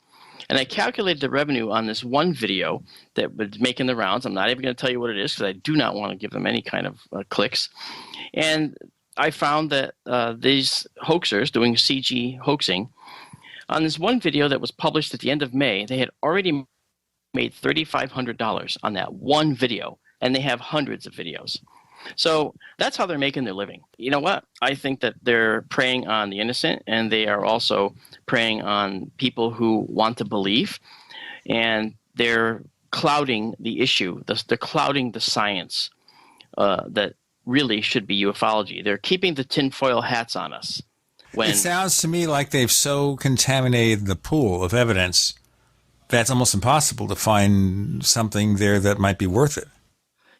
And I calculated the revenue on this one video that was making the rounds. I'm not even going to tell you what it is because I do not want to give them any kind of clicks. And I found that these hoaxers doing CG hoaxing, on this one video that was published at the end of May, they had already made $3,500 on that one video, and they have hundreds of videos. So that's how they're making their living. You know what? I think that they're preying on the innocent, and they are also preying on people who want to believe, and they're clouding the issue. They're clouding the science that really should be ufology. They're keeping the tinfoil hats on us. It sounds to me like they've so contaminated the pool of evidence that it's almost impossible to find something there that might be worth it.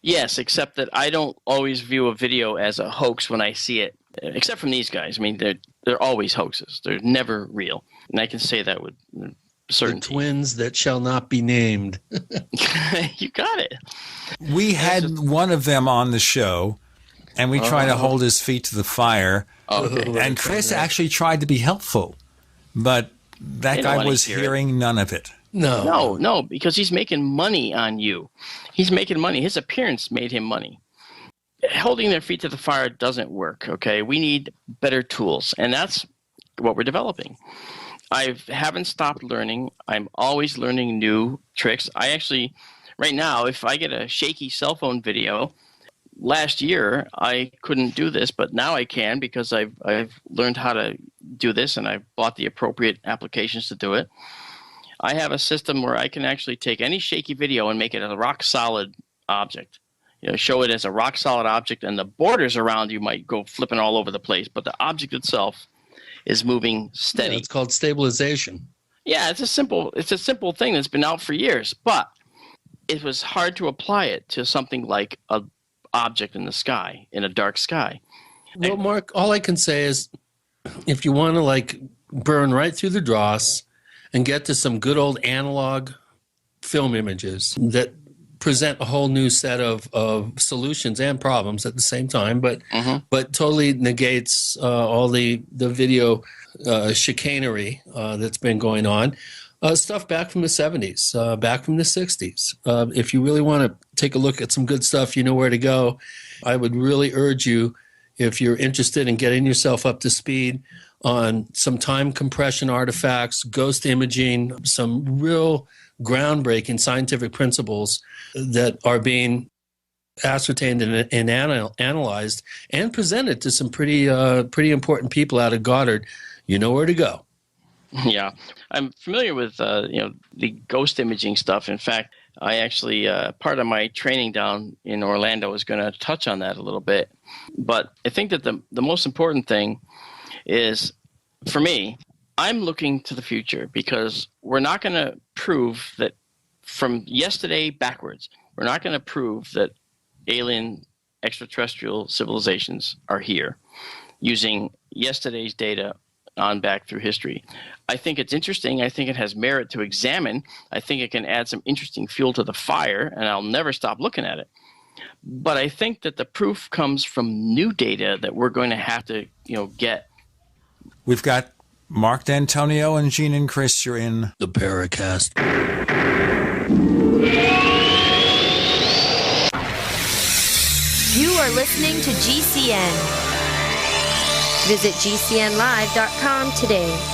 Yes, except that I don't always view a video as a hoax when I see it, except from these guys. I mean, they're always hoaxes. They're never real. And I can say that with certainty. The twins that shall not be named. You got it. We had one of them on the show, and we tried to hold his feet to the fire. Okay. And Chris actually tried to be helpful, but that guy was hearing none of it. No, because he's making money on you. He's making money. His appearance made him money. Holding their feet to the fire doesn't work, okay? We need better tools, and that's what we're developing. I haven't stopped learning. I'm always learning new tricks. I actually, right now, if I get a shaky cell phone video, last year I couldn't do this, but now I can because I've learned how to do this, and I've bought the appropriate applications to do it. I have a system where I can actually take any shaky video and make it a rock-solid object. You know, show it as a rock-solid object, and the borders around you might go flipping all over the place, but the object itself is moving steady. Yeah, it's called stabilization. Yeah, it's a simple thing that's been out for years, but it was hard to apply it to something like an object in the sky, in a dark sky. Well, Mark, all I can say is if you want to burn right through the dross and get to some good old analog film images that present a whole new set of solutions and problems at the same time, but totally negates all the video chicanery that's been going on. Stuff back from the 70s, back from the 60s. If you really want to take a look at some good stuff, you know where to go. I would really urge you, if you're interested in getting yourself up to speed on some time compression artifacts, ghost imaging, some real groundbreaking scientific principles that are being ascertained and analyzed and presented to some pretty important people out of Goddard, you know where to go. Yeah, I'm familiar with the ghost imaging stuff. In fact, I actually part of my training down in Orlando is going to touch on that a little bit. But I think that the most important thing is, for me, I'm looking to the future because we're not going to prove that from yesterday backwards, we're not going to prove that alien extraterrestrial civilizations are here using yesterday's data on back through history. I think it's interesting. I think it has merit to examine. I think it can add some interesting fuel to the fire, and I'll never stop looking at it. But I think that the proof comes from new data that we're going to have to, get. We've got Marc Dantonio and Gene and Chris. You're in the Paracast. You are listening to GCN. Visit GCNlive.com today.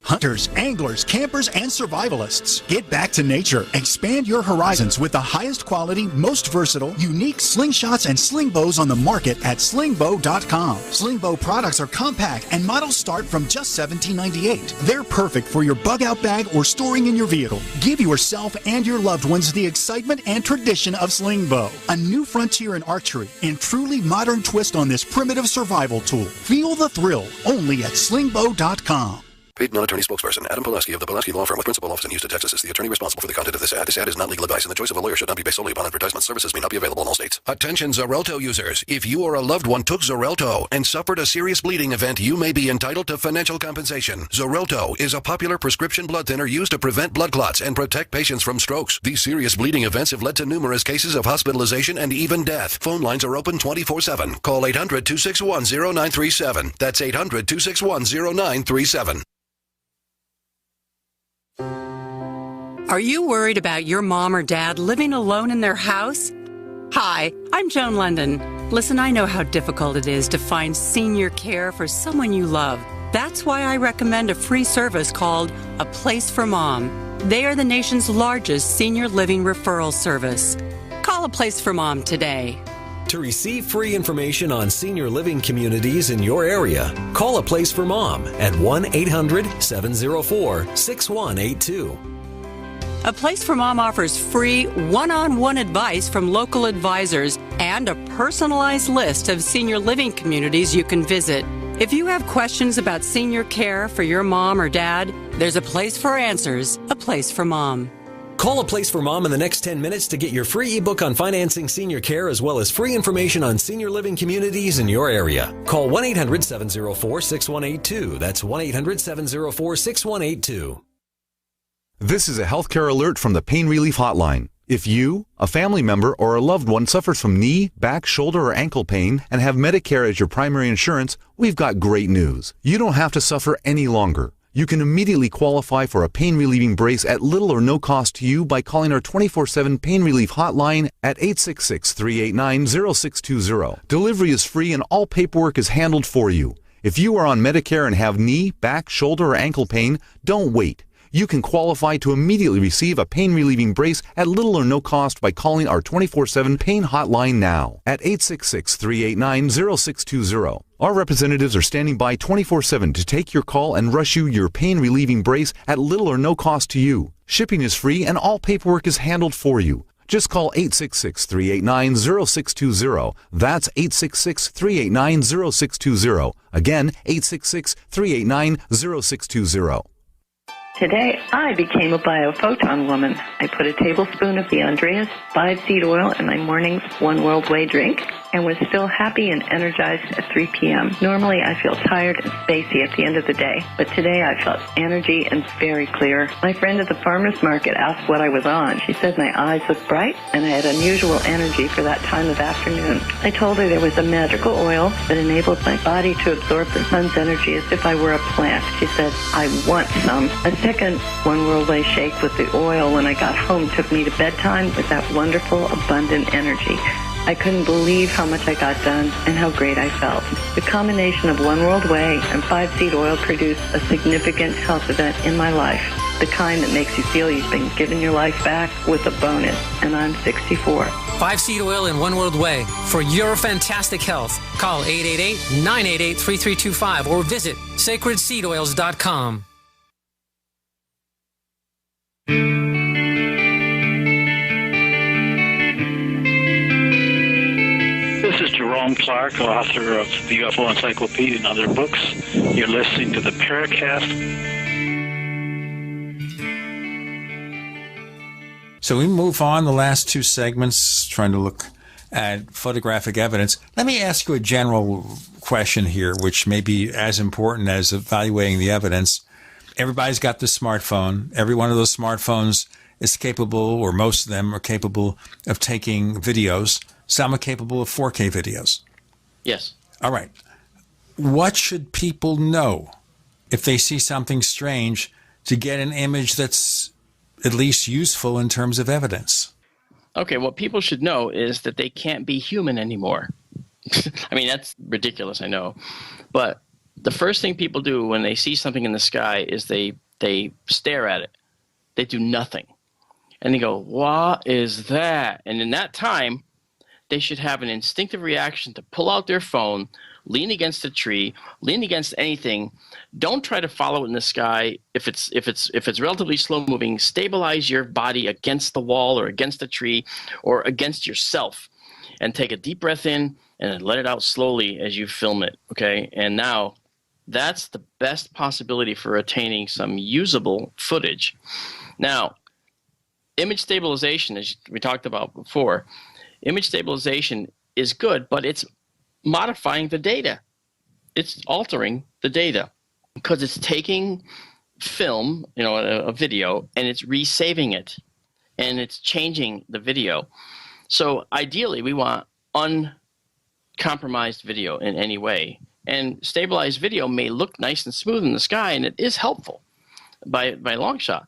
Hunters, anglers, campers, and survivalists. Get back to nature. Expand your horizons with the highest quality, most versatile, unique slingshots and sling bows on the market at slingbow.com. Slingbow products are compact and models start from just $17.98. They're perfect for your bug-out bag or storing in your vehicle. Give yourself and your loved ones the excitement and tradition of Slingbow, a new frontier in archery and truly modern twist on this primitive survival tool. Feel the thrill only at slingbow.com. Paid non-attorney spokesperson Adam Pileski of the Pileski Law Firm with principal office in Houston, Texas is the attorney responsible for the content of this ad. This ad is not legal advice, and the choice of a lawyer should not be based solely upon advertisement. Services may not be available in all states. Attention Xarelto users. If you or a loved one took Xarelto and suffered a serious bleeding event, you may be entitled to financial compensation. Xarelto is a popular prescription blood thinner used to prevent blood clots and protect patients from strokes. These serious bleeding events have led to numerous cases of hospitalization and even death. Phone lines are open 24/7. Call 800-261-0937. That's 800-261-0937. Are you worried about your mom or dad living alone in their house? Hi, I'm Joan London. Listen, I know how difficult it is to find senior care for someone you love. That's why I recommend a free service called A Place for Mom. They are the nation's largest senior living referral service. Call A Place for Mom today. To receive free information on senior living communities in your area, call A Place for Mom at 1-800-704-6182. A Place for Mom offers free one-on-one advice from local advisors and a personalized list of senior living communities you can visit. If you have questions about senior care for your mom or dad, there's a place for answers, A Place for Mom. Call A Place for Mom in the next 10 minutes to get your free ebook on financing senior care as well as free information on senior living communities in your area. Call 1-800-704-6182. That's 1-800-704-6182. This is a healthcare alert from the Pain Relief Hotline. If you, a family member, or a loved one suffers from knee, back, shoulder, or ankle pain and have Medicare as your primary insurance, we've got great news. You don't have to suffer any longer. You can immediately qualify for a pain-relieving brace at little or no cost to you by calling our 24/7 Pain Relief Hotline at 866-389-0620. Delivery is free and all paperwork is handled for you. If you are on Medicare and have knee, back, shoulder, or ankle pain, don't wait. You can qualify to immediately receive a pain-relieving brace at little or no cost by calling our 24/7 Pain Hotline now at 866-389-0620. Our representatives are standing by 24/7 to take your call and rush you your pain-relieving brace at little or no cost to you. Shipping is free and all paperwork is handled for you. Just call 866-389-0620. That's 866-389-0620. Again, 866-389-0620. Today, I became a biophoton woman. I put a tablespoon of the Andreas 5-seed oil in my morning's One World Way drink and was still happy and energized at 3 p.m. Normally, I feel tired and spacey at the end of the day, but today I felt energy and very clear. My friend at the farmer's market asked what I was on. She said my eyes looked bright and I had unusual energy for that time of afternoon. I told her there was a magical oil that enabled my body to absorb the sun's energy as if I were a plant. She said, I want some. A second One World Way shake with the oil when I got home took me to bedtime with that wonderful, abundant energy. I couldn't believe how much I got done and how great I felt. The combination of One World Way and 5-seed oil produced a significant health event in my life, the kind that makes you feel you've been given your life back with a bonus, and I'm 64. 5-seed oil and One World Way for your fantastic health. Call 888-988-3325 or visit sacredseedoils.com. This is Jerome Clark, author of the UFO Encyclopedia and other books. You're listening to the Paracast. So we move on the last two segments, trying to look at photographic evidence. Let me ask you a general question here, which may be as important as evaluating the evidence. Everybody's got the smartphone. Every one of those smartphones is capable, or most of them are capable, of taking videos. Some are capable of 4K videos. Yes. All right. What should people know if they see something strange to get an image that's at least useful in terms of evidence? Okay, what people should know is that they can't be human anymore. I mean, that's ridiculous, I know. But the first thing people do when they see something in the sky is they stare at it. They do nothing. And they go, what is that? And in that time, they should have an instinctive reaction to pull out their phone, lean against a tree, lean against anything. Don't try to follow it in the sky. If it's relatively slow moving, stabilize your body against the wall or against a tree or against yourself, and take a deep breath in and then let it out slowly as you film it. Okay, and now That's the best possibility for attaining some usable footage. Now, image stabilization, as we talked about before, image stabilization is good, but it's modifying the data. It's altering the data because it's taking film, a video, and it's resaving it, and it's changing the video. So ideally, we want uncompromised video in any way. And stabilized video may look nice and smooth in the sky, and it is helpful by a long shot.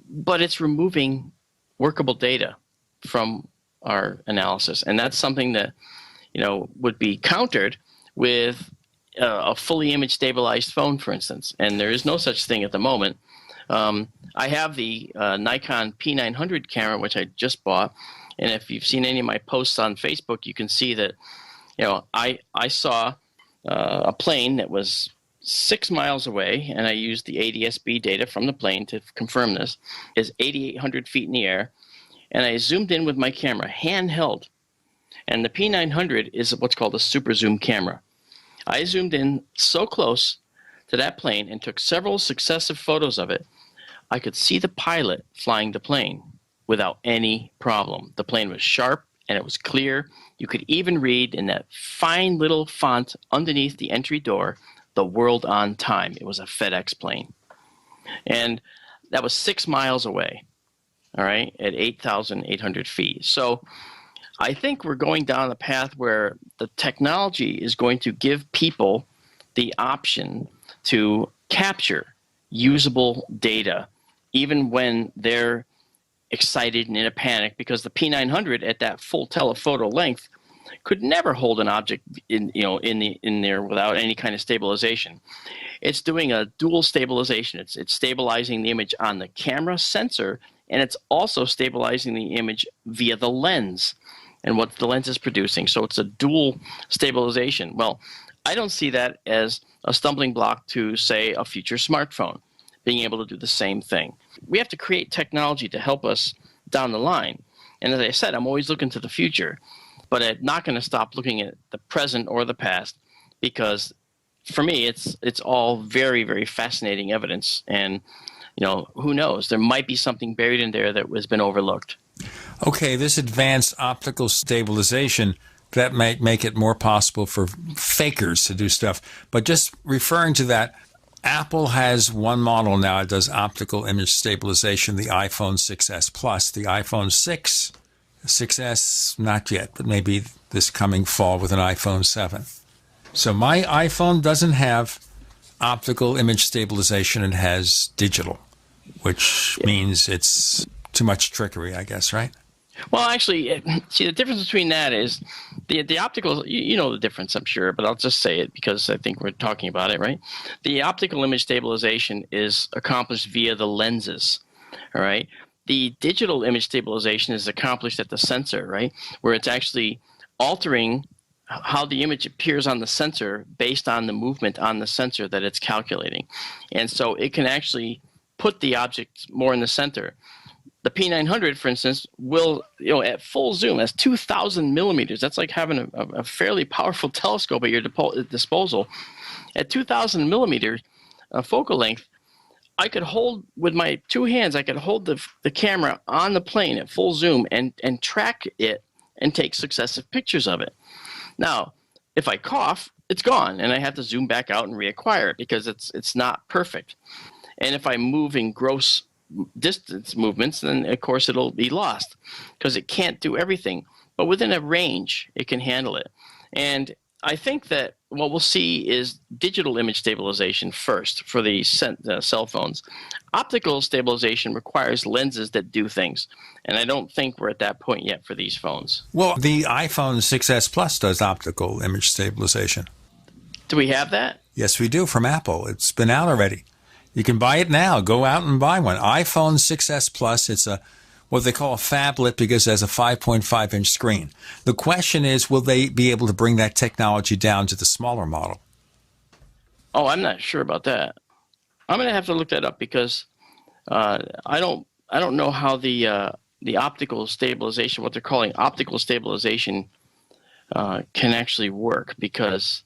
But it's removing workable data from our analysis. And that's something that, would be countered with a fully image stabilized phone, for instance. And there is no such thing at the moment. I have the Nikon P900 camera, which I just bought. And if you've seen any of my posts on Facebook, you can see that, I saw a plane that was 6 miles away, and I used the ADS-B data from the plane to confirm this, is 8,800 feet in the air, and I zoomed in with my camera, handheld. And the P900 is what's called a super zoom camera. I zoomed in so close to that plane and took several successive photos of it, I could see the pilot flying the plane without any problem. The plane was sharp and it was clear. You could even read in that fine little font underneath the entry door, "The world on time." It was a FedEx plane. And that was 6 miles away, all right, at 8,800 feet. So I think we're going down the path where the technology is going to give people the option to capture usable data, even when they're excited and in a panic, because the P900 at that full telephoto length could never hold an object in there without any kind of stabilization. It's doing a dual stabilization. It's stabilizing the image on the camera sensor, and it's also stabilizing the image via the lens and what the lens is producing. So it's a dual stabilization. Well, I don't see that as a stumbling block to, say, a future smartphone being able to do the same thing. We have to create technology to help us down the line. And as I said, I'm always looking to the future, but I'm not going to stop looking at the present or the past, because for me, it's all very, very fascinating evidence. And, who knows? There might be something buried in there that has been overlooked. Okay, this advanced optical stabilization, that might make it more possible for fakers to do stuff. But just referring to that, Apple has one model now that does optical image stabilization, the iPhone 6s Plus. The iPhone 6s, not yet, but maybe this coming fall with an iPhone 7. So my iPhone doesn't have optical image stabilization. It has digital, which means it's too much trickery, I guess, right? Well, actually, see, the difference between that is the optical, you know the difference, I'm sure, but I'll just say it because I think we're talking about it, right? The optical image stabilization is accomplished via the lenses, all right? The digital image stabilization is accomplished at the sensor, right? Where it's actually altering how the image appears on the sensor based on the movement on the sensor that it's calculating. And so it can actually put the object more in the center. The P900, for instance, will, at full zoom, that's 2,000 millimeters. That's like having a fairly powerful telescope at your disposal. At 2,000 millimeters focal length, I could hold, with my two hands, I could hold the camera on the plane at full zoom and track it and take successive pictures of it. Now, if I cough, it's gone, and I have to zoom back out and reacquire it because it's not perfect. And if I move in gross distance movements, then of course it'll be lost because it can't do everything. But within a range, it can handle it. And I think that what we'll see is digital image stabilization first for the cell phones. Optical stabilization requires lenses that do things. And I don't think we're at that point yet for these phones. Well, the iPhone 6s Plus does optical image stabilization. Do we have that? Yes, we do, from Apple. It's been out already. You can buy it now. Go out and buy one. iPhone 6s Plus, it's what they call a phablet because it has a 5.5-inch screen. The question is, will they be able to bring that technology down to the smaller model? Oh, I'm not sure about that. I'm going to have to look that up because I don't know how the optical stabilization, what they're calling optical stabilization, can actually work because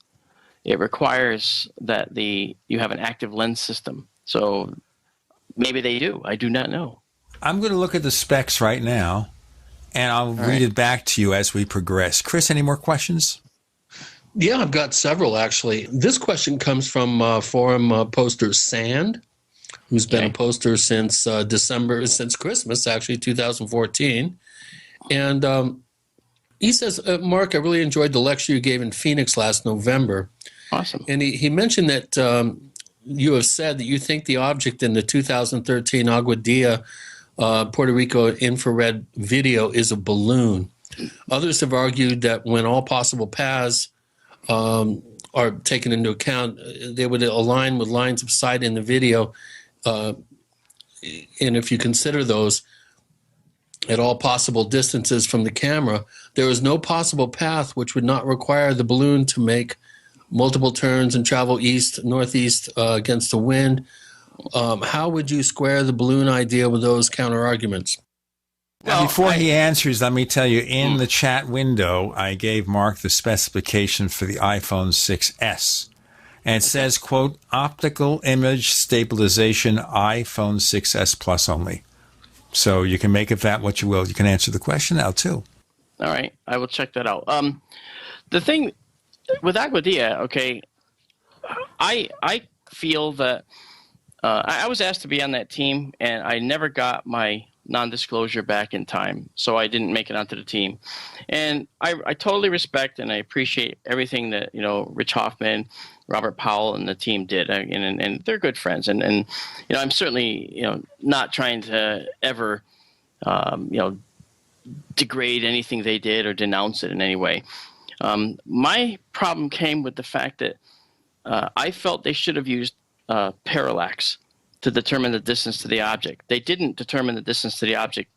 it requires that you have an active lens system. So maybe they do. I do not know. I'm going to look at the specs right now, and I'll read it back to you as we progress. Chris, any more questions? Yeah, I've got several, actually. This question comes from forum poster Sand, who's been a poster since since Christmas, actually, 2014. And he says, Mark, I really enjoyed the lecture you gave in Phoenix last November. Awesome. And he mentioned that you have said that you think the object in the 2013 Agua Dia Puerto Rico infrared video is a balloon. Others have argued that when all possible paths are taken into account, they would align with lines of sight in the video. And if you consider those at all possible distances from the camera, there is no possible path which would not require the balloon to make multiple turns and travel east, northeast against the wind. How would you square the balloon idea with those counter arguments? Now, before he answers, let me tell you, in the chat window, I gave Mark the specification for the iPhone 6S. And it says, quote, optical image stabilization iPhone 6S Plus only. So you can make of that what you will. You can answer the question now, too. All right. I will check that out. The thing with Agua Dia, okay, I feel that I was asked to be on that team, and I never got my non-disclosure back in time, so I didn't make it onto the team. And I totally respect and I appreciate everything that, Rich Hoffman, Robert Powell, and the team did, and they're good friends. And I'm certainly, not trying to ever, degrade anything they did or denounce it in any way. My problem came with the fact that I felt they should have used parallax to determine the distance to the object. They didn't determine the distance to the object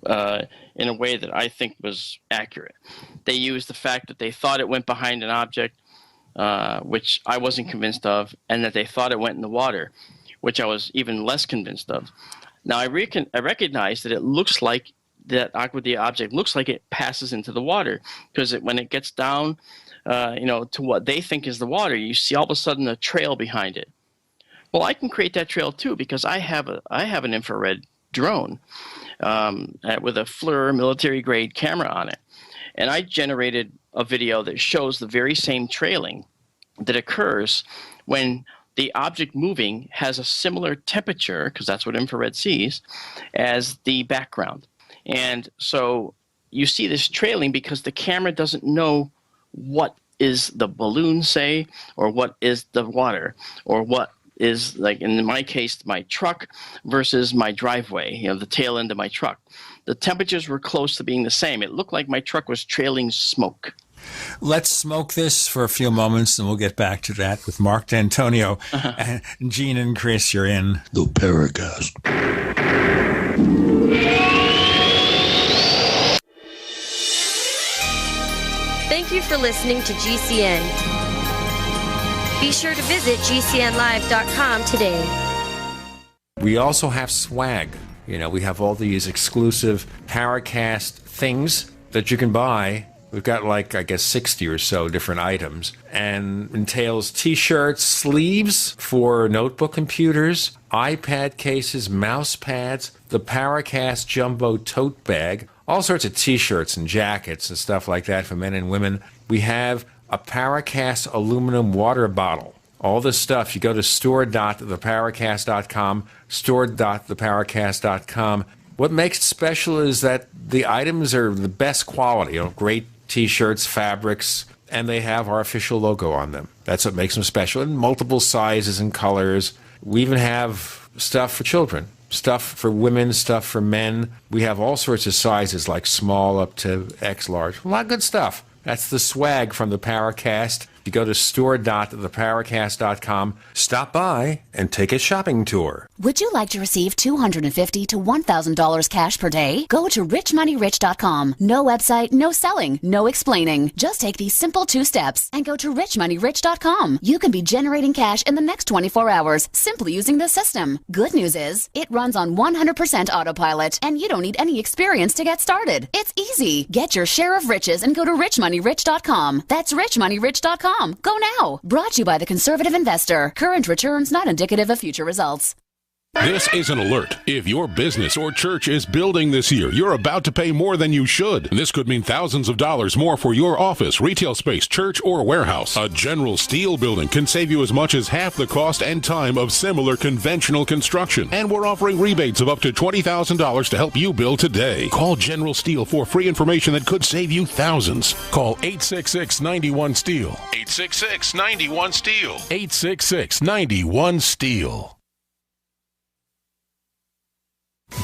in a way that I think was accurate. They used the fact that they thought it went behind an object, which I wasn't convinced of, and that they thought it went in the water, which I was even less convinced of. Now, I recognize that it looks like that Agua Dia object looks like it passes into the water, because when it gets down, to what they think is the water, you see all of a sudden a trail behind it. Well, I can create that trail too, because I have an infrared drone with a FLIR military grade camera on it, and I generated a video that shows the very same trailing that occurs when the object moving has a similar temperature, because that's what infrared sees, as the background. And so you see this trailing because the camera doesn't know what is the balloon, say, or what is the water, or what is, like in my case, my truck versus my driveway, the tail end of my truck. The temperatures were close to being the same. It looked like my truck was trailing smoke. Let's smoke this for a few moments, and we'll get back to that with Marc Dantonio. And Gene and Chris, you're in the Paracast. Thank you for listening to GCN. Be sure to visit GCNlive.com today. We also have swag. We have all these exclusive Paracast things that you can buy. We've got 60 or so different items, and entails T-shirts, sleeves for notebook computers, iPad cases, mouse pads, the Paracast Jumbo tote bag, all sorts of T-shirts and jackets and stuff like that for men and women. We have a Paracast aluminum water bottle. All this stuff, you go to store.theparacast.com, store.theparacast.com. What makes it special is that the items are the best quality, great T-shirts, fabrics, and they have our official logo on them. That's what makes them special, in multiple sizes and colors. We even have stuff for children, stuff for women, stuff for men. We have all sorts of sizes, like small up to X large. A lot of good stuff. That's the swag from the Paracast. You go to store.theparacast.com, stop by, and take a shopping tour. Would you like to receive $250 to $1,000 cash per day? Go to richmoneyrich.com. No website, no selling, no explaining. Just take these simple 2 steps and go to richmoneyrich.com. You can be generating cash in the next 24 hours simply using this system. Good news is, it runs on 100% autopilot, and you don't need any experience to get started. It's easy. Get your share of riches and go to richmoneyrich.com. That's richmoneyrich.com. ConservativeInvestor.com. Go now. Brought to you by the Conservative Investor. Current returns not indicative of future results. This is an alert. If your business or church is building this year, you're about to pay more than you should. This could mean thousands of dollars more for your office, retail space, church, or warehouse. A General Steel building can save you as much as half the cost and time of similar conventional construction. And we're offering rebates of up to $20,000 to help you build today. Call General Steel for free information that could save you thousands. Call 866-91-STEEL. 866-91-STEEL. 866-91-STEEL.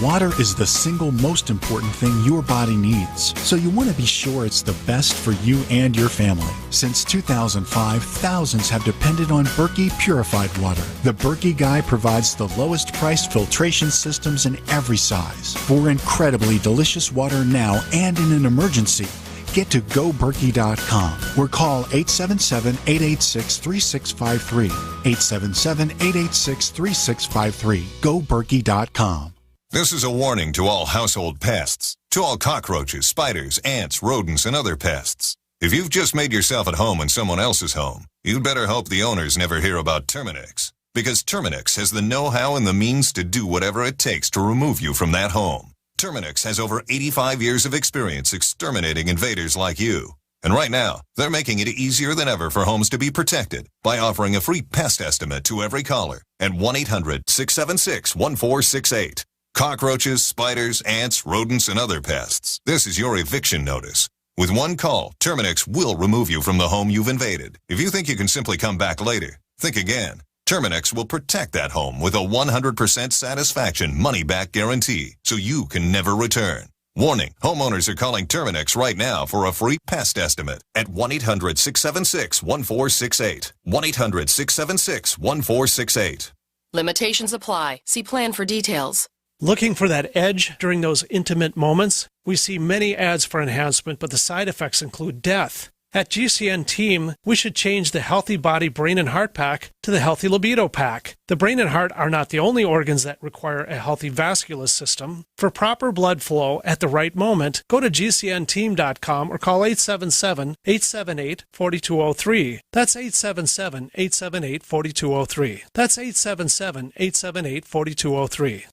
Water is the single most important thing your body needs, so you want to be sure it's the best for you and your family. Since 2005, thousands have depended on Berkey purified water. The Berkey Guy provides the lowest priced filtration systems in every size. For incredibly delicious water now and in an emergency, get to GoBerkey.com or call 877-886-3653. 877-886-3653. GoBerkey.com. This is a warning to all household pests, to all cockroaches, spiders, ants, rodents, and other pests. If you've just made yourself at home in someone else's home, you'd better hope the owners never hear about Terminix, because Terminix has the know-how and the means to do whatever it takes to remove you from that home. Terminix has over 85 years of experience exterminating invaders like you. And right now, they're making it easier than ever for homes to be protected by offering a free pest estimate to every caller at 1-800-676-1468. Cockroaches, spiders, ants, rodents, and other pests. This is your eviction notice. With one call, Terminix will remove you from the home you've invaded. If you think you can simply come back later, think again. Terminix will protect that home with a 100% satisfaction money-back guarantee, so you can never return. Warning, homeowners are calling Terminix right now for a free pest estimate at 1-800-676-1468. 1-800-676-1468. Limitations apply. See plan for details. Looking for that edge during those intimate moments? We see many ads for enhancement, but the side effects include death. At GCN Team, we should change the Healthy Body, Brain, and Heart Pack to the Healthy Libido Pack. The brain and heart are not the only organs that require a healthy vascular system. For proper blood flow at the right moment, go to GCNteam.com or call 877-878-4203. That's 877-878-4203. That's 877-878-4203.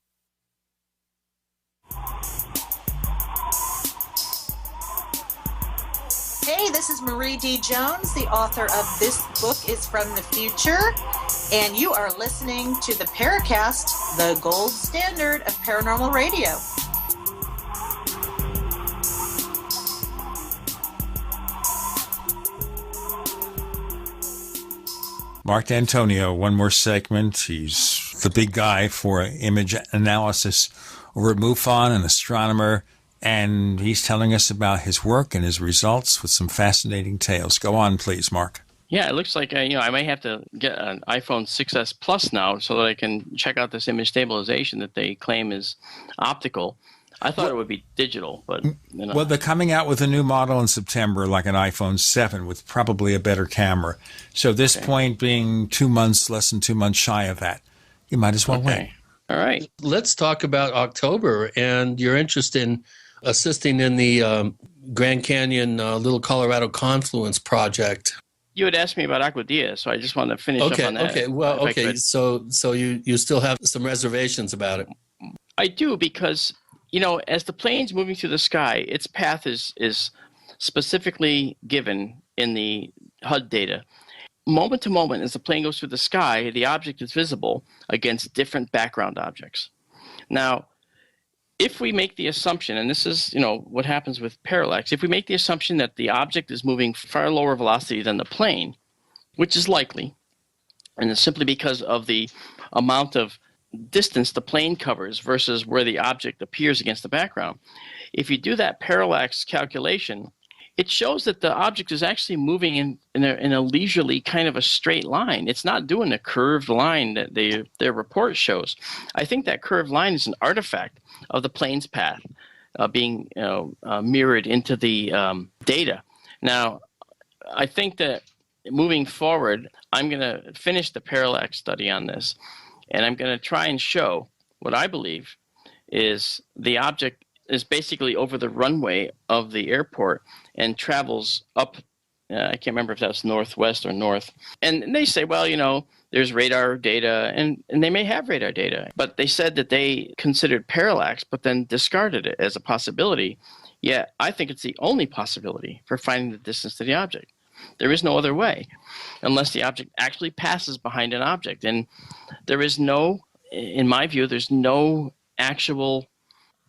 Hey, this is Marie D. Jones, the author of This Book is from the Future, and you are listening to the Paracast, the gold standard of paranormal radio. Marc Dantonio, one more segment. He's the big guy for image analysis over at MUFON, an astronomer. And he's telling us about his work and his results with some fascinating tales. Go on, please, Mark. Yeah, it looks like I may have to get an iPhone 6S Plus now so that I can check out this image stabilization that they claim is optical. I thought it would be digital, but Well, they're coming out with a new model in September, like an iPhone 7, with probably a better camera. So this point being 2 months, less than 2 months shy of that, you might as well wait. All right. Let's talk about October and your interest in assisting in the Grand Canyon Little Colorado Confluence project. You had asked me about Agua Diaz, so I just wanted to finish up on that. So you still have some reservations about it. I do, because, as the plane's moving through the sky, its path is specifically given in the HUD data. Moment to moment, as the plane goes through the sky, the object is visible against different background objects. Now, if we make the assumption, and this is, what happens with parallax, if we make the assumption that the object is moving far lower velocity than the plane, which is likely, and it's simply because of the amount of distance the plane covers versus where the object appears against the background, if you do that parallax calculation, it shows that the object is actually moving in a leisurely kind of a straight line. It's not doing a curved line that their report shows. I think that curved line is an artifact of the plane's path being mirrored into the data. Now, I think that moving forward, I'm going to finish the parallax study on this, and I'm going to try and show what I believe is the object is basically over the runway of the airport and travels up I can't remember if that's northwest or north. And they say, well, there's radar data, and they may have radar data. But they said that they considered parallax, but then discarded it as a possibility. Yet I think it's the only possibility for finding the distance to the object. There is no other way, unless the object actually passes behind an object. And there is no, in my view, there's no actual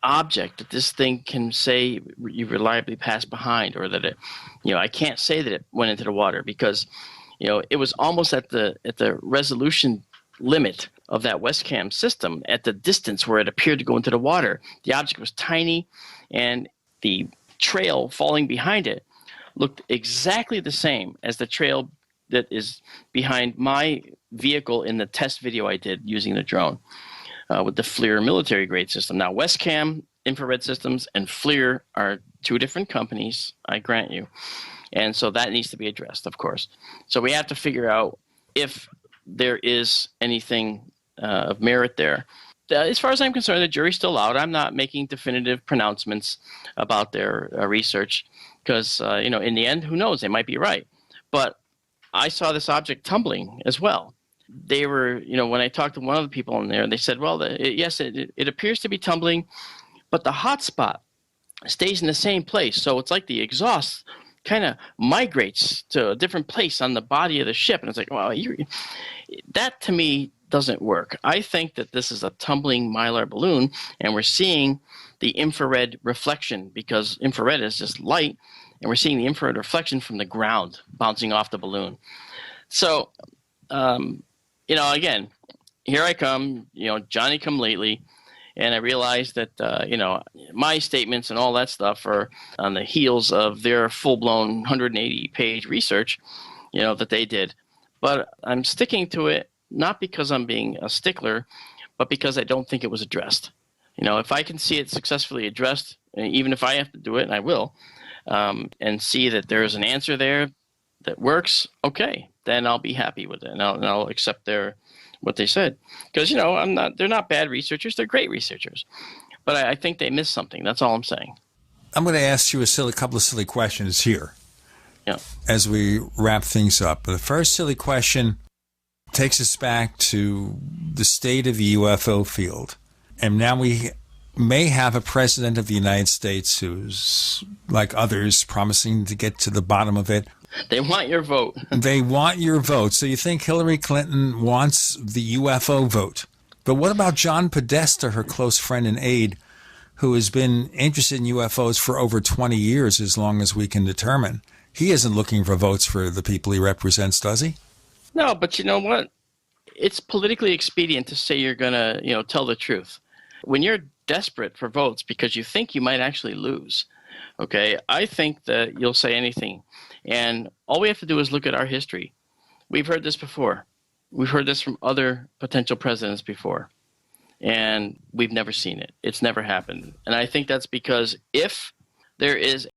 object that this thing can say you reliably passed behind, or that it, I can't say that it went into the water, because, it was almost at the resolution limit of that Westcam system at the distance where it appeared to go into the water. The object was tiny, and the trail falling behind it looked exactly the same as the trail that is behind my vehicle in the test video I did using the drone with the FLIR military grade system. Now, Westcam infrared systems and FLIR are two different companies, I grant you. And so that needs to be addressed, of course. So we have to figure out if there is anything of merit there. As far as I'm concerned, the jury's still out. I'm not making definitive pronouncements about their research because, in the end, who knows? They might be right. But I saw this object tumbling as well. They were, when I talked to one of the people in there, they said, well, yes, it appears to be tumbling, but the hot spot stays in the same place. So it's like the exhaust kind of migrates to a different place on the body of the ship. And it's like, well, that to me doesn't work. I think that this is a tumbling Mylar balloon, and we're seeing the infrared reflection, because infrared is just light, and we're seeing the infrared reflection from the ground bouncing off the balloon. So, again, here I come, Johnny come lately, and I realized that, my statements and all that stuff are on the heels of their full-blown 180-page research, that they did. But I'm sticking to it, not because I'm being a stickler, but because I don't think it was addressed. If I can see it successfully addressed, even if I have to do it, and I will, and see that there's an answer there that works, okay, then I'll be happy with it, and I'll accept what they said. Because, they're not bad researchers, they're great researchers. But I think they missed something, that's all I'm saying. I'm going to ask you a couple of silly questions here as we wrap things up. The first silly question takes us back to the state of the UFO field. And now we may have a president of the United States who's, like others, promising to get to the bottom of it. They want your vote. They want your vote. So you think Hillary Clinton wants the UFO vote. But what about John Podesta, her close friend and aide, who has been interested in UFOs for over 20 years, as long as we can determine? He isn't looking for votes for the people he represents, does he? No, but you know what? It's politically expedient to say you're going to, tell the truth. When you're desperate for votes because you think you might actually lose, okay, I think that you'll say anything. And all we have to do is look at our history. We've heard this before. We've heard this from other potential presidents before. And we've never seen it. It's never happened. And I think that's because if there is